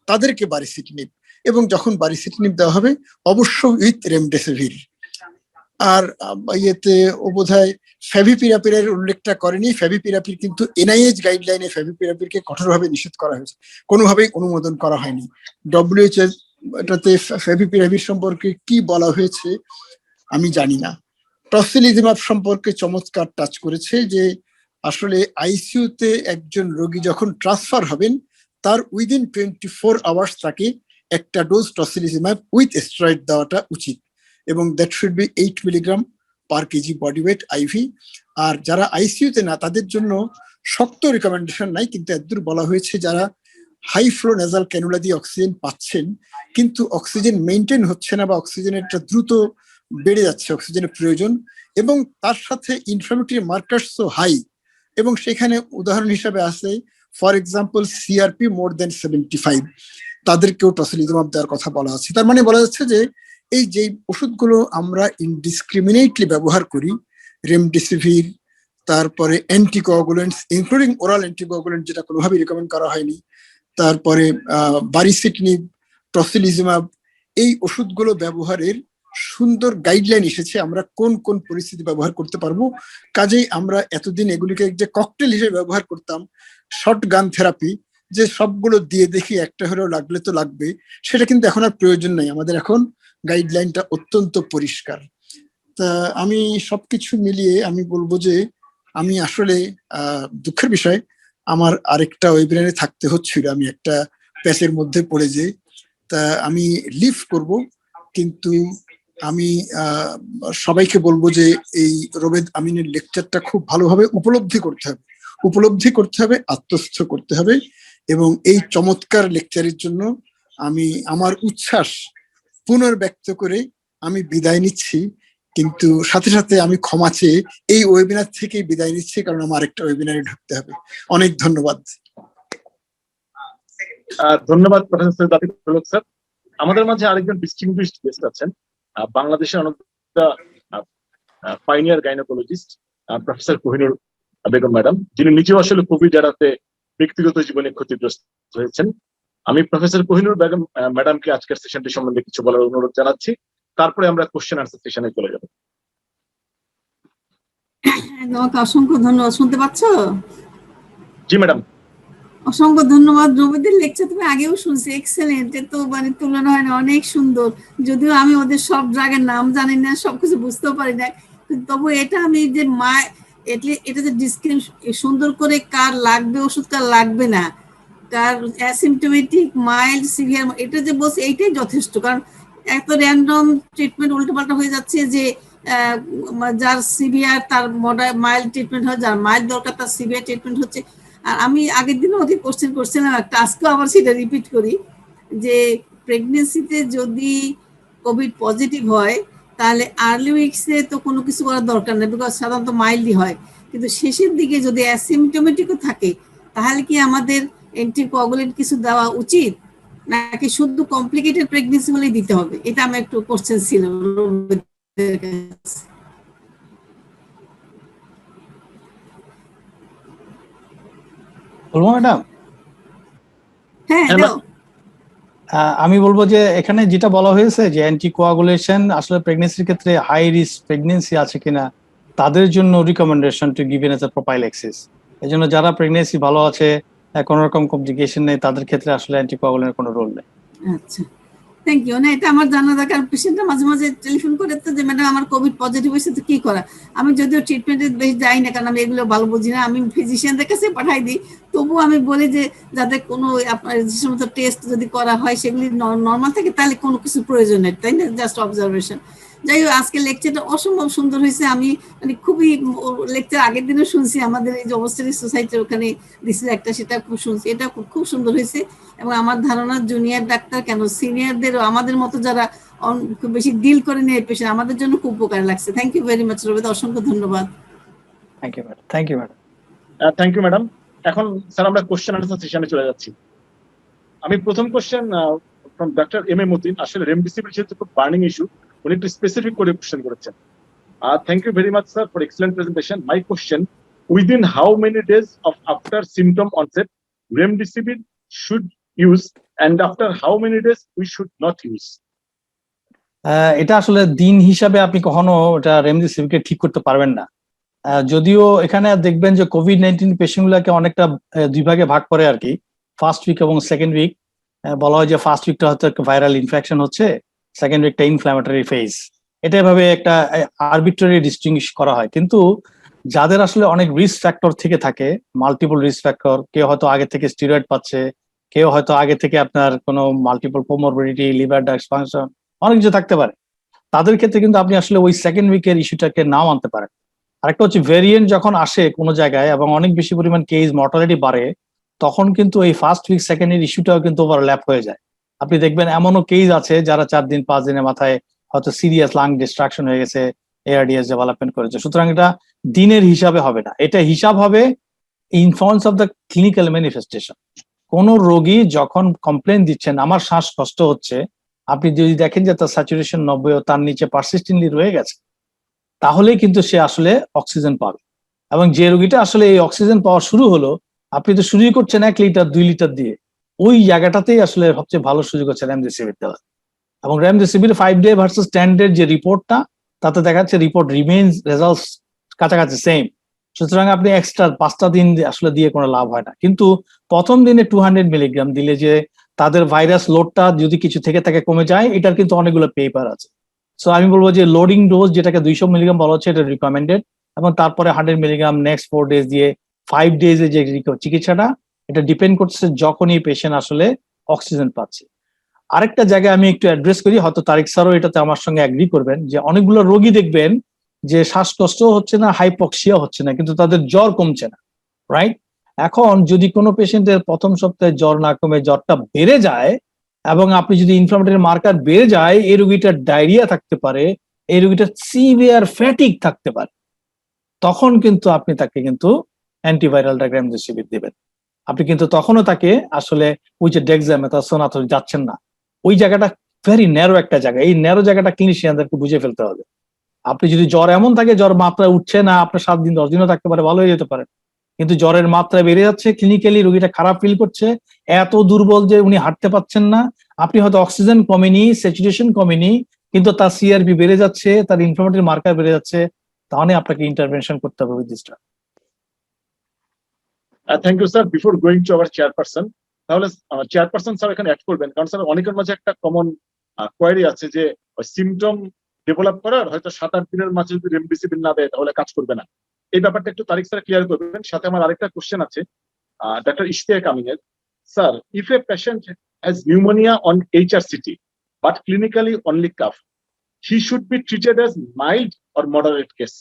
তাদেরকে বারিসিটিনিব, এবং যখন বারিসিটিনিব দেওয়া হবে অবশ্যই উইথ রেমডেসিভির। আর ইয়েতে ও বোধহয় ফ্যাভিপিরাপিরের উল্লেখটা করেনি। ফ্যাভিপিরাপির কিন্তু এনআইএইচ গাইডলাইনে ফ্যাভিপিরাপিরকে কঠোরভাবে নিষেধ করা হয়েছে, কোনোভাবেই অনুমোদন করা হয়নি। ডব্লিউএইচ এটাতে ফ্যাভিপিরাপির সম্পর্কে কি বলা হয়েছে আমি জানি না। টসিলিজিমাব সম্পর্কে চমৎকার টাচ করেছে যে আসলে আইসিইউতে একজন রোগী যখন ট্রান্সফার হবেন তার উইদিন 24 আওয়ার্স তাকে একটা ডোজ টসিলিজিমাব উইথ স্টেরয়েড দেওয়াটা উচিত, এবং that should be 8 milligram per KG body weight IV. আর যারা আইসিইউতে না তাদের জন্য শক্ত রিকমেন্ডেশন নাই, কিন্তু এতদূর বলা হয়েছে যারা হাই ফ্লো নেজাল ক্যানুলা দিয়ে অক্সিজেন পাচ্ছেন কিন্তু অক্সিজেন মেনটেন হচ্ছে না বা অক্সিজেনের দ্রুত বেড়ে যাচ্ছে অক্সিজেনের প্রয়োজন, এবং তার সাথে ইনফ্লামেটরি মার্কার্স হাই, এবং সেখানে উদাহরণ হিসাবে আছে ফর এক্সাম্পল সিআরপি মোর দেন 75, তাদেরকেও টসিলিজিমাব দেওয়ার কথা বলা আছে। তার মানে বলা যাচ্ছে যে এই যে ওষুধগুলো আমরা ইনডিসক্রিমিনেটলি ব্যবহার করি, রেমডেসিভির, তারপরে অ্যান্টিকোয়াগুলেন্টস ইনক্লুডিং ওরাল অ্যান্টিকোয়াগুলেন্ট যেটা কোনোভাবেই রেকমেন্ড করা হয়নি, তারপরে বারিসিটিনিব, টসিলিজিমাব, এই ওষুধগুলো ব্যবহারের সুন্দর গাইডলাইন এসেছে আমরা কোন কোন পরিস্থিতি ব্যবহার করতে পারবো। কাজেই আমরা এতদিন এগুলিকে যে ককটেল হিসেবে ব্যবহার করতাম, শর্ট গান থেরাপি, যে সবগুলো দিয়ে দেখি একটা হলেও লাগলে তো লাগবে, সেটা কিন্তু এখন আর প্রয়োজন নাই। আমাদের এখন গাইডলাইনটা অত্যন্ত পরিষ্কার। তা আমি সবকিছু মিলিয়ে আমি বলবো যে আমি আসলে দুঃখের বিষয় আমার আরেকটা ওয়েবিনারে থাকতে হচ্ছিল, আমি একটা প্যাচের মধ্যে পড়ে যাই, তা আমি লিভ করব। কিন্তু আমি সবাইকে বলবো যে এই রোবেদ আমিনের লেকচারটা খুব ভালোভাবে উপলব্ধি করতে হবে, আত্মস্থ করতে হবে, এবং এই চমৎকার লেকচারের জন্য আমি আমার উচ্ছ্বাস পুনর্ব্যক্ত করে আমি বিদায় নিচ্ছি। কিন্তু সাথে সাথে আমি ক্ষমা চেয়ে এই ওয়েবিনার থেকেই বিদায় নিচ্ছি, কারণ আমার আরেকটা ওয়েবিনারে ঢুকতে হবে। অনেক ধন্যবাদ। ধন্যবাদ প্রফেসর জাতিক প্রলোক স্যার। আমাদের মাঝে আরেকজন ডিস্টিংগুইশড গেস্ট আছেন, বাংলাদেশের অন্যতম pioneer gynaecologist professor Kohinoor Begum madam, যিনি নিজেও আসলে কোভিড এড়াতে ব্যক্তিগত জীবনে ক্ষতিগ্রস্ত হয়েছেন। আমি প্রফেসর কোহিনুর বেগম ম্যাডামকে আজকের সেশনটি সম্বন্ধে কিছু বলার অনুরোধ জানাচ্ছি, তারপরে আমরা কোশ্চেন আনসার সেশনে চলে যাব। তোমাকে অসংখ্য ধন্যবাদ। শুনতে পাচ্ছ? জি ম্যাডাম। অসংখ্য ধন্যবাদ। রবিদের লেকচার তুমি আগেও শুনছি, এক্সেলেন্ট, তো মানে তুলনা হয় না, অনেক সুন্দর। যদিও আমি ওদের সব ড্রাগের নাম জানি না, সবকিছু বুঝতেও পারি না, কিন্তু তবু এটা আমি যে এটা যে ডিসক্রিপশন সুন্দর করে কার লাগবে ওষুধ কার লাগবে না, কার অ্যাসিমটোমেটিক, মাইল্ড, সিভিয়ার, এটা যে বলছে এইটাই যথেষ্ট। কারণ এত র্যান্ডম ট্রিটমেন্ট উল্টোপাল্টা হয়ে যাচ্ছে যে যার সিভিয়ার তার মাইল্ড ট্রিটমেন্ট হয়, যার মাইল্ড দরকার তার সিভিয়ার ট্রিটমেন্ট হচ্ছে। আর আমি আগের দিনও ওকে কোশ্চেন করছিলাম একটা, আজকেও আবার সেটা রিপিট করি যে প্রেগনেন্সিতে যদি কোভিড পজিটিভ হয় তাহলে আর্লি উইকসে তো কোনো কিছু করার দরকার নেই, বিকজ সাধারণত মাইল্ডই হয়, কিন্তু শেষের দিকে যদি অ্যাসিমটোমেটিকও থাকে তাহলে কি আমাদের অ্যান্টিকোয়াগুলেন্ট কিছু দেওয়া উচিত, নাকি শুধু কমপ্লিকেটেড প্রেগনেন্সি হলেই দিতে হবে? এটা আমার একটু কোশ্চেন ছিল। বলবো ম্যাডাম? হ্যাঁ, আমি বলবো যে এখানে যেটা বলা হয়েছে যে অ্যান্টিকোয়াগুলেশন আসলে প্রেগনেন্সির ক্ষেত্রে হাই রিস্ক প্রেগনেন্সি আছে কিনা তাদের জন্য recommendation to given as a prophylaxis. এই জন্য যারা প্রেগনেন্সি ভালো আছে, কোনো রকম কমপ্লিকেশন নেই, তাদের ক্ষেত্রে আসলে অ্যান্টিকোয়াগুলেন্টের কোনো রোল নেই। আচ্ছা, থ্যাংক ইউ। না, এটা আমার জানা দরকার। পেশেন্টরা মাঝে মাঝে টেলিফোন করে তো, যে ম্যাডাম আমার কোভিড পজিটিভ হয়েছে, তো কি করা। আমি যদিও ট্রিটমেন্টে বেশি যাই না, কারণ আমি এগুলো ভালো বুঝি না, আমি ফিজিশিয়ানদের কাছে পাঠাই দিই। তবুও আমি বলি যে যাতে কোনো আপনার যে সমস্ত টেস্ট যদি করা হয় সেগুলি নর্মাল থাকে, তাহলে কোনো কিছু প্রয়োজন নেই, তাই না, জাস্ট অবজারভেশন। যাই হোক, আজকে লেকচারটা অসম্ভব সুন্দর হয়েছে। আমি মানে খুবই লেকচার আগের দিনও শুনছি, আমাদের এই যে অবস্থারি সোসাইটির ওখানে দিছিল একটা, সেটা খুব শুনছি, এটা খুব খুব সুন্দর হয়েছে। এবং আমার ধারণা জুনিয়র ডাক্তার কেন, সিনিয়রদেরও, আমাদের মতো যারা খুব বেশি ডিল করে নিয়ে পেশেন্ট, আমাদের জন্য খুব উপকার লাগছে। থ্যাংক ইউ ভেরি মাচ রবিদা, অসংখ্য ধন্যবাদ। Thank you madam, thank you madam. Thank you madam. এখন স্যার আমরা কোশ্চেন আনসার সেশনে চলে যাচ্ছি। আমি প্রথম question from doctor M A Matin. আসলে রেমডেসিভির যেহেতু খুব বার্নিং ইস্যু, উনি একটু স্পেসিফিক করে কোশ্চেন করেছেন। Thank you very much sir for excellent presentation. My question, within how many days of after symptom onset remdesivir should use, and after how many days we should not use? এটা আসলে দিন হিসাবে আপনি কখনো এটা রেমডেসিভিরকে ঠিক করতে পারবেন না। যদিও এখানে দেখবেন যে কোভিড-19 পেশেন্ট গুলাকে অনেকটা দুই ভাগে ভাগ করে আর কি, ফার্স্ট উইক এবং সেকেন্ড উইক। বলা হয় যে ফার্স্ট উইকটা হয়তো ভাইরাল ইনফেকশন হচ্ছে, সেকেন্ড উইকটা ইনফ্ল্যামেটরি ফেজ। এটা এভাবে একটা আরবিট্রারি ডিস্টিংগুইশ করা হয়। কিন্তু যাদের আসলে অনেক রিস্ক ফ্যাক্টর থেকে থাকে, মাল্টিপল রিস্ক ফ্যাক্টর, কেউ হয়তো আগে থেকে স্টেরয়েড পাচ্ছে, কেউ হয়তো আগে থেকে আপনার কোনো মাল্টিপল কোমরবিডিটি, লিভার ডিসফাংশন, অনেক কিছু থাকতে পারে, তাদের ক্ষেত্রে কিন্তু আপনি আসলে ওই সেকেন্ড উইকের ইস্যুটাকে নাও আনতে পারেন। আরেকটা হচ্ছে ভেরিয়েন্ট যখন আসে কোনো জায়গায় এবং অনেক বেশি পরিমাণ কেস মর্টালিটি বাড়ে, তখন কিন্তু এই ফার্স্ট উইক সেকেন্ডের ইস্যুটাও কিন্তু ওভারল্যাপ হয়ে যায়। আপনি দেখবেন এমনও কেস আছে যারা 4 দিন 5 দিনের মাথায় হয়তো সিরিয়াস লাং ডিস্ট্রাকশন হয়ে গেছে, এআরডিএস ডেভেলপমেন্ট করেছে। সুতরাং এটা দিনের হিসাবে হবে না, এটা হিসাব হবে influence of the clinical manifestation. কোন রোগী যখন কমপ্লেন দিচ্ছেন আমার শ্বাসকষ্ট হচ্ছে, আপনি যদি দেখেন যে তার স্যাচুরেশন 90 ও তার নিচে পারসিস্টেন্টলি রয়ে গেছে, তাহলেই কিন্তু সে আসলে অক্সিজেন পাবে। এবং যে রোগীটা আসলে এই অক্সিজেন পাওয়া শুরু হলো, আপনি তো শুরুই করছেন 1 লিটার 2 লিটার দিয়ে, ওই জায়গাটাতেই আসলে সবচেয়ে ভালো সুযোগ হচ্ছে রেমডেসিভির দেওয়া। এবং রেমডেসিভির 5 ডে ভার্সেস 10 ডে যে রিপোর্টটা, তাতে দেখা যাচ্ছে রিপোর্ট রিমেইনস রেজাল্টস কাছাকাছি সেম। সুতরাং আপনি এক্সট্রা 5টা দিন আসলে দিয়ে কোনো লাভ হয় না। কিন্তু প্রথম দিনে 200 মিলিগ্রাম দিলে যে তাদের ভাইরাস লোডটা যদি কিছু থেকে থাকে কমে যায়, এটার কিন্তু অনেকগুলো পেপার আছে। সো আমি বলবো যে লোডিং ডোজ যেটাকে 200 মিলিগ্রাম বলা হচ্ছে, এটা রিকমেন্ডেড। এবং তারপরে 100 মিলিগ্রাম নেক্সট 4 ডেজ দিয়ে 5 ডেজে যে চিকিৎসাটা, এটা ডিপেন্ড করছে যখনই পেশেন্ট আসলে অক্সিজেন পাচ্ছে। আরেকটা জায়গায় আমি একটু অ্যাড্রেস করি, হয়তো তারিক স্যারও এটাতে আমার সঙ্গে অ্যাগ্রি করবেন, যে অনেকগুলো রোগী দেখবেন যে শ্বাসকষ্ট হচ্ছে না, হাইপক্সিয়া হচ্ছে না, কিন্তু তাদের জ্বর কমছে না, রাইট? এখন যদি কোনো পেশেন্টের প্রথম সপ্তাহে জ্বর না কমে জ্বরটা বেড়ে যায়, এবং আপনি যদি ইনফ্লামেটরি মার্কার বেড়ে যায়, এই রোগীটার ডায়রিয়া থাকতে পারে, এই রোগীটার সিভিয়ার ফ্যাটিক থাকতে পারে, তখন কিন্তু আপনি তাকে কিন্তু অ্যান্টিভাইরাল রেমডেসিভির দিবেন। আপনি কিন্তু তখনও তাকে আসলে ওই যে ডেক্সামেথাসোন যাচ্ছেন না। ওই জায়গাটা ভেরি ন্যারো একটা জায়গা, এই ন্যারো জায়গাটা ক্লিনিশিয়ানদেরকে বুঝে ফেলতে হবে। আপনি যদি জ্বর এমন থাকে, জ্বর মাত্রা উঠছে না, আপনার 7 দিন 10 দিনও থাকতে পারে, ভালো হয়ে যেতে পারে, কিন্তু জ্বরের মাত্রা বেড়ে যাচ্ছে, ক্লিনিক্যালি রোগীটা খারাপ ফিল করছে, এত দুর্বল যে উনি হাঁটতে পারছেন না, আপনি হয়তো অক্সিজেন কমেনি, স্যাচুরেশন কমেনি, কিন্তু তার সিআরপি বেড়ে যাচ্ছে, তার ইনফ্লামেটরি মার্কার বেড়ে যাচ্ছে, তাহলে আপনাকে ইন্টারভেনশন করতে হবে with this drug. Thank you sir. Before going to our chairperson, তাহলে চেয়ারপারসন স্যার এখানে অ্যাড করবেন, কারণ স্যার অনেকের মাঝে একটা কমন কোয়ারি আছে যে সিমটম ডেভেলপ করার হয়তো 7-8 দিনের মাঝে যদি রেমডেসিভির না দেয় তাহলে কাজ করবে না। এই ব্যাপারটা একটু তারিক স্যার ক্লিয়ার করবেন। সাথে আমার আরেকটা কোশ্চেন আছে ডক্টর ইশতিয়াক আমিনের। Sir, if a patient has pneumonia on HRCT but clinically only cough, he should be treated as mild or moderate case.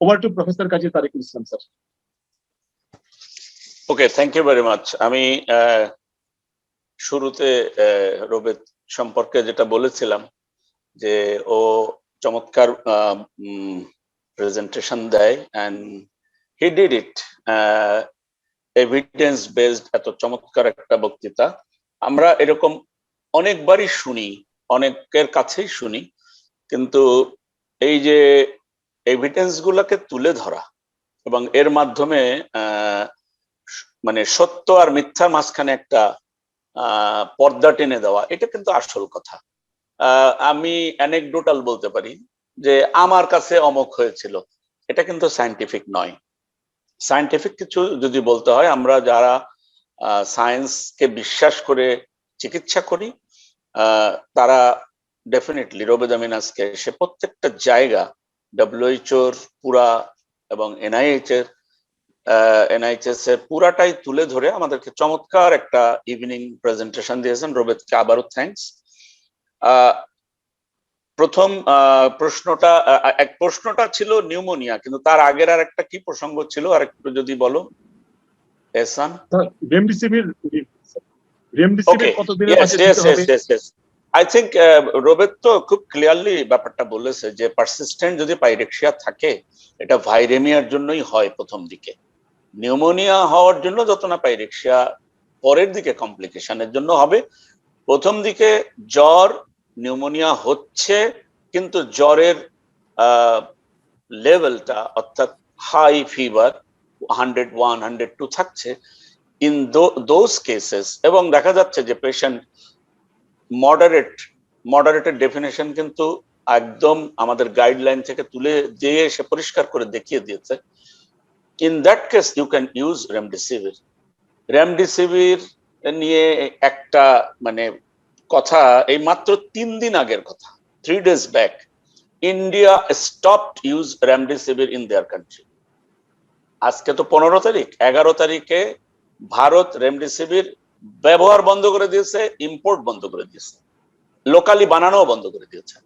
Over to Professor Kazi Tariqul Islam, sir. Okay, thank you very much. আমি শুরুতে রোবেদ সম্পর্কে যেটা বলেছিলাম, যে ও চমৎকার presentation দেয়, and he did it evidence based. এত চমৎকার একটা বক্তৃতা আমরা এরকম অনেকবারই শুনি, অনেকের কাছেই শুনি, কিন্তু এই যে এভিডেন্স গুলোকে তুলে ধরা এবং এর মাধ্যমে মানে সত্য আর মিথ্যার মাঝখানে একটা পর্দা টেনে দেওয়া, এটা কিন্তু আসল কথা। আমি অ্যানেকডোটাল বলতে পারি যে আমার কাছে অমুক হয়েছিল, এটা কিন্তু সায়েন্টিফিক নয়। সায়েন্টিফিক কিছু যদি বলতে হয়, আমরা যারা সায়েন্সকে বিশ্বাস করে চিকিৎসা করি, তারা ডেফিনেটলি রোবেদ আমিন আজকে সে প্রত্যেকটা জায়গা ডব্লিউএইচওর পুরা এবং এনআইএইচএস এর পুরাটাই তুলে ধরে আমাদেরকে চমৎকার একটা ইভিনিং প্রেজেন্টেশন দিয়েছেন। রোবেদকে আবারও থ্যাঙ্কস। প্রথম প্রশ্নটা ছিল নিউমোনিয়া, কিন্তু তার আগের আর একটা কি প্রসঙ্গ ছিল আর একটু যদি বলো এহসান। রেমডিসিভির কতদিনের মাঝে দিতে হবে? আই থিংক রোবেদ তো খুব ক্লিয়ারলি ব্যাপারটা বলেছে যে পারসিস্টেন্ট যদি পাইরেক্সিয়া থাকে এটা ভাইরেমিয়ার জন্যই হয় প্রথম দিকে, নিউমোনিয়া হওয়ার জন্য যত না পাইরেক্সিয়া পরের দিকে কমপ্লিকেশনের জন্য হবে। প্রথম দিকে জ্বর নিউমোনিয়া হচ্ছে, কিন্তু জ্বরের লেভেলটা অর্থাৎ হাই ফিভার 101, 102 থাকছে ইন দোজ কেসেস, এবং দেখা যাচ্ছে যে পেশেন্ট মডারেটের ডেফিনেশন কিন্তু একদম আমাদের গাইডলাইন থেকে তুলে দিয়ে সে পরিষ্কার করে দেখিয়ে দিয়েছে। In that case you can use remdesivir নিয়ে একটা মানে কথা এই মাত্র 3 দিন আগের কথা, 3 days back India stopped use remdesivir in their country. আজকে তো 15 তারিখ, 11 তারিখে ভারত রেমডিসিভির ব্যবহার বন্ধ করে দিয়েছে, ইম্পোর্ট বন্ধ করে দিয়েছে, লোকালি বানানো বন্ধ করে দিয়েছে।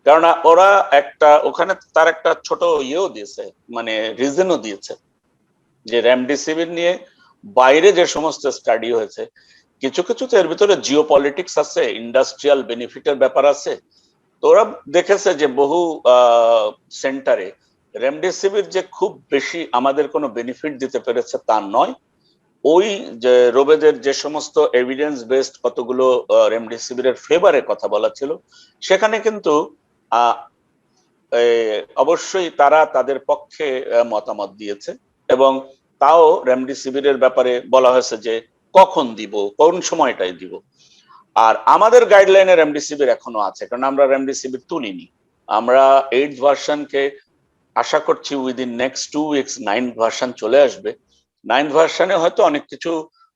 কারণ ওরা ওখানে তার একটা ছোট ইয়েও দিয়েছে, মানে রিজনও দিয়েছে যে রেমডিসিভির নিয়ে বাইরে যে সমস্ত স্টাডি হয়েছে কিছু তো এর ভিতরে জিওপলিটিক্স আছে, ইন্ডাস্ট্রিয়াল বেনিফিটের ব্যাপার আছে। তো ওরা দেখেছে যে বহু সেন্টারে রেমডিসিভির যে খুব বেশি আমাদের কোনো বেনিফিট দিতে পেরেছে তা নয়, ওই যে রোবেদের যে সমস্ত এভিডেন্স বেসড কতগুলো রেমডিসিভিরের ফেভারে কথা বলা ছিল সেখানে কিন্তু অবশ্যই তারা তাদের পক্ষে মতামত দিয়েছে, এবং তাও রেমডিসিভিরের ব্যাপারে বলা হয়েছে যে কখন দিব, কোন সময়টাই দিব। আর আমাদের গাইডলাইনে রেমডিসিভির এখনো আছে, কারণ আমরা রেমডিসিভির তুলিনি। আমরা 8th ভার্সনকে আশা করছি within next 2 weeks 9th version চলে আসবে। 9th ভার্সনে হয়তো অনেক কিছু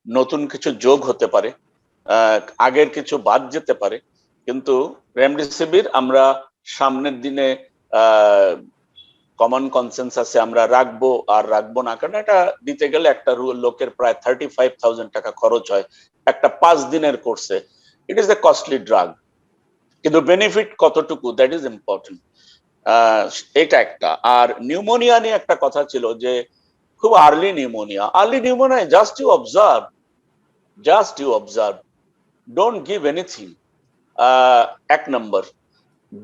নতুন কিছু যোগ হতে পারে, আগের কিছু বাদ যেতে পারে, কিন্তু রেমডিসিভির আমরা সামনের দিনে কমন কনসেনসাসে আমরা রাখবো আর রাখবো না, কারণ এটা দিতে গেলে একটা লোকের প্রায় 35,000 টাকা খরচ হয় একটা 5 দিনের কোর্সে। It is a costly drug, কিন্তু বেনিফিট কতটুকু দ্যাট ইজ ইম্পর্টেন্ট, এটা একটা। আর নিউমোনিয়া নিয়ে একটা কথা ছিল যে খুব early pneumonia just you observe, don't give anything. 1 number,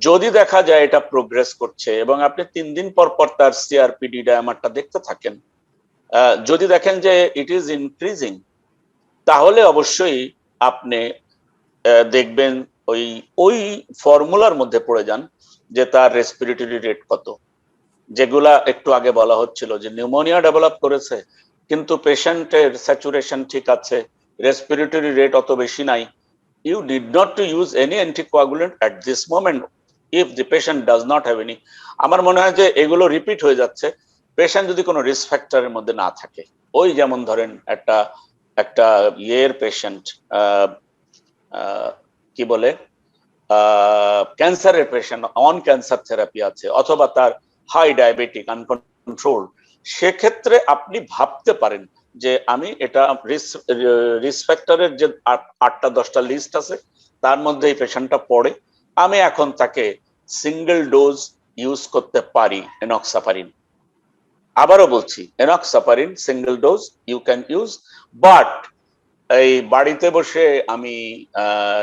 যদি দেখা যায় এটা প্রোগ্রেস করছে এবং আপনি 3 দিন পর তার সিআরপিডি ডায়ামারটা দেখতে থাকেন, যদি দেখেন যে ইট ইজ ইনক্রিজিং, তাহলে অবশ্যই আপনি দেখবেন ওই ফর্মুলার মধ্যে পড়ে যান যে তার রেসপিরেটরি রেট কত, যেগুলা একটু আগে বলা হচ্ছিল যে নিউমোনিয়া ডেভেলপ করেছে কিন্তু পেশেন্টের স্যাচুরেশন ঠিক আছে, রেসপিরেটরি রেট অত বেশি নাই, you need not to use any anticoagulant at this moment if the patient does not have any. আমার মনে হয় যে এগুলো রিপিট হয়ে যাচ্ছে পেশেন্ট যদি কোনো রিস্ক ফ্যাক্টরের মধ্যে না থাকে। ওই যেমন ধরেন একটা ইয়ের পেশেন্ট, কি বলে, ক্যান্সারের পেশেন্ট অন ক্যান্সার থেরাপি আছে, অথবা তার হাই ডায়াবেটিক আনকন্ট্রোল, সেক্ষেত্রে আপনি ভাবতে পারেন যে আমি এটা রিস্ক ফ্যাক্টরের যে 8টা 10টা লিস্ট আছে তার মধ্যে এই পেশেন্টটা পড়ে, আমি এখন তাকে সিঙ্গেল ডোজ ইউজ করতে পারি এনক্সাপারিন। আবারও বলছি, enoxaparin single dose you can use, but এই বাড়িতে বসে আমি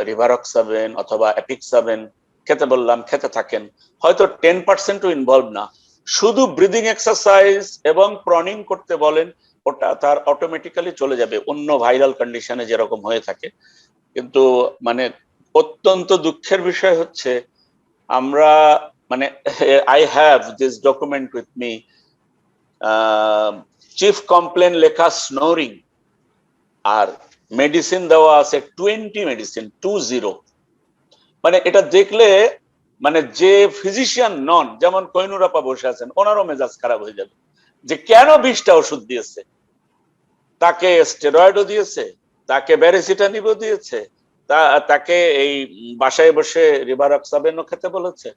রিভারক্সাবেন অথবা এপিক্সাবেন খেতে বললাম, খেতে থাকেন, হয়তো 10%ও ইনভলভ না, শুধু ব্রিদিং এক্সারসাইজ এবং প্রনিং করতে বলেন, ওটা তার অটোমেটিক্যালি চলে যাবে অন্য ভাইরাল কন্ডিশনে যেরকম হয়ে থাকে। কিন্তু মানে অত্যন্ত দুঃখের বিষয় হচ্ছে আমরা মানে I have this document with me, chief complain লেখা স্নোরিং, আর মেডিসিন দেওয়া আছে 20 মেডিসিন 20। মানে এটা দেখলে মানে যে ফিজিশিয়ান নন, যেমন কোহিনুর আপা বসে আছেন, ওনারও মেজাজ খারাপ হয়ে যাবে যে কেন 20টা ওষুধ দিয়েছে, তাকে স্টেরয়েডও দিয়েছে, তাকে ব্যারিসিটানিবও দিয়েছে, তাকে এই বাসায় বসে রিভারক্সাবেনও খেতে বলেছে।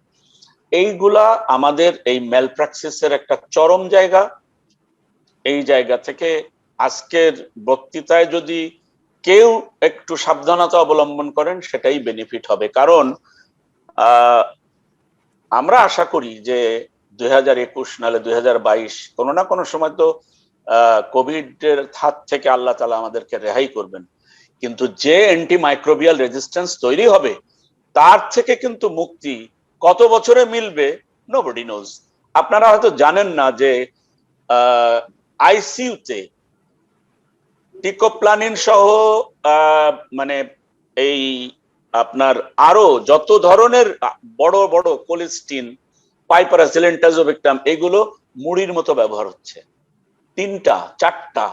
এইগুলা আমাদের এই ম্যালপ্র্যাকসিসের একটা চরম জায়গা। এই জায়গা থেকে আজকের বক্তৃতায় যদি কেউ একটু সাবধানতা অবলম্বন করেন সেটাই বেনিফিট হবে। কারণ আমরা আশা করি যে 2021 নাহলে 2022 কোনো না কোনো সময় তো কোভিড এর হাত থেকে আল্লাহ তাআলা আমাদেরকে রেহাই করবেন, কিন্তু যে অ্যান্টিমাইক্রোবিয়াল রেজিস্ট্যান্স তৈরি হবে তার থেকে কিন্তু মুক্তি কত বছরে মিলবে নোবডি নোজ। আপনারা হয়তো জানেন না যে আইসিইউতে টিকোপ্লানিন সহ মানে এই আপনার আরো যত ধরনের বড় বড় কোলিস্টিন, পাইপারাসিল, এন্টাজোভেক্টাম, এগুলো মুড়ির মতো ব্যবহার হচ্ছে, 3টা 4টা।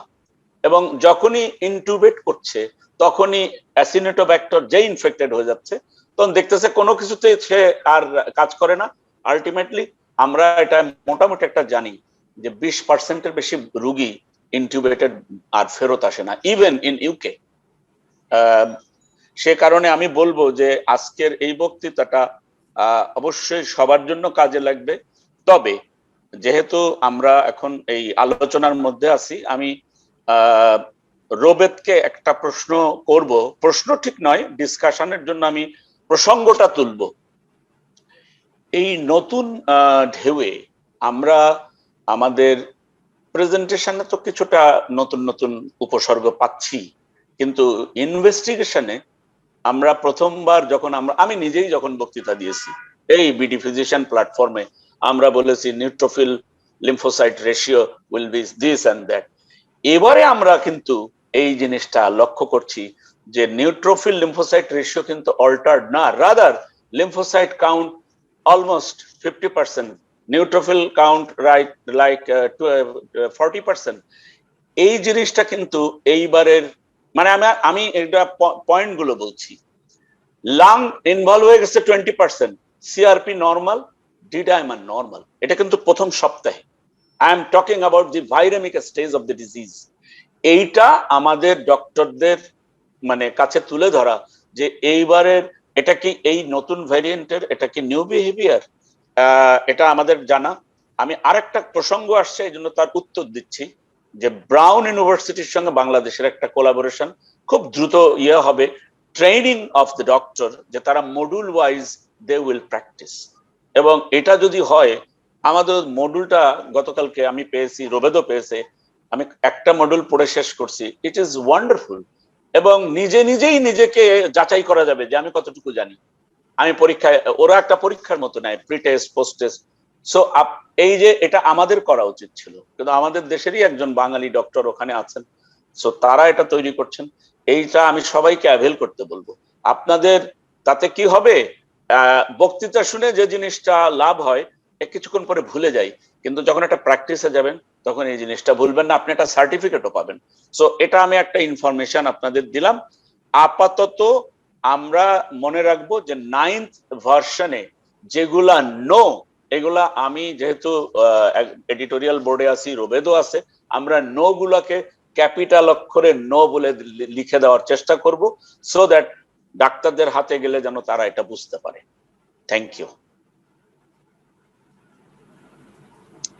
এবং যখনই ইনটিউবেট করছে তখনই অ্যাসিনেটোব্যাক্টর যে ইনফেক্টেড হয়ে যাচ্ছে, তখন দেখতেছে কোনো কিছুতে সে আর কাজ করে না। আলটিমেটলি আমরা এটা মোটামুটি একটা জানি যে 20%-এর বেশি রুগী ইনটিউবেটেড আর ফেরত আসে না, ইভেন ইন ইউকে। সে কারণে আমি বলবো যে আজকের এই বক্তৃতাটা অবশ্যই সবার জন্য কাজে লাগবে। তবে যেহেতু আমরা এখন এই আলোচনার মধ্যে আছি, আমি রোবেদকে একটা প্রশ্ন করব। প্রশ্ন ঠিক নয়, ডিসকাশনের জন্য আমি প্রসঙ্গটা তুলব। এই নতুন ঢেউয়ে আমরা আমাদের প্রেজেন্টেশনে তো কিছুটা নতুন নতুন উপসর্গ পাচ্ছি, কিন্তু ইনভেস্টিগেশনে আমরা প্রথমবার যখন আমি নিজেই যখন বক্তৃতা দিয়েছি এই বিডি ফিজিশিয়ান প্ল্যাটফর্মে, আমরা বলেছি neutrophil lymphocyte ratio will be this and that. এবারে আমরা কিন্তু এই জিনিসটা লক্ষ্য করছি যে নিউট্রোফিল লিম্ফোসাইট রেশিও কিন্তু অল্টার্ড না, rather lymphocyte count almost 50%, neutrophil count right like 40%। এই জিনিসটা কিন্তু এইবারের মানে আমি এটা পয়েন্ট গুলো বলছি। লাং ইনভলভ হয়ে গেছে 20%, সিআরপি নর্মাল, ডি-ডাইমার নর্মাল। এটা কিন্তু প্রথম সপ্তাহে। I am talking about the viraemic stage of the disease. এইটা আমাদের ডক্টরদের মানে কাছে তুলে ধরা যে এইবারের এটা কি এই নতুন ভ্যারিয়েন্টের এটা কি নিউ বিহেভিয়ার, এটা আমাদের জানা। আমি আরেকটা প্রসঙ্গ আসছে এই জন্য তার উত্তর দিচ্ছি যে ব্রাউন ইউনিভার্সিটির সঙ্গে বাংলাদেশের একটা কোলাবোরেশন খুব দ্রুত হবে, ট্রেনিং অফ দ্য ডক্টর, যে তারা module wise they will practice. এবং এটা যদি হয়, আমাদের মডিউলটা গতকালকে আমি পেয়েছি, রোবেদও পেয়েছে, আমি একটা মডিউল পড়ে শেষ করছি। It is wonderful. এবং নিজেই নিজেকে যাচাই করা যাবে যে আমি কতটুকু জানি। আমি পরীক্ষায়, ওরা একটা পরীক্ষার মতো নেয়, pre test, post test. So এই যে এটা আমাদের করা উচিত ছিল, কিন্তু আমাদের দেশেরই একজন বাঙালি ডক্টর ওখানে আছেন, সো তারা এটা তৈরি করছেন। এইটা আমি সবাইকে অ্যাভেল করতে বলবো। আপনাদের তাতে কি হবে, বক্তৃতা শুনে যে জিনিসটা লাভ হয় কিছুক্ষণ পরে ভুলে যাই, কিন্তু যখন একটা প্র্যাকটিসে যাবেন তখন এই জিনিসটা ভুলবেন না, আপনি একটা সার্টিফিকেটও পাবেন। সো এটা আমি একটা ইনফরমেশন আপনাদের দিলাম। আপাতত আমরা মনে রাখবো যে 9th ভার্সনে যেগুলা নো, এগুলা আমি যেহেতু এডিটোরিয়াল বোর্ডে আছি, রোবেদও আছে, আমরা নো গুলাকে ক্যাপিটাল অক্ষরে নো বলে লিখে দেওয়ার চেষ্টা করব, সো দ্যাট ডাক্তারদের হাতে গেলে যেন তারা এটা বুঝতে পারে। Thank you.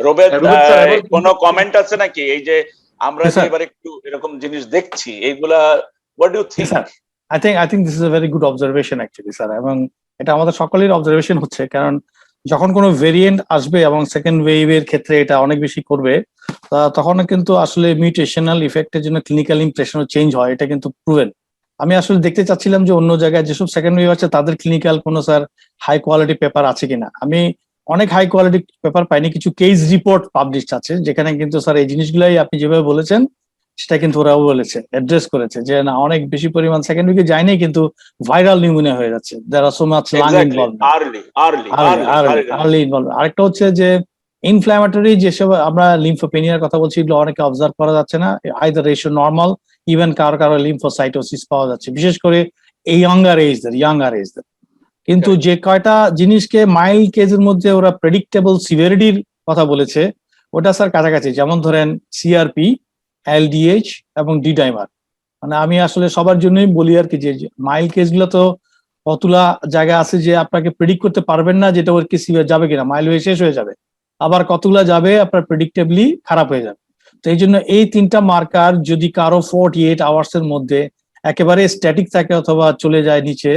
রোবেদ, কোনো কমেন্ট আছে নাকি? এই যে আমরা এবার একটু এরকম জিনিস দেখছি, এইগুলা what do you think? I think this is a very good observation actually, sir. এবং এটা আমাদের সকলের অবজারভেশন হচ্ছে, কারণ যখন কোনো ভেরিয়েন্ট আসবে এবং সেকেন্ড ওয়েভের ক্ষেত্রে এটা অনেক বেশি করবে, তখন কিন্তু আসলে মিউটেশনাল ইফেক্টের জন্য ক্লিনিক্যাল ইমপ্রেশনও চেঞ্জ হয়, এটা কিন্তু প্রুভেন। আমি আসলে দেখতে চাচ্ছিলাম যে অন্য জায়গায় যেসব সেকেন্ড ওয়েভ আছে তাদের ক্লিনিক্যাল কোনো স্যার হাই কোয়ালিটি পেপার আছে কিনা। আমি অনেক হাই কোয়ালিটি পেপার পাইনি, কিছু কেস রিপোর্ট পাবলিশড আছে যেখানে কিন্তু স্যার এই জিনিসগুলাই আপনি যেভাবে বলেছেন সেটা কিন্তু ওরাও বলেছে, অ্যাড্রেস করেছে যে না, অনেক বেশি পরিমাণ সেকেন্ড উইকে যায়নি কিন্তু ভাইরাল নিউমোনিয়া হয়ে যাচ্ছে। There are so much lung involvement, early involvement. আরেকটা হচ্ছে যে ইনফ্ল্যামেটরি যেসব আমরা লিম্ফোপেনিয়ার কথা বলছি, এগুলো অনেকে অবজার্ভ করা যাচ্ছে না, আইদার রেশিও নর্মাল, ইভেন কারো লিম্ফোসাইটোসিস পাওয়া যাচ্ছে, বিশেষ করে এই ইয়াঙ্গার এজদের। কিন্তু যে কয়টা জিনিসকে মাইল্ড কেসের মধ্যে ওরা প্রেডিক্টেবল সিভিয়ারিটির কথা বলেছে ওটা স্যার কাছাকাছি, যেমন ধরেন সিআরপি, এলডিএইচ এবং ডি-ডাইমার। মানে আমি আসলে সবার জন্যই বলি আর কি, যে মাইল্ড কেস গুলো তো কতগুলা জায়গা আছে যে আপনাকে প্রেডিক্ট করতে পারবেন না যেটা ওর কি সিভিয়ার যাবে কিনা, মাইল্ড হয়ে শেষ হয়ে যাবে, আবার কতগুলা যাবে আপনার প্রেডিক্টেবলি খারাপ হয়ে যাবে। তো এই জন্য এই তিনটা মার্কার যদি কারো 48 আওয়ার্স এর মধ্যে একেবারে স্ট্যাটিক থাকে অথবা চলে যায় নিচে,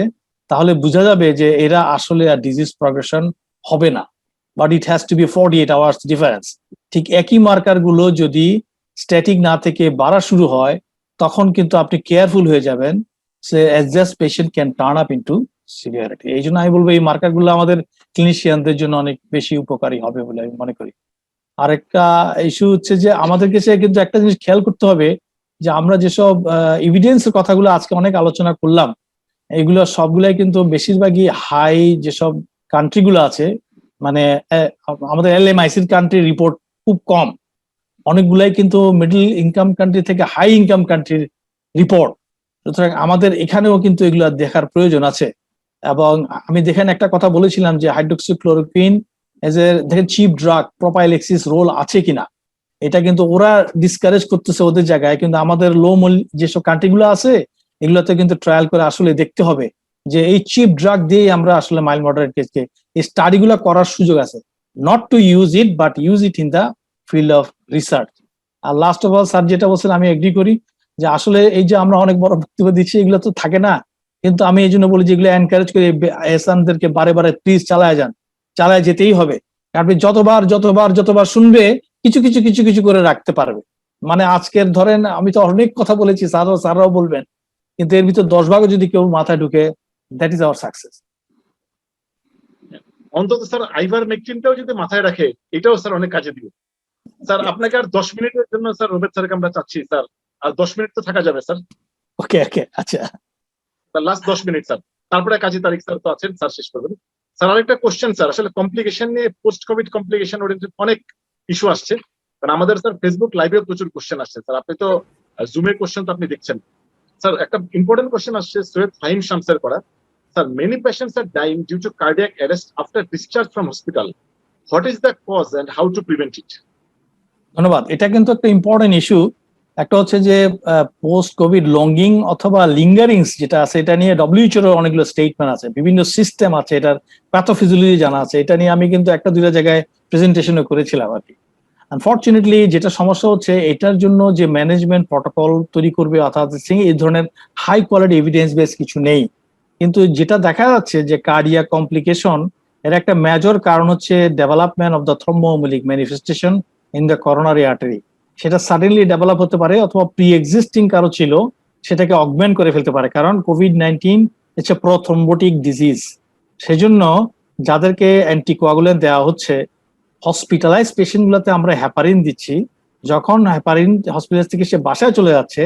তাহলে বোঝা যাবে যে এরা আসলে আর ডিজিজ প্রগ্রেশন হবে না, but it has to be 48 hours difference. ঠিক একই মার্কার গুলো যদি স্ট্যাটিক না থেকে বাড়া শুরু হয়, তখন কিন্তু আপনি কেয়ারফুল হয়ে যাবেন, সে adjust patient can turn up into severity. এই জন্য আমি বলবো এই মার্কার গুলো আমাদের ক্লিনিশিয়ানদের জন্য অনেক বেশি উপকারী হবে বলে আমি মনে করি। আরেকটা ইস্যু হচ্ছে যে আমাদেরকে সে কিন্তু একটা জিনিস খেয়াল করতে হবে, যে আমরা যেসব এভিডেন্সের কথাগুলো আজকে অনেক আলোচনা করলাম, এগুলো সবগুলাই কিন্তু বেশিরভাগই হাই যেসব কান্ট্রিগুলো আছে, মানে আমাদের LMICর কান্ট্রি রিপোর্ট খুব কম, অনেকগুলাই কিন্তু মিডল ইনকাম কান্ট্রি থেকে হাই ইনকাম কান্ট্রির রিপোর্ট। সুতরাং আমাদের এখানেও কিন্তু এগুলো দেখার প্রয়োজন আছে। এবং আমি দেখেন একটা কথা বলেছিলাম যে হাইড্রোক্সিক্লোরোকুইন এজ এ দেখেন চিপ ড্রাগ প্রোপাইলেক্সিস রোল আছে কিনা, এটা কিন্তু ওরা ডিসকারেজ করতেছে ওদের জায়গায়, কিন্তু আমাদের লো যেসব কান্ট্রিগুলো আছে এগুলোতে কিন্তু ট্রায়াল করে আসলে দেখতে হবে যে এই চিপ ড্রাগ দিয়ে আমরা আসলে মাইল্ড মডারেট কেসকে এই স্টাডিগুলো করার সুযোগ আছে, not to use it but use it in the field of research. আর লাস্ট অফ অল স্যার যেটা বলছেন আমি এগ্রি করি, যে আসলে এই যে আমরা অনেক বড় বক্তব্য দিচ্ছি এগুলো তো থাকে না, কিন্তু আমি এই জন্য বলি যে এগুলো এনকারেজ করি এসানদেরকে বারে বারে প্লিজ চালায় যান, চালায় যেতেই হবে। আপনি যতবার শুনবে কিছু কিছু কিছু কিছু করে রাখতে পারবে। মানে আজকের ধরেন আমি তো অনেক কথা বলেছি, স্যাররাও বলবেন, কিন্তু এর ভিতর 10 ভাগও যদি কেউ মাথায় ঢুকে, দ্যাট ইজ আওয়ার সাকসেস। অন্তত স্যার আইভারমেকটিনটাও যদি মাথায় রাখে, এটাও স্যার অনেক কাজে দিবে। স্যার আপনাকে আর 10 মিনিটের জন্য স্যার রোবেদ স্যারকে আমরা চাচ্ছি স্যার, আর 10 মিনিট তো থাকা যাবে স্যার, ওকে ওকে আচ্ছা লাস্ট 10 মিনিট স্যার, তারপরে কাজী তারিক স্যার তো আছেন, স্যার শেষ করবেন। স্যার আরেকটা কোশ্চেন স্যার, আসলে কমপ্লিকেশন নিয়ে পোস্ট কোভিড কমপ্লিকেশন ওরিয়েন্টেড অনেক ইস্যু আসছে, কারণ আমাদের স্যার ফেসবুক লাইভেও প্রচুর কোশ্চেন আসছে স্যার, আপনি তো জুমের কোশ্চেন তো আপনি দেখছেন স্যার। একটা ইম্পর্টেন্ট কোশ্চেন আসছে সৈয়দ ফাহিম শামসের করা, sir many patients are dying due to cardiac arrest after discharge from hospital, what is the cause and how to prevent it? ধন্যবাদ। এটা কিন্তু একটা ইম্পর্টেন্ট ইস্যু। একটা হচ্ছে যে পোস্ট কোভিড লঙ্গিং অথবা লিঙ্গারিংস যেটা আছে, এটা নিয়ে WHO এর অনেকগুলো স্টেটমেন্ট আছে, বিভিন্ন সিস্টেম আছে, এটার প্যাথোফিজিওলজি জানা আছে। এটা নিয়ে আমি কিন্তু একটা দুইটা জায়গায় প্রেজেন্টেশনও করেছিলাম আর কি। আনফর্চুনেটলি যেটা সমস্যা হচ্ছে, এটার জন্য যে ম্যানেজমেন্ট প্রটোকল তৈরি করবে অর্থাৎ এই ধরনের হাই কোয়ালিটি এভিডেন্স বেস কিছু নেই। কিন্তু যেটা দেখা যাচ্ছে যে কার্ডিয়াক কমপ্লিকেশন এর একটা মেজর কারণ হচ্ছে development of the thromboembolic manifestation in the coronary artery. সেটা সাডেনলি ডেভেলপ হতে পারে অথবা প্রি এক্সিস্টিং কারো ছিল, সেটাকে অগমেন্ট করে ফেলতে পারে, কারণ COVID-19 হচ্ছে প্রোথ্রম্বোটিক ডিজিজ। সেজন্য যাদেরকে অ্যান্টিকোয়াগুলেন্ট দেওয়া হচ্ছে, হসপিটালাইজ পেশেন্ট গুলোতে আমরা হ্যাপারিন দিচ্ছি, যখন হ্যাপারিন হসপিটাল থেকে সে বাসায় চলে যাচ্ছে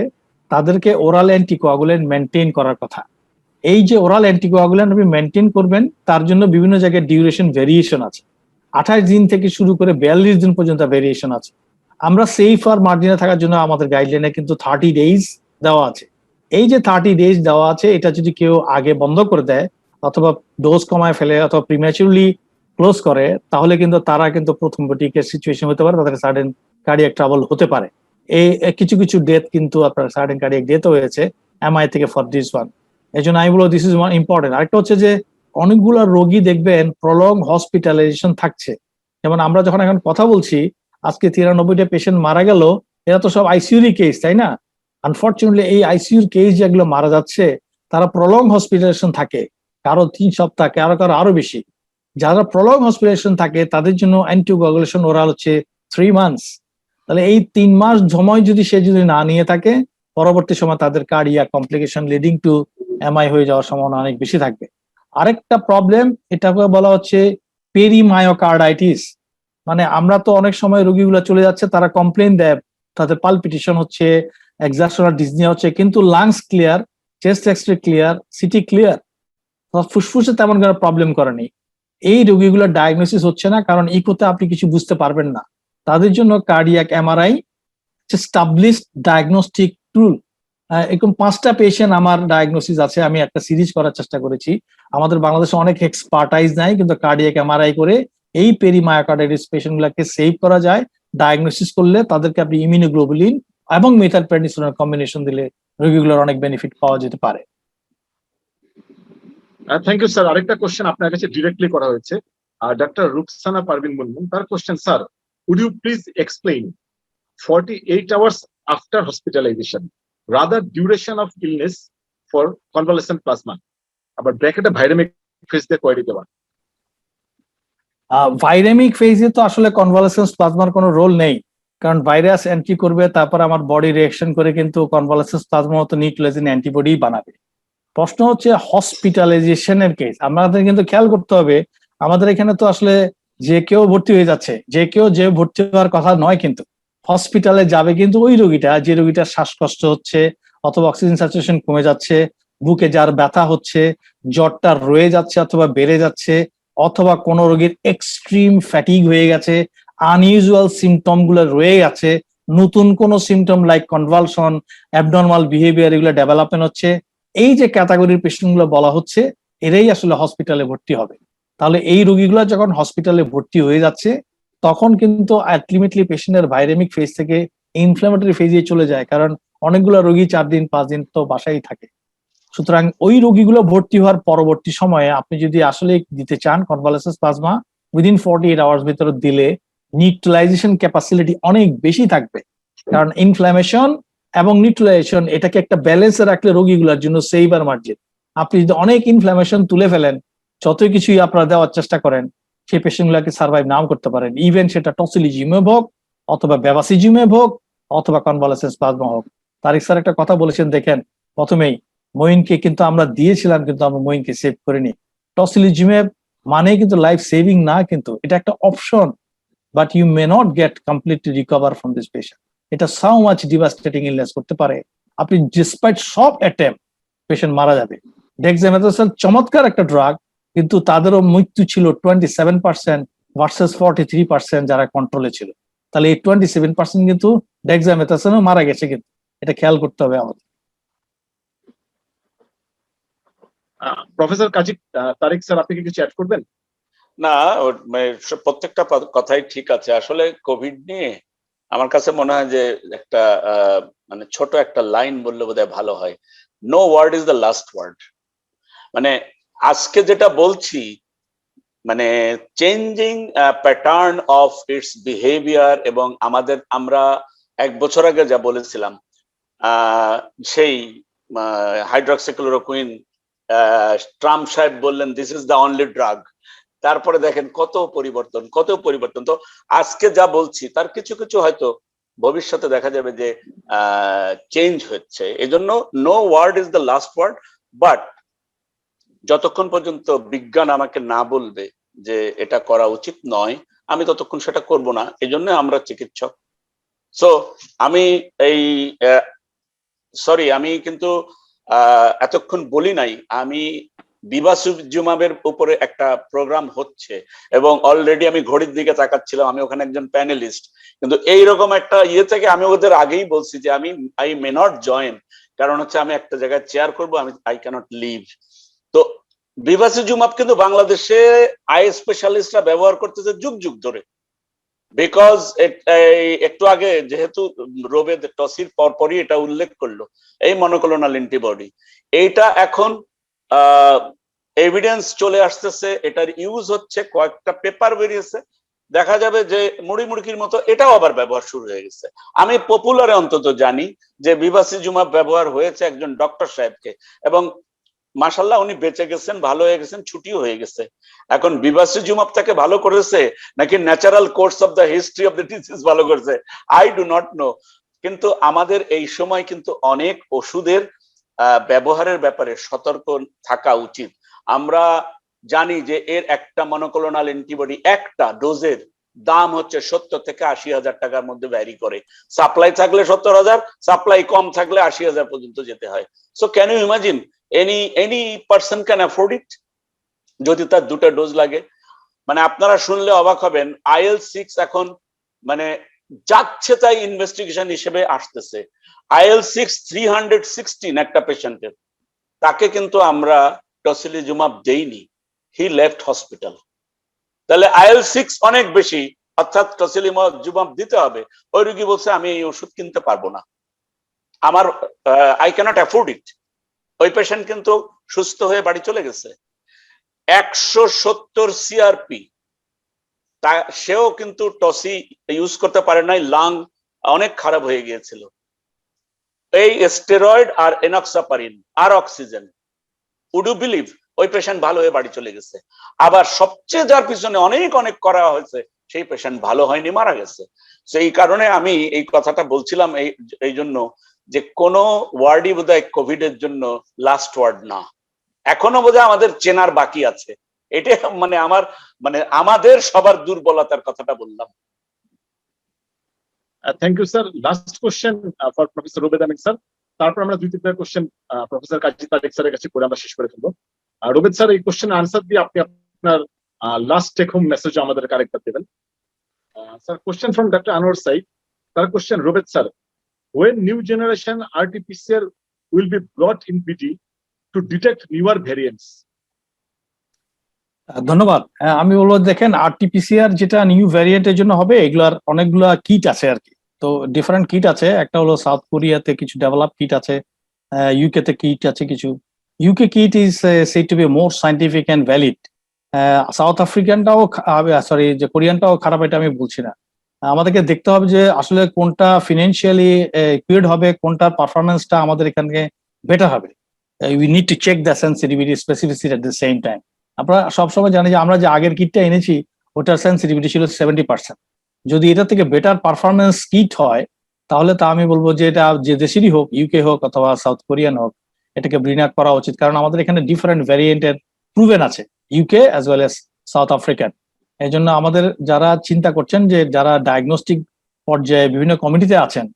তাদেরকে ওরাল অ্যান্টিকোয়াগুলেন্ট মেনটেন করার কথা। এই যে ওরাল অ্যান্টিকোয়াগুলেন্ট আপনি মেনটেন করবেন, তার জন্য বিভিন্ন জায়গায় ডিউরেশন ভেরিয়েশন আছে, 28 দিন থেকে শুরু করে 42 দিন পর্যন্ত ভেরিয়েশন আছে। আমরা সেফ আর মার্জিনে থাকার জন্য আমাদের গাইডলাইনে কিন্তু 30 ডেজ দেওয়া আছে। এই যে 30 ডেজ দেওয়া আছে, এটা যদি কেউ আগে বন্ধ করে দেয় অথবা ডোজ কমায় ফেলে অথবা প্রিম্যাচুরলি ক্লোজ করে, তাহলে কিন্তু তারা কিন্তু প্রথম টিকের সিচুয়েশন হতে পারে, তাদের সাডেন কার্ডিয়াক ট্রাবল হতে পারে। এই কিছু কিছু ডেথ কিন্তু আপনার সাডেন কার্ডিয়াক ডেথ হয়েছে MI থেকে ফর দিস ওয়ান। এই জন্য আমি বলবো দিস ইজ ওয়ান ইম্পর্টেন্ট। আরেকটা হচ্ছে যে অনেকগুলো রোগী দেখবেন প্রলং হসপিটালাইজেশন থাকছে। যেমন আমরা যখন এখন কথা বলছি, আজকে 93টা পেশেন্ট মারা গেল, এরা তো সব আইসিইউর কেস, তাই না? আনফর্চুনেটলি এই আইসিইউর কেস যেগুলো মারা যাচ্ছে, তারা প্রলং হসপিটালাইজেশন থাকে, কারো 3 সপ্তাহ, কারো আরো বেশি। যারা প্রলং হসপিটালাইজেশন থাকে তাদের জন্য অ্যান্টিকোয়াগুলেশন ওরাল হচ্ছে 3 মান্থস। তাহলে এই 3 মাস সময় যদি সে না নিয়ে থাকে, পরবর্তী সময় তাদের cardiac complication leading to MI হয়ে যাওয়ার সম্ভাবনা অনেক বেশি থাকবে। আরেকটা প্রবলেম, এটাকে বলা হচ্ছে পেরিমায়োকার্ডাইটিস। মানে আমরা তো অনেক সময় রোগীগুলো চলে যাচ্ছে, তারা কমপ্লেন দেয় তাদের পালপিটেশন হচ্ছে, এক্সারশনাল ডিসনিয়া হচ্ছে, কিন্তু lungs clear, chest x-ray clear, CT clear, ফুসফুসে তেমন কোনো প্রবলেম করেনি। এই রোগীগুলোর ডায়াগনোসিস হচ্ছে না, কারণ ইকোতে আপনি কিছু বুঝতে পারবেন না। তাদের জন্য কার্ডিয়াক MRI এস্টাবলিশড ডায়াগনস্টিক টুল। এরকম 5টা পেশেন্ট আমার ডায়াগনোসিস আছে, আমি একটা সিরিজ করার চেষ্টা করেছি। আমাদের বাংলাদেশে অনেক এক্সপার্টাইজ নাই, কিন্তু কার্ডিয়াক MRI করে এই পেরিমায়োকার্ডাইটিস পেশেন্ট গুলাকে সেভ করা যায়। ডায়াগনোসিস করলে তাদেরকে আপনি ইমিউনোগ্লোবুলিন এবং মেথালপ্রেডনিসোলোনের কম্বিনেশন দিলে রোগীগুলোর অনেক বেনিফিট পাওয়া যেতে পারে। Thank you sir. আরেকটা কোশ্চেন আপনার কাছে ডিরেক্টলি করা হয়েছে ডক্টর রুকসানা পারভিন মুনমুন। তার question, sir would you please explain 48 hours after hospitalization rather duration of illness for convalescent plasma? আবার ব্র্যাকেটে ভাইরামিক ফেজ দিয়ে কোয়েরি দেওয়া। ভাইরামিক ফেজে তো আসলে কনভালসেন্স প্লাজমার কোনো রোল নেই, কারণ ভাইরাস এন্ট্রি করবে, তারপর আমার বডি রিঅ্যাকশন করে কিন্তু কনভালসেন্স প্লাজমা মতো নিউক্লিয়াসিন অ্যান্টিবডি বানাবে। প্রশ্ন হচ্ছে হসপিটালাইজেশনের কেস। আমাদের কিন্তু খেয়াল করতে হবে, আমাদের এখানে তো আসলে যে কেউ ভর্তি হয়ে যাচ্ছে, যে কেউ যে ভর্তি হওয়ার কথা নয়, কিন্তু হসপিটালে যাবে কিন্তু ওই রোগীটা, যে রোগীটার শ্বাসকষ্ট হচ্ছে অথবা অক্সিজেন স্যাচুরেশন কমে যাচ্ছে, বুকে যার ব্যথা হচ্ছে, জ্বরটা রয়ে যাচ্ছে অথবা বেড়ে যাচ্ছে, অথবা কোন রোগীর এক্সট্রিম ফ্যাটিগ হয়ে গেছে, আনইউজুয়াল সিমটম গুলো রয়ে গেছে, নতুন কোন symptom like convulsion, abnormal behaviour এগুলো ডেভেলপমেন্ট হচ্ছে, এই যে ক্যাটাগরির পেশেন্ট গুলো বলা হচ্ছে, এরাই আসলে হসপিটালে ভর্তি হবে। তাহলে এই রোগীগুলো যখন হসপিটালে ভর্তি হয়ে যাচ্ছে, তখন কিন্তু আলটিমেটলি পেশেন্টের ভাইরামিক ফেজ থেকে ইনফ্ল্যামেটরি ফেজে চলে যায়, কারণ অনেকগুলো রোগী 4 দিন 5 দিন তো বাসায় থাকে। সুতরাং ওই রোগীগুলো ভর্তি হওয়ার পরবর্তী সময়ে আপনি যদি আসলে দিতে চান কনভালসেন্স প্লাজমা, উইদিন 48 আওয়ার্স ভিতরে দিলে নিউট্রালাইজেশন ক্যাপাসিটি অনেক বেশি থাকবে, কারণ ইনফ্ল্যামেশন এবং নিউট্রালাইজেশন এটাকে একটা ব্যালেন্সে রাখলে রোগীগুলোর জন্য সেভ আর মার্জিন। আপনি যদি অনেক ইনফ্ল্যামেশন তুলে ফেলেন, যতই কিছুই আপনারা দেওয়ার চেষ্টা করেন, সেই পেশেন্ট গুলাকে সার্ভাইভ নাও করতে পারেন, ইভেন সেটা টসিলিজিউমেভ হোক অথবা বেবাসিজিউমেভ হোক অথবা কনভালসেন্স প্লাজমা হোক। তারিক স্যার একটা কথা বলেছেন, দেখেন প্রথমেই মঈনকে কিন্তু আমরা দিয়েছিলাম, কিন্তু আমরা মঈনকে সেভ করিনি। টসিলিজিউমেভ মানে কিন্তু লাইফ সেভিং না, কিন্তু এটা একটা option, but you may not get completely recover from this patient. এটা সো মাচ ডিভাস্টেটিং ইলনেস করতে পারে, আপনি ডিসপাইট সব অ্যাটেম্প পেশেন্ট মারা যাবে। ডেক্সামেথাসোন চমৎকার একটা ড্রাগ, কিন্তু তাদেরও মৃত্যু ছিল 27% ভার্সেস 43% যারা কন্ট্রোলে ছিল। তাহলে এই 27% কিন্তু ডেক্সামেথাসোনও মারা গেছে, কিন্তু এটা খেয়াল করতে হবে আমাদের। প্রফেসর কাজী তারিক স্যার, আপনি কি কিছু অ্যাড করবেন? না, প্রত্যেকটা কথাই ঠিক আছে। আসলে কোভিড নিয়ে আমার কাছে মনে হয় যে একটা মানে ছোট একটা লাইন বললে বোধহয় ভালো হয়, no word is the last word. মানে আজকে যেটা বলছি, মানে changing pattern of its behaviour, এবং আমরা 1 বছর আগে যা বলেছিলাম, সেই হাইড্রক্সিক্লোরোকুইন ট্রাম্প সাহেব বললেন this is the only drug, তারপরে দেখেন কত পরিবর্তন। তো আজকে যা বলছি তার কিছু কিছু হয়তো ভবিষ্যতে দেখা যাবে যে চেঞ্জ হচ্ছে। এজন্য no word is the last word, but যতক্ষণ পর্যন্ত বিজ্ঞান আমাকে না বলবে যে এটা করা উচিত নয়, আমি ততক্ষণ সেটা করব না। এজন্য আমরা চিকিৎসক। সো আমি আমি কিন্তু এতক্ষণ বলি নাই, আমি বিভাসিজুমাবের উপরে একটা প্রোগ্রাম হচ্ছে এবং অলরেডি আমি ঘড়ির দিকে তাকাচ্ছিলাম, আমি ওখানে একজন প্যানেলিস্ট, কিন্তু এইরকম একটা ইয়ে থেকে আমি ওদের আগেই বলছি যে আই মে নট জয়েন, কারণ হচ্ছে আমি একটা জায়গায় চেয়ার করবো, আই ক্যানট লিভ। তো বিভাসিজুমাব কিন্তু বাংলাদেশে আই স্পেশালিস্টরা ব্যবহার করতেছে যুগ যুগ ধরে, বিকজ একটু আগে যেহেতু রোবেদ টসির পরপরই এটা উল্লেখ করলো, এই মনোক্লোনাল অ্যান্টিবডি, এইটা এখন এভিডেন্স চলে আসতেছে, এটার ইউজ হচ্ছে, কয়েকটা পেপার বেরিয়েছে, দেখা যাবে যে মুড়ি মুড়কির মতো এটাও আবার ব্যবহার শুরু হয়ে গেছে। আমি পপুলারে অন্তত জানি যে বিভাসিজুমাব ব্যবহার হয়েছে একজন ডক্টর সাহেবকে, এবং মাশাআল্লাহ উনি বেঁচে গেছেন, ভালো হয়ে গেছেন, ছুটিও হয়ে গেছে। এখন বিভাসিজুমাব তাকে ভালো করেছে নাকি natural course of the history of the disease ভালো করেছে, আই ডু নট নো। কিন্তু আমাদের এই সময় কিন্তু অনেক ওষুধের ব্যবহারের ব্যাপারে সতর্ক থাকা উচিত। আমরা জানি যে এর একটা মনোক্লোনাল অ্যান্টিবডি একটা ডোজের দাম হচ্ছে 70 থেকে 80,000 টাকার মধ্যে ভ্যারি করে। সাপ্লাই থাকলে 70,000, সাপ্লাই কম থাকলে 80,000 পর্যন্ত যেতে হয়। So can you imagine any person can afford it যদি তার 2টা ডোজ লাগে? মানে আপনারা শুনলে অবাক হবেন, IL-6 এখন মানে যাচ্ছে তাই ইনভেস্টিগেশন হিসেবে আসতেছে। IL-6 316 একটা পেশেন্টের, তাকে কিন্তু আমরা টসিলিজুমাব দেইনি, হি লেফট হসপিটাল। তাহলে IL-6 অনেক বেশি, অর্থাৎ টসিলিজুমাব দিতে হবে, ওই রোগী বলছে আমি এই ওষুধ কিনতে পারবো না। আমার আই ক্যানট অ্যাফোর্ড ইট, ওই পেশেন্ট কিন্তু সুস্থ হয়ে বাড়ি চলে গেছে। 170 সিআরপি, সেও কিন্তু টসি ইউজ করতে পারে নাই, লাং অনেক খারাপ হয়ে গিয়েছিল। এই স্টেরয়েড আর এনক্সাপারিন আর অক্সিজেন, উড ইউ বিলিভ ওই পেশেন্ট ভালো হয়ে বাড়ি চলে গেছে। আবার সবচেয়ে যার পিছনে অনেক অনেক করা হয়েছে সেই পেশেন্ট ভালো হয়নি, মারা গেছে। সেই কারণে আমি এই কথাটা বলছিলাম এই জন্য যে কোন ওয়ার্ডই বোধহয় কোভিড এর জন্য লাস্ট ওয়ার্ড না, এখনো বোধহয় আমাদের চেনার বাকি আছে। এটা আমাদের সবার দুর্বলতার কথাটা বললাম। Thank you sir. Last question for professor Rubed Amin sir, তারপর আমরা 2-3টা কোশ্চেন প্রফেসর কাজী তারেক স্যারের কাছে করে আমরা শেষ করে ফেলবো। রুবেদ স্যার, এই কোশ্চেন আনসার দিয়ে আপনি আপনার লাস্ট টেক হোম মেসেজ আমাদের আরেকবার দেবেন। Sir, question from doctor Anwar Sayeed. তার question, Rubed sir, when new generation RT-PCR will be brought in BD to detect newer variants? ধন্যবাদ। আমি বলবো, দেখেন আরটিপিসিআর যেটা নিউ ভ্যারিয়েন্টের জন্য হবে, এগুলার অনেকগুলা কিট আছে আর কি। তো ডিফারেন্ট কিট আছে, একটা হলো সাউথ কোরিয়াতে কিছু ডেভেলপ কিট আছে, ইউকে তে কিট আছে কিছু। UK kit is said to be more scientific and valid. South আফ্রিকানটাও সরি যে কোরিয়ানটাও খারাপ, এটা আমি বলছি না। আমাদেরকে দেখতে হবে যে আসলে কোনটা ফিনান্সিয়ালি ইকুইড হবে, কোনটার পারফরমেন্সটা আমাদের এখানে বেটার হবে। We need to check the sensitivity specificity at the same time. আমরা সবসময় জানি যে আমরা যে আগের কিটটা এনেছি ওটার সেন্সিটিভিটি ছিল 70%। যদি এটা থেকে বেটার পারফরমেন্স কিট হয় তাহলে তা আমি বলবো যে এটা যে দেশেরই হোক, ইউকে হোক অথবা সাউথ কোরিয়ান হোক, এটাকে ব্রিং আপ করা উচিত। কারণ আমাদের এখানে ডিফারেন্ট ভ্যারিয়েন্টের প্রুভেন আছে, UK as well as south African. এই জন্য আমাদের যারা চিন্তা করছেন, যে যারা ডায়াগনস্টিক পর্যায়ে বিভিন্ন কমিটিতে আছেন,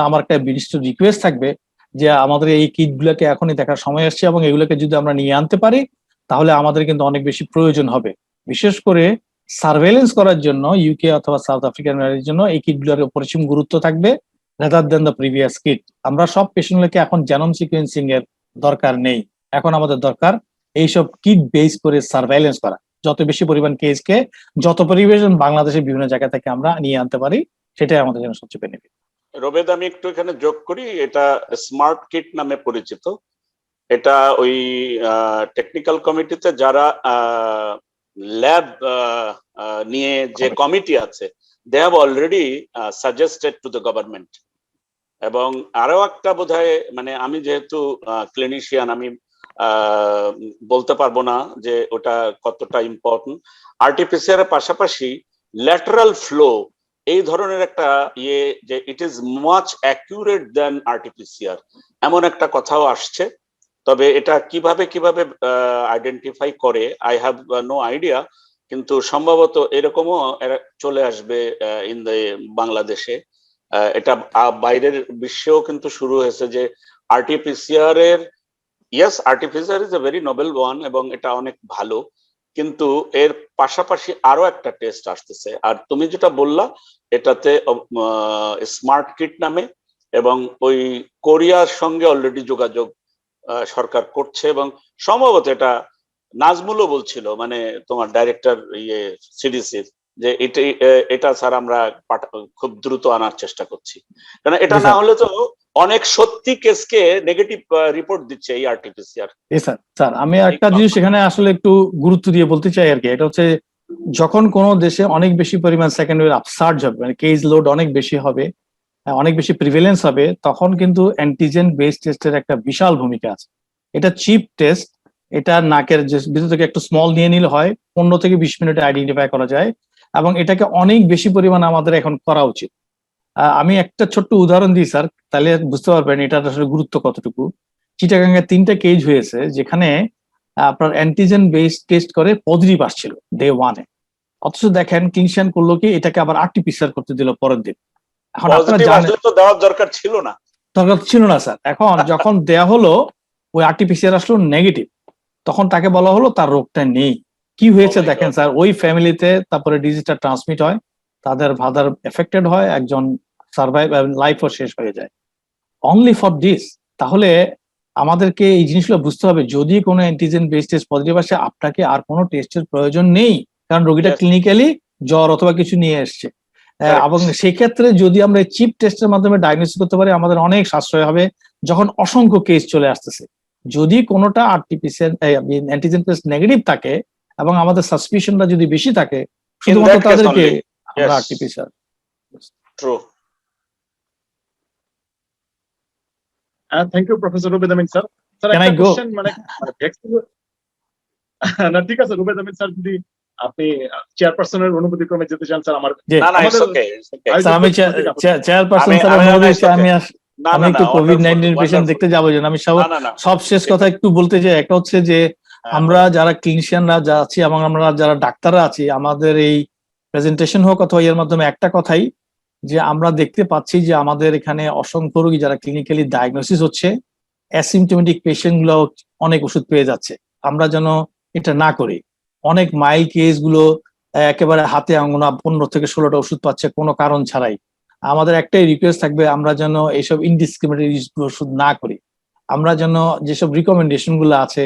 আমার একটা বিশেষ রিকোয়েস্ট থাকবে যে আমাদের এই কিট গুলোকে এখনই দেখার সময় আসছে, এবং এগুলোকে যদি আমরা নিয়ে আনতে পারি তাহলে আমাদের কিন্তু অনেক বেশি প্রয়োজন হবে। বিশেষ করে সার্ভেলেন্স করার জন্য ইউকে অথবা সাউথ আফ্রিকান জন্য এই কিটগুলোর অপরিসীম গুরুত্ব থাকবে rather than the previous kit. আমরা সব পেশেন্টগুলোকে এখন জেনোম সিকোয়েন্সিং এর দরকার নেই, এখন আমাদের দরকার এইসব কিট বেস করে সার্ভেলেন্স করা। যত বেশি পরিমাণ কেসকে যত পরিবেশন বাংলাদেশের বিভিন্ন জায়গা থেকে আমরা নিয়ে আনতে পারি, সেটাই আমাদের জন্য সবচেয়ে বেনিফিট। রবেদ, আমি একটু এখানে যোগ করি, এটা স্মার্ট কিট নামে পরিচিত। এটা ওই টেকনিক্যাল কমিটিতে যারা ল্যাব নিয়ে যে কমিটি আছে, they have already suggested to the government. এবং আরো একটা বোধহয়, আমি যেহেতু ক্লিনিশিয়ান, আমি বলতে পারবো না যে ওটা কতটা ইম্পর্টেন্ট। আরটিপিসিআর এর পাশাপাশি ল্যাটারাল ফ্লো এই ধরনের একটা যে it is much accurate than RTPCR, এমন একটা কথাও আসছে। তবে এটা কিভাবে আইডেন্টিফাই করে আই হ্যাভ নো আইডিয়া, কিন্তু সম্ভবত এরকমও চলে আসবে ইন দ্য বাংলাদেশে। এটা বাইরের বিশ্বেও কিন্তু শুরু হয়েছে যে আরটিপিসিআর এর, yes RTPCR is a very Nobel one এবং এটা অনেক ভালো, কিন্তু এর পাশাপাশি আরো একটা টেস্ট আসতেছে। আর তুমি যেটা বললা, এটাতে স্মার্ট কিট নামে, এবং ওই কোরিয়ার সঙ্গে অলরেডি যোগাযোগ সরকার করছে, এবং সম্ভবত এটা নাজমুলও বলছিল, তোমার ডাইরেক্টর সিডিসির, যে এটা স্যার আমরা খুব দ্রুত আনার চেষ্টা করছি। কারণ এটা না হলে তো অনেক সত্যি কেসকে নেগেটিভ রিপোর্ট দিচ্ছে এই আরটিপিসিআর। স্যার আমি একটা জিনিস এখানে আসলে একটু গুরুত্ব দিয়ে বলতে চাই আর কি। এটা হচ্ছে, যখন কোনো দেশে অনেক বেশি পরিমাণ সেকেন্ড ওয়েভ আপসার্জ হবে, কেস লোড অনেক বেশি হবে, অনেক বেশি প্রিভেলেন্স হবে, তখন কিন্তু অ্যান্টিজেন বেসড টেস্টের একটা বিশাল ভূমিকা আছে। এটা চিপ টেস্ট, এটা নাকের ভিতর থেকে একটু স্মল নিয়ে নিলে হয়, 15 থেকে 20 মিনিটে আইডেন্টিফাই করা যায়, এবং এটাকে অনেক বেশি পরিমাণ আমাদের এখন করা উচিত। আমি একটা ছোট্ট উদাহরণ দিই স্যার, তাহলে বুঝতে পারবেন এটার আসলে গুরুত্ব কতটুকু। চিটাগাঙ্গে 3টা কেস হয়েছে যেখানে আপনার অ্যান্টিজেন বেসড টেস্ট করে পজিটিভ আসছিল ডে 1-এ, অথচ দেখেন ক্লিনিশিয়ান করলো কি, এটাকে আবার আরটিপিসিআর করতে দিল পরের দিন। এখন আপনারা জানেন তো দেওয়ার দরকার ছিল না, স্যার। এখন যখন দেয়া হলো, ওই আরটিপিসিআর আসলো নেগেটিভ, তখন তাকে বলা হলো তার রোগটা নেই। কি হয়েছে দেখেন স্যার, ওই ফ্যামিলিতে তারপরে ডিজিজটা ট্রান্সমিট হয়, তাদের ফাদার এফেক্টেড হয়, একজন সার্ভাইভ, লাইফও শেষ হয়ে যায় অনলি ফর দিস। তাহলে আমাদেরকে এই জিনিসগুলো বুঝতে হবে, যদি কোনো অ্যান্টিজেন বেসড টেস্ট পজিটিভ আসে, আপনাকে আর কোনো টেস্টের প্রয়োজন নেই, কারণ রোগীটা ক্লিনিক্যালি জ্বর অথবা কিছু নিয়ে এসছে। Correct. এবং সেই ক্ষেত্রে যদি আমরা চিপ টেস্টের মাধ্যমে ডায়াগনোসিস করতে পারি আমাদের অনেক সাশ্রয় হবে যখন অসংখ্য কেস চলে আসতেছে। যদি কোনোটা আরটিপিসিআর অ্যান্টিজেন টেস্ট নেগেটিভ থাকে এবং আমাদের সাসপিশনটা যদি বেশি থাকে শুধুমাত্র that case তাদেরকে only. আমরা Yes. RTPCR. True. Thank you professor Rubed Amin sir. Sir Can একটা I go? কোশ্চেন মানে vaccine- না ঠিক আছে রুবেদ আমিন স্যার, যদি আপনি চেয়ারপারসনের অনুমতি ক্রমে যেতে চান স্যার আমার যে না, it's আমাদের- okay. It's okay. স্যার আমি চেয়ারপারসন আমি- স্যার আমি- অনুমতি it's চাই, okay. আমি না, আমি না, একটু না, কোভিড wonderful, 19 পেশেন্ট wonderful. দেখতে যাবো যেন আমি না, না, না। সব শেষ কথা একটু বলতে চাই। একটা হচ্ছে যে হ্যাঁ, আমরা যারা ক্লিনিশিয়ানরা যা আছি এবং আমরা যারা ডাক্তাররা আছি আমাদের এই প্রেজেন্টেশন হোক অথবা এর মাধ্যমে একটা কথাই যে আমরা দেখতে পাচ্ছি যে আমাদের এখানে অসংখ্য রোগী যারা ক্লিনিক্যালি ডায়াগনোসিস হচ্ছে অ্যাসিমটোমেটিক পেশেন্ট গুলো অনেক ওষুধ পেয়ে যাচ্ছে। আমরা যেন এটা না করি। অনেক মাইল্ড কেস গুলো একেবারে হাতে আঙ্গুনা 15 থেকে 16টা ওষুধ পাচ্ছে কোনো কারণ ছাড়াই। আমাদের একটাই রিকোয়েস্ট থাকবে আমরা যেন এইসব ইনডিসক্রিমিনেট ওষুধ না করি, আমরা যেন যেসব রিকমেন্ডেশন গুলো আছে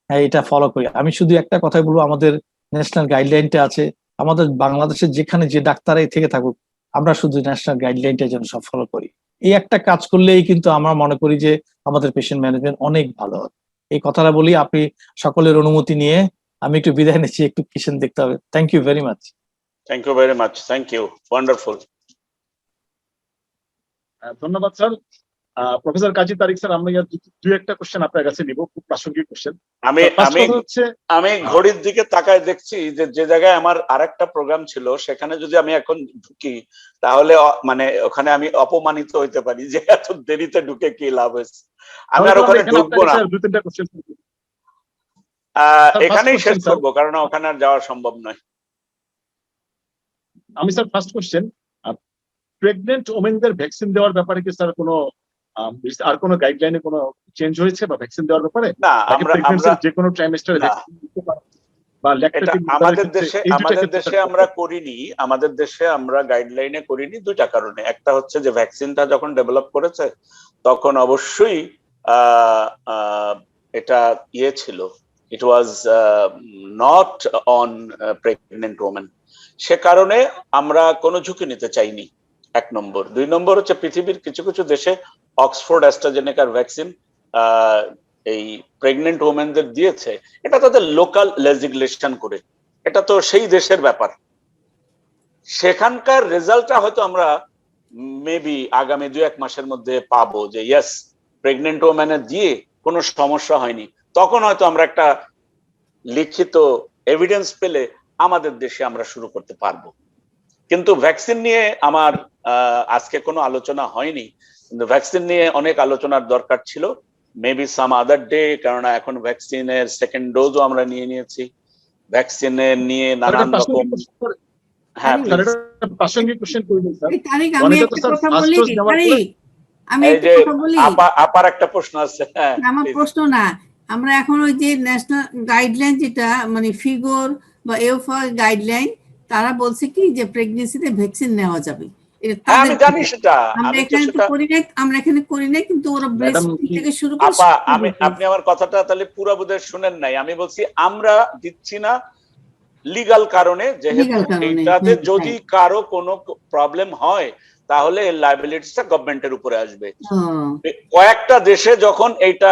এটা ফলো করি। আমি শুধু একটা কথাই বলবো, আমাদের ন্যাশনাল গাইডলাইনটা আছে, আমাদের বাংলাদেশের যেখানে যে ডাক্তারাই থেকে থাকুক আমরা শুধু ন্যাশনাল গাইডলাইনটা যেন সব ফলো করি। এই একটা কাজ করলেই কিন্তু আমরা মনে করি যে আমাদের পেশেন্ট ম্যানেজমেন্ট অনেক ভালো হবে। এই কথাটা বলি, আপনি সকলের অনুমতি নিয়ে আমি একটু বিদায় নিচ্ছি, একটু পেশেন্ট দেখতে হবে। Thank you very much. Thank you very much. Thank you. Wonderful. ধন্যবাদ স্যার। প্রফেসর কাজী তারিক স্যার, আমরা দুই একটা কোশ্চেন আপনার কাছে নিব, খুব প্রাসঙ্গিক কোশ্চেন। আমি হচ্ছে আমি ঘড়ির দিকে তাকায় দেখছি যে যে জায়গায় আমার আরেকটা প্রোগ্রাম ছিল সেখানে যদি আমি এখন ঢুকি তাহলে মানে ওখানে আমি অপমানিত হইতে পারি যে এত দেরিতে ঢুকে কি লাভ হয়েছে। আমি আর ওখানে ঢুকবো না, দুই তিনটা কোশ্চেন এখানেই first শেষ question, করবো কারণ ওখানে আর যাওয়া সম্ভব নয়। আমি স্যার ফার্স্ট কোশ্চেন, প্রেগনেন্ট ওমেনদের ভ্যাকসিন দেওয়ার ব্যাপারে কি স্যার কোনো আর কোনো গাইডলাইনে কোনো চেঞ্জ হয়েছে বা ভ্যাকসিন দেওয়ার ব্যাপারে? না, আমরা যে কোনো ট্রাইমেস্টারে না। বা এটা ল্যাকটেটিং আমাদের দেশে আমরা করিনি, আমাদের দেশে আমরা গাইডলাইনে করিনি দুইটা কারণে। একটা হচ্ছে যে ভ্যাকসিনটা যখন ডেভেলপ করেছে তখন অবশ্যই এটা ইয়ে ছিল, it was not on pregnant women, সে কারণে আমরা কোনো ঝুঁকি নিতে চাইনি, এক নম্বর। দুই নম্বর হচ্ছে পৃথিবীর কিছু কিছু দেশে অক্সফোর্ড অ্যাস্ট্রাজেনেকার ভ্যাকসিন এই প্রেগনেন্ট ওমেনদের দিয়েছে, এটা তাদের লোকাল লেজিসলেশন করে, এটা তো সেই দেশের ব্যাপার। সেখানকার রেজাল্টটা হয়তো আমরা মেবি আগামী 2-1 মাসের মধ্যে পাবো যে ইয়েস প্রেগনেন্ট ওমেনের দিয়ে কোনো সমস্যা হয়নি। তখন হয়তো আমরা একটা লিখিত এভিডেন্স পেলে আমাদের দেশে আমরা শুরু করতে পারবো। কিন্তু ভ্যাকসিন নিয়ে আমার আজকে কোনো আলোচনা হয়নি, কিন্তু ভ্যাকসিন নিয়ে অনেক আলোচনার দরকার ছিল, মেবি সাম আদার ডে, কারণ এখন ভ্যাকসিনের সেকেন্ড ডোজও আমরা নিয়ে নিয়েছি, ভ্যাকসিনের নিয়ে নানান রকম। হ্যাঁ, প্রাসঙ্গিক কোশ্চেন করবেন স্যার। তারিক, আমি অনেকে তো একটা স্যার কথা ফার্স্ট বলি, ডোজ নেওয়ার পরে তারিক, আমি এই একটা যে কথা বলি। আপার একটা প্রশ্ন আছে। হ্যাঁ, আমার please. প্রশ্ন না, আমরা এখন ওই যে ন্যাশনাল গাইডলাইন যেটা মানে ফিগর বা এওফা গাইডলাইন, তারা বলছে কি যে প্রেগন্যান্সিতে ভ্যাকসিন নেওয়া যাবে। এটা হ্যাঁ, আমি তাদের জানি সেটা, আমরা আমি তো এখানে তো সেটা করি নাই, আমরা এখানে করি নাই, কিন্তু ওরা ব্রেস্ট ম্যাডাম কি- থেকে শুরু করে আপা, সব কিছু আপনি আমার কথাটা তাহলে পুরো বোধহয় শুনেন নাই। আমি বলছি আমরা দিচ্ছি না লিগ্যাল কারণে, যেহেতু Legal কারণে, এটাতে হ্যাঁ, যদি কারো কোনো প্রবলেম হয় তাহলে লায়াবিলিটিসটা গভর্নমেন্টের উপরে আসবে। কয়েকটা দেশে যখন এইটা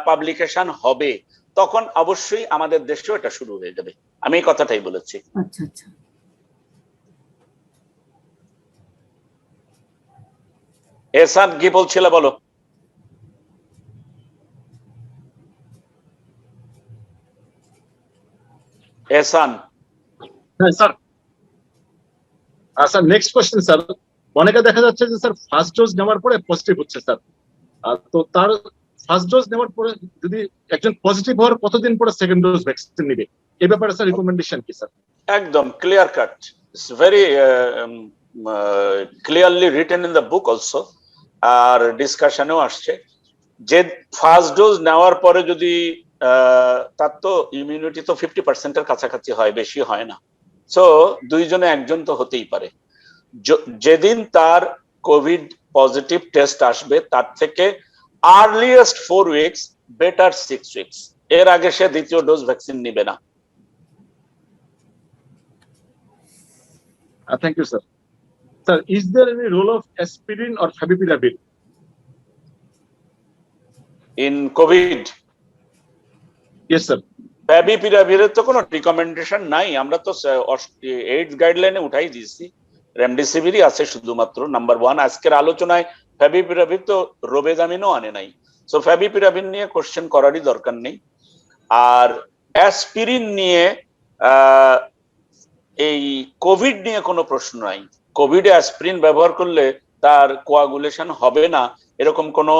পাবলিকেশন হবে তখন অবশ্যই আমাদের দেশেও এটা শুরু হয়ে যাবে, আমি এই কথাটাই বলেছি। আচ্ছা আচ্ছা। এহসান কি বলছিলে বলো। এহসান, হ্যাঁ sir. Sir next question sir, অনেকে দেখা যাচ্ছে যে স্যার ফার্স্ট ডোজ নেওয়ার পরে পজিটিভ হচ্ছে স্যার, তো তার ফার্স্ট ডোজ নেওয়ার পরে যদি একজন পজিটিভ হওয়ার কতদিন পরে সেকেন্ড ডোজ ভ্যাকসিন নেবে, এই ব্যাপারে স্যার রিকমেন্ডেশন কি স্যার? একদম clear cut, it's very clearly written in the book also, আর ডিসকাশনেও আসছে যে ফার্স্ট ডোজ নেওয়ার পরে যদি তার তো ইমিউনিটি তো 50% এর কাছাকাছি হয়, বেশি হয় না, সো দুইজনে একজন তো হতেই পারে। যেদিন তার কোভিড পজিটিভ টেস্ট আসবে তার থেকে আর্লিয়েস্ট 4 উইকস, বেটার 6 উইকস, এর আগে সে দ্বিতীয় ডোজ ভ্যাকসিন নিবে না। Thank you sir. Sir, is there any role of aspirin or favipiravir? In COVID Yes, sir. ফ্যাভিপিরাভিরের তো কোনো রিকমেন্ডেশন নাই, আমরা তো এইডস গাইডলাইনে উঠাই দিয়েছি। রেমডেসিভিরই আছে শুধুমাত্র নাম্বার 1। আজকের আলোচনায় ফ্যাভিপিরাভির তো রোবেদামিনও আনে নাই, সো ফ্যাভিপিরাভির নিয়ে কোশ্চেন করারই দরকার নেই। আর অ্যাসপিরিন নিয়ে এই কোভিড নিয়ে কোনো প্রশ্ন নাই। কোভিডে অ্যাসপিরিন ব্যবহার করলে তার কোয়াগুলেশন হবে না এরকম কোনো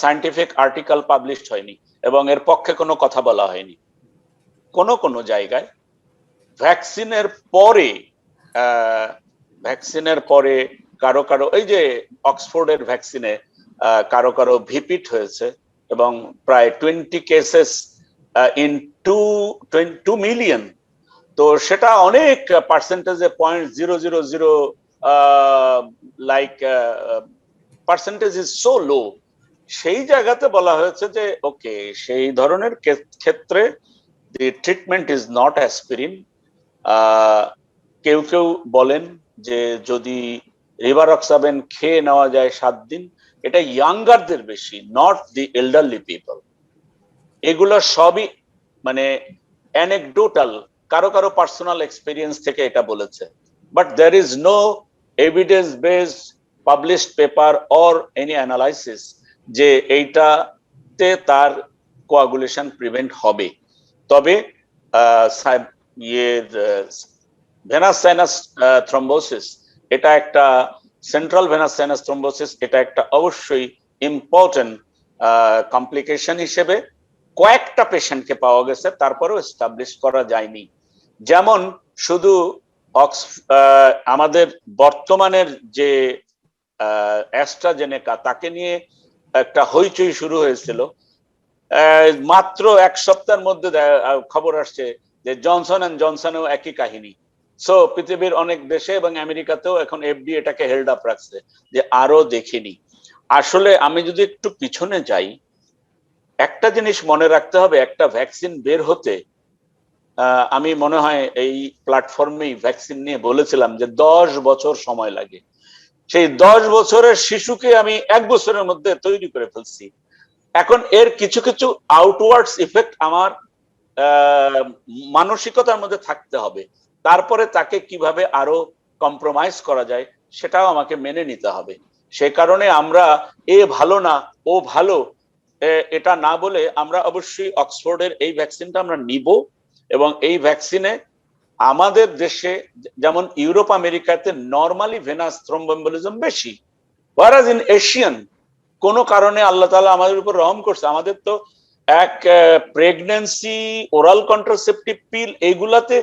সায়েন্টিফিক আর্টিকেল পাবলিশড হয়নি, এবং এর পক্ষে কোনো কথা বলা হয়নি। কোনো জায়গায় ভ্যাকসিনের পরে কারো এই যে অক্সফোর্ডের ভ্যাকসিনে কারো ভিপিট হয়েছে, এবং প্রায় 20 কেসেস ইন 2 মিলিয়ন। তো সেটা অনেক পার্সেন্টেজে 0.000 লাইক পার্সেন্টেজ ইজ সো লো। সেই জায়গাতে বলা হয়েছে যে ওকে, সেই ধরনের ক্ষেত্রে দি ট্রিটমেন্ট ইজ নট অ্যাসপিরিন। কেউ বলেন যে যদি রিভারক্সাবেন খেয়ে নেওয়া যায় 7 দিন, এটা ইয়াঙ্গারদের বেশি, নট দি এল্ডারলি পিপল। এগুলো সবই মানে অ্যানেকডোটাল, কারো পার্সোনাল এক্সপেরিয়েন্স থেকে এটা বলেছে, but there is no evidence based published paper or any analysis যে এইটাতে তার কোয়াগুলেশন প্রিভেন্ট হবে। তবে ভেনাস সাইনাস থ্রম্বোসিস, এটা একটা সেন্ট্রাল ভেনাস সাইনাস থ্রম্বোসিস, এটা একটা অবশ্যই ইম্পর্টেন্ট কমপ্লিকেশন হিসেবে কয়েকটা পেশেন্টকে পাওয়া গেছে, তারপরেও এস্টাবলিশ করা যায়নি। যেমন শুধু আমাদের বর্তমানের যে অ্যাস্ট্রাজেনেকা, তাকে নিয়ে একটা হইচই শুরু হয়েছিল। মাত্র 1 সপ্তাহের মধ্যে খবর আসছে যে জনসন এন্ড জনসনেও একই কাহিনী। সো পৃথিবীর অনেক দেশে এবং আমেরিকাতেও এখন এফডি এটাকে হেল্ড আপ রাখছে যে আরো দেখিনি। আসলে আমি যদি একটু পিছনে যাই, একটা জিনিস মনে রাখতে হবে, একটা ভ্যাকসিন বের হতে আমি মনে হয় এই প্ল্যাটফর্মেই ভ্যাকসিন নিয়ে বলেছিলাম যে 10 বছর সময় লাগে। সেই 10 বছরের শিশুকে আমি 1 বছরের মধ্যে তৈরি করে ফেলছি। এখন এর কিছু আউটওয়ার্ডস ইফেক্ট আমার মানসিকতার মধ্যে থাকতে হবে, তারপরে তাকে কিভাবে আরো কম্প্রোমাইজ করা যায় সেটাও আমাকে মেনে নিতে হবে। সেই কারণে আমরা এ ভালো না ও ভালো এটা না বলে আমরা অবশ্যই অক্সফোর্ডের এই ভ্যাকসিনটা আমরা নিব, এবং এই ভ্যাকসিনে আমাদের দেশে যেমন ইউরোপ আমেরিকাতে নর্মালি ভেনাস থ্রম্বোএম্বোলিজম বেশি, whereas in এশিয়ান কোন কারণে আল্লাহ তাআলা আমাদের উপর রহম করছে। আমাদের তো এক প্রেগন্যান্সি, ওরাল কন্ট্রাসেপটিভ পিল, এইগুলাতে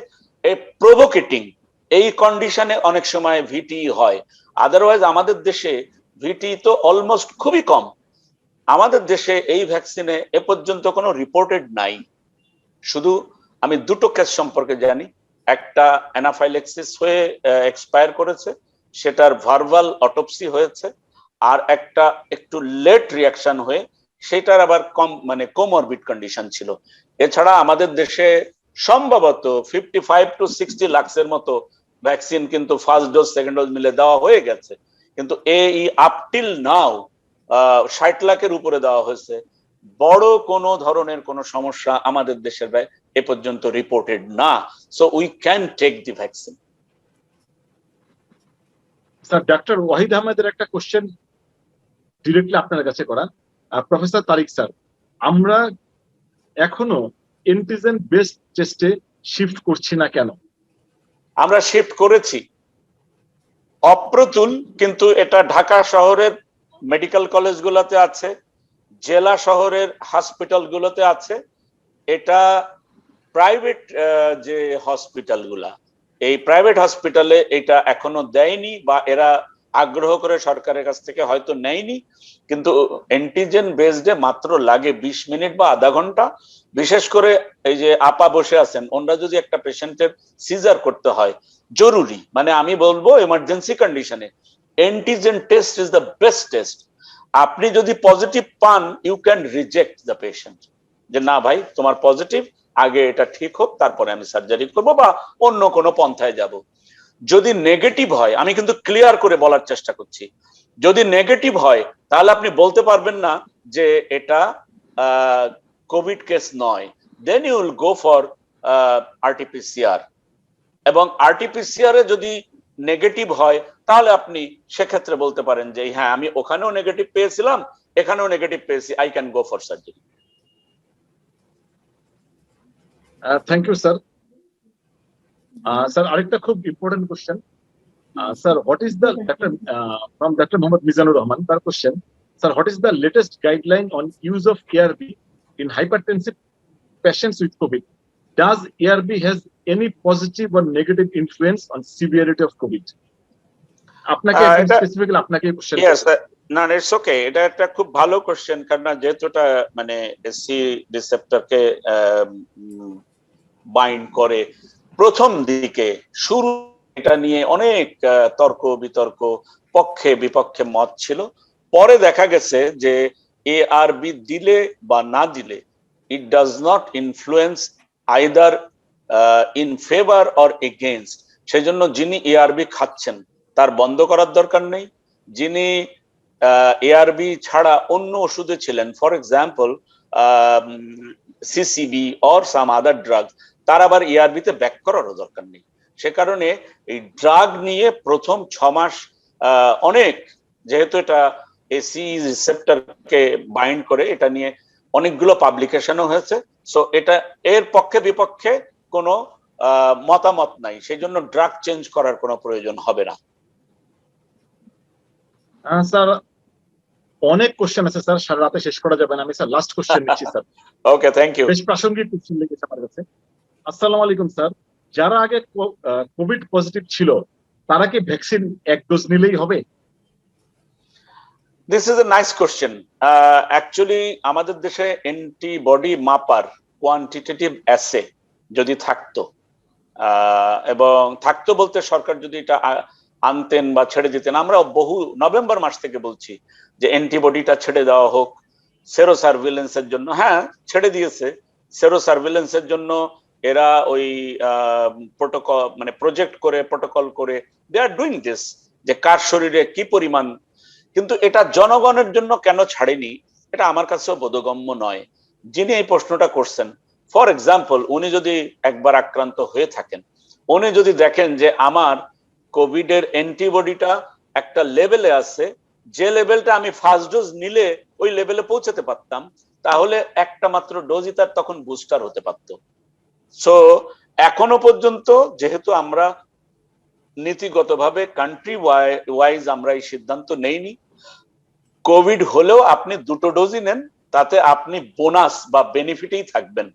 প্রভোকেটিং এই কন্ডিশনে অনেক সময় ভিটি হয়। আদারওয়াইজ আমাদের দেশে ভিটি তো অলমোস্ট খুবই কম। আমাদের দেশে এই ভ্যাকসিনে এ পর্যন্ত কোনো রিপোর্টেড নাই। শুধু আমি 2টো কেস সম্পর্কে জানি, একটা অ্যানাফাইলেক্সিস হয়ে এক্সপায়ার করেছে, সেটার ভার্বাল অটোপসি হয়েছে, আর একটা একটু লেট রিয়াকশন হয়ে সেটার আবার কোমরবিড কন্ডিশন ছিল। এছাড়া আমাদের দেশে সম্ভবত 55 to 60 লাখের মতো ভ্যাকসিন কিন্তু ফার্স্ট ডোজ সেকেন্ড ডোজ মিলে দেওয়া হয়ে গেছে, কিন্তু এই আপ টিল নাও 60 লাখের উপরে দেওয়া হয়েছে। বড় কোনো ধরনের কোনো সমস্যা আমাদের দেশের এ পর্যন্ত রিপোর্টেড না। So we can take the vaccine. Sir, doctor Wahid আহমেদের একটা কোশ্চেন ডিরেক্টলি আপনার কাছে করা। প্রফেসর তারিক স্যার, আমরা এখনো এন্টিজেন বেসড টেস্টে শিফট করছি না কেন? আমরা শিফট করেছি অপ্রতুল, কিন্তু এটা ঢাকা শহরের মেডিকেল কলেজগুলোতে আছে, জেলা শহরের হসপিটালগুলোতে আছে। এটা প্রাইভেট যে হসপিটালগুলা, এই প্রাইভেট হসপিটালে এটা এখনো দেয়নি, বা এরা আগ্রহ করে সরকারের কাছ থেকে হয়তো নেয়নি। কিন্তু অ্যান্টিজেন বেসডে মাত্র লাগে 20 মিনিট বা আধা ঘন্টা। বিশেষ করে এই যে আপা বসে আছেন, ওনারা যদি একটা পেশেন্টের সিজার করতে হয় জরুরি, মানে আমি বলবো এমার্জেন্সি কন্ডিশনে, antigen test is the best test. আপনি যদি পজিটিভ পান, you can reject the patient, যে না ভাই তোমার পজিটিভ, আগে এটা ঠিক হোক তারপরে আমি সার্জারি করবো বা অন্য কোনো পন্থায় যাব। যদি নেগেটিভ হয়, আমি কিন্তু ক্লিয়ার করে বলার চেষ্টা করছি, যদি নেগেটিভ হয় তাহলে আপনি বলতে পারবেন না যে এটা কোভিড কেস নয়, then you will go for RTPCR. এবং আরটিপিসিআর এ যদি নেগেটিভ হয় তাহলে আপনি সেক্ষেত্রে বলতে পারেন যে হ্যাঁ আমি ওখানেও নেগেটিভ পেয়েছিলাম, এখানেও নেগেটিভ পেয়েছি, I can go for surgery. Thank you sir. Sir আরেকটা খুব important question, sir what is the from doctor Mohammad Mizanur Rahman, তার question, sir what is the latest guideline on use of ARB in hypertensive patients with COVID? Does ARB has any positive or negative influence on severity of COVID? আপনাকে specifically আপনাকে question. Yes, না it's okay, এটা একটা খুব ভালো question, কারণ যেহেতু এটা মানে সি রিসেপ্টরকে বাইন্ড করে, প্রথম দিকে শুরু এটা নিয়ে অনেক তর্ক বিতর্ক, পক্ষে বিপক্ষে মত ছিল। পরে দেখা গেছে যে এআরবি দিলে বা না দিলে it does not influence either in favour or against. সেজন্য যিনি এআরবি খাচ্ছেন তার বন্ধ করার দরকার নেই, যিনি এআরবি ছাড়া অন্য ওষুধে ছিলেন, for example CCB or some other drug, তার আবার এআরবি তে ব্যাক করারও দরকার নেই। সে কারণে এই ড্রাগ নিয়ে প্রথম 6 মাস অনেক, যেহেতু এটা এসি রিসেপ্টরকে বাইন্ড করে, এটা নিয়ে অনেকগুলো পাবলিকেশনও হয়েছে। সো এটা এর পক্ষে বিপক্ষে কোনো মতামত নাই, সেই জন্য ড্রাগ চেঞ্জ করার কোনো প্রয়োজন হবে না। স্যার অনেক কোশ্চেন আছে স্যার, সারা রাতে শেষ করা যাবে না, আমি স্যার লাস্ট কোশ্চেন নিচ্ছি স্যার। Okay, thank you. বেশ প্রাসঙ্গিক কোশ্চেন লেগেছে আমার কাছে। আসসালামু আলাইকুম স্যার, যারা আগে কোভিড পজিটিভ ছিল তারা কি ভ্যাকসিন 1 ডোজ নিলেই হবে? This is a nice question. Actually আমাদের দেশে অ্যান্টিবডি মাপার কোয়ান্টিটেটিভ অ্যাসে যদি থাকতো, এবং থাকতো বলতে সরকার যদি এটা আনতেন বা ছেড়ে দিতেন, আমরা বহু নভেম্বর মাস থেকে বলছি যে অ্যান্টিবডিটা ছেড়ে দেওয়া হোক সেরো সার্ভিলেন্সের জন্য। হ্যাঁ, ছেড়ে দিয়েছে সেরো সার্ভিলেন্সের জন্য, এরা ওই প্রোটোকল মানে প্রজেক্ট করে প্রোটোকল করে দে আর ডুইং দিস, যে কার শরীরে কি পরিমাণ, কিন্তু এটা জনগণের জন্য কেন ছাড়েনি এটা আমার কাছেও বোধগম্য নয়। যিনি এই প্রশ্নটা করছেন, ফর এক্সাম্পল উনি যদি একবার আক্রান্ত হয়ে থাকেন, উনি যদি দেখেন যে আমার কোভিড এর অ্যান্টিবডিটা একটা লেভেলে আছে, যে লেভেলটা আমি ফার্স্ট ডোজ নিলে ওই লেভেলে পৌঁছাতে পারতাম, তাহলে একটা মাত্র ডোজই তার তখন বুস্টার হতে পারতো। সো এখনো পর্যন্ত যেহেতু আমরা নীতিগতভাবে কান্ট্রি ওয়াইজ আমরা এই সিদ্ধান্ত নেইনি, কোভিড হলেও আপনি 2টো ডোজই নেন, তাতে আপনি বোনাস বা বেনিফিটেই থাকবেন।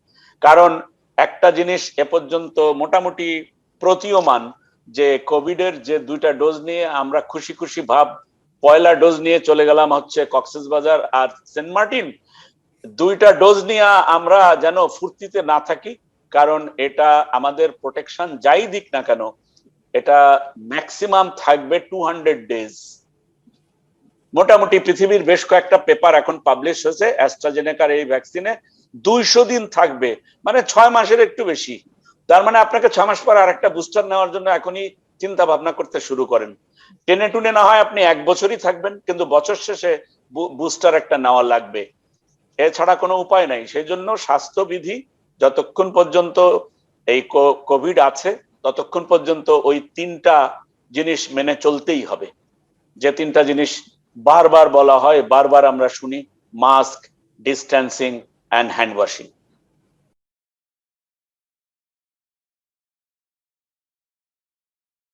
কারণ একটা জিনিস এ পর্যন্ত মোটামুটি প্রতীয়মান যে কোভিডের যে 2টা ডোজ নিয়ে আমরা খুশি খুশি ভাব, পয়লা ডোজ নিয়ে চলে গেলাম হচ্ছে কক্সবাজার আর সেন্ট মার্টিন, 2টা ডোজ নিয়ে আমরা যেন ফুর্তিতে না থাকি, কারণ এটা আমাদের প্রোটেকশন যাই দিক না কেন এটা ম্যাক্সিমাম থাকবে 200 ডেজ। মোটামুটি পৃথিবীর বেশ কয়েকটা পেপার এখন পাবলিশ হয়েছে অ্যাস্ট্রাজেনেকার এই ভ্যাকসিনে 200 দিন থাকবে, মানে 6 মাসের একটু বেশি। তার মানে আপনাকে 6 মাস পর আরেকটা বুস্টার নেওয়ার জন্য এখনই চিন্তা ভাবনা করতে শুরু করেন। টেনে টুনে না হয় আপনি 1 বছরই থাকবেন, কিন্তু বছর শেষে বুস্টার একটা নেওয়া লাগবে, এছাড়া কোনো উপায় নাই। সেই জন্য স্বাস্থ্যবিধি যতক্ষণ পর্যন্ত এই কোভিড আছে ততক্ষণ পর্যন্ত ওই 3টা জিনিস মেনে চলতেই হবে, যে 3টা জিনিস বারবার বলা হয়, বারবার আমরা শুনি, mask, distancing and hand washing.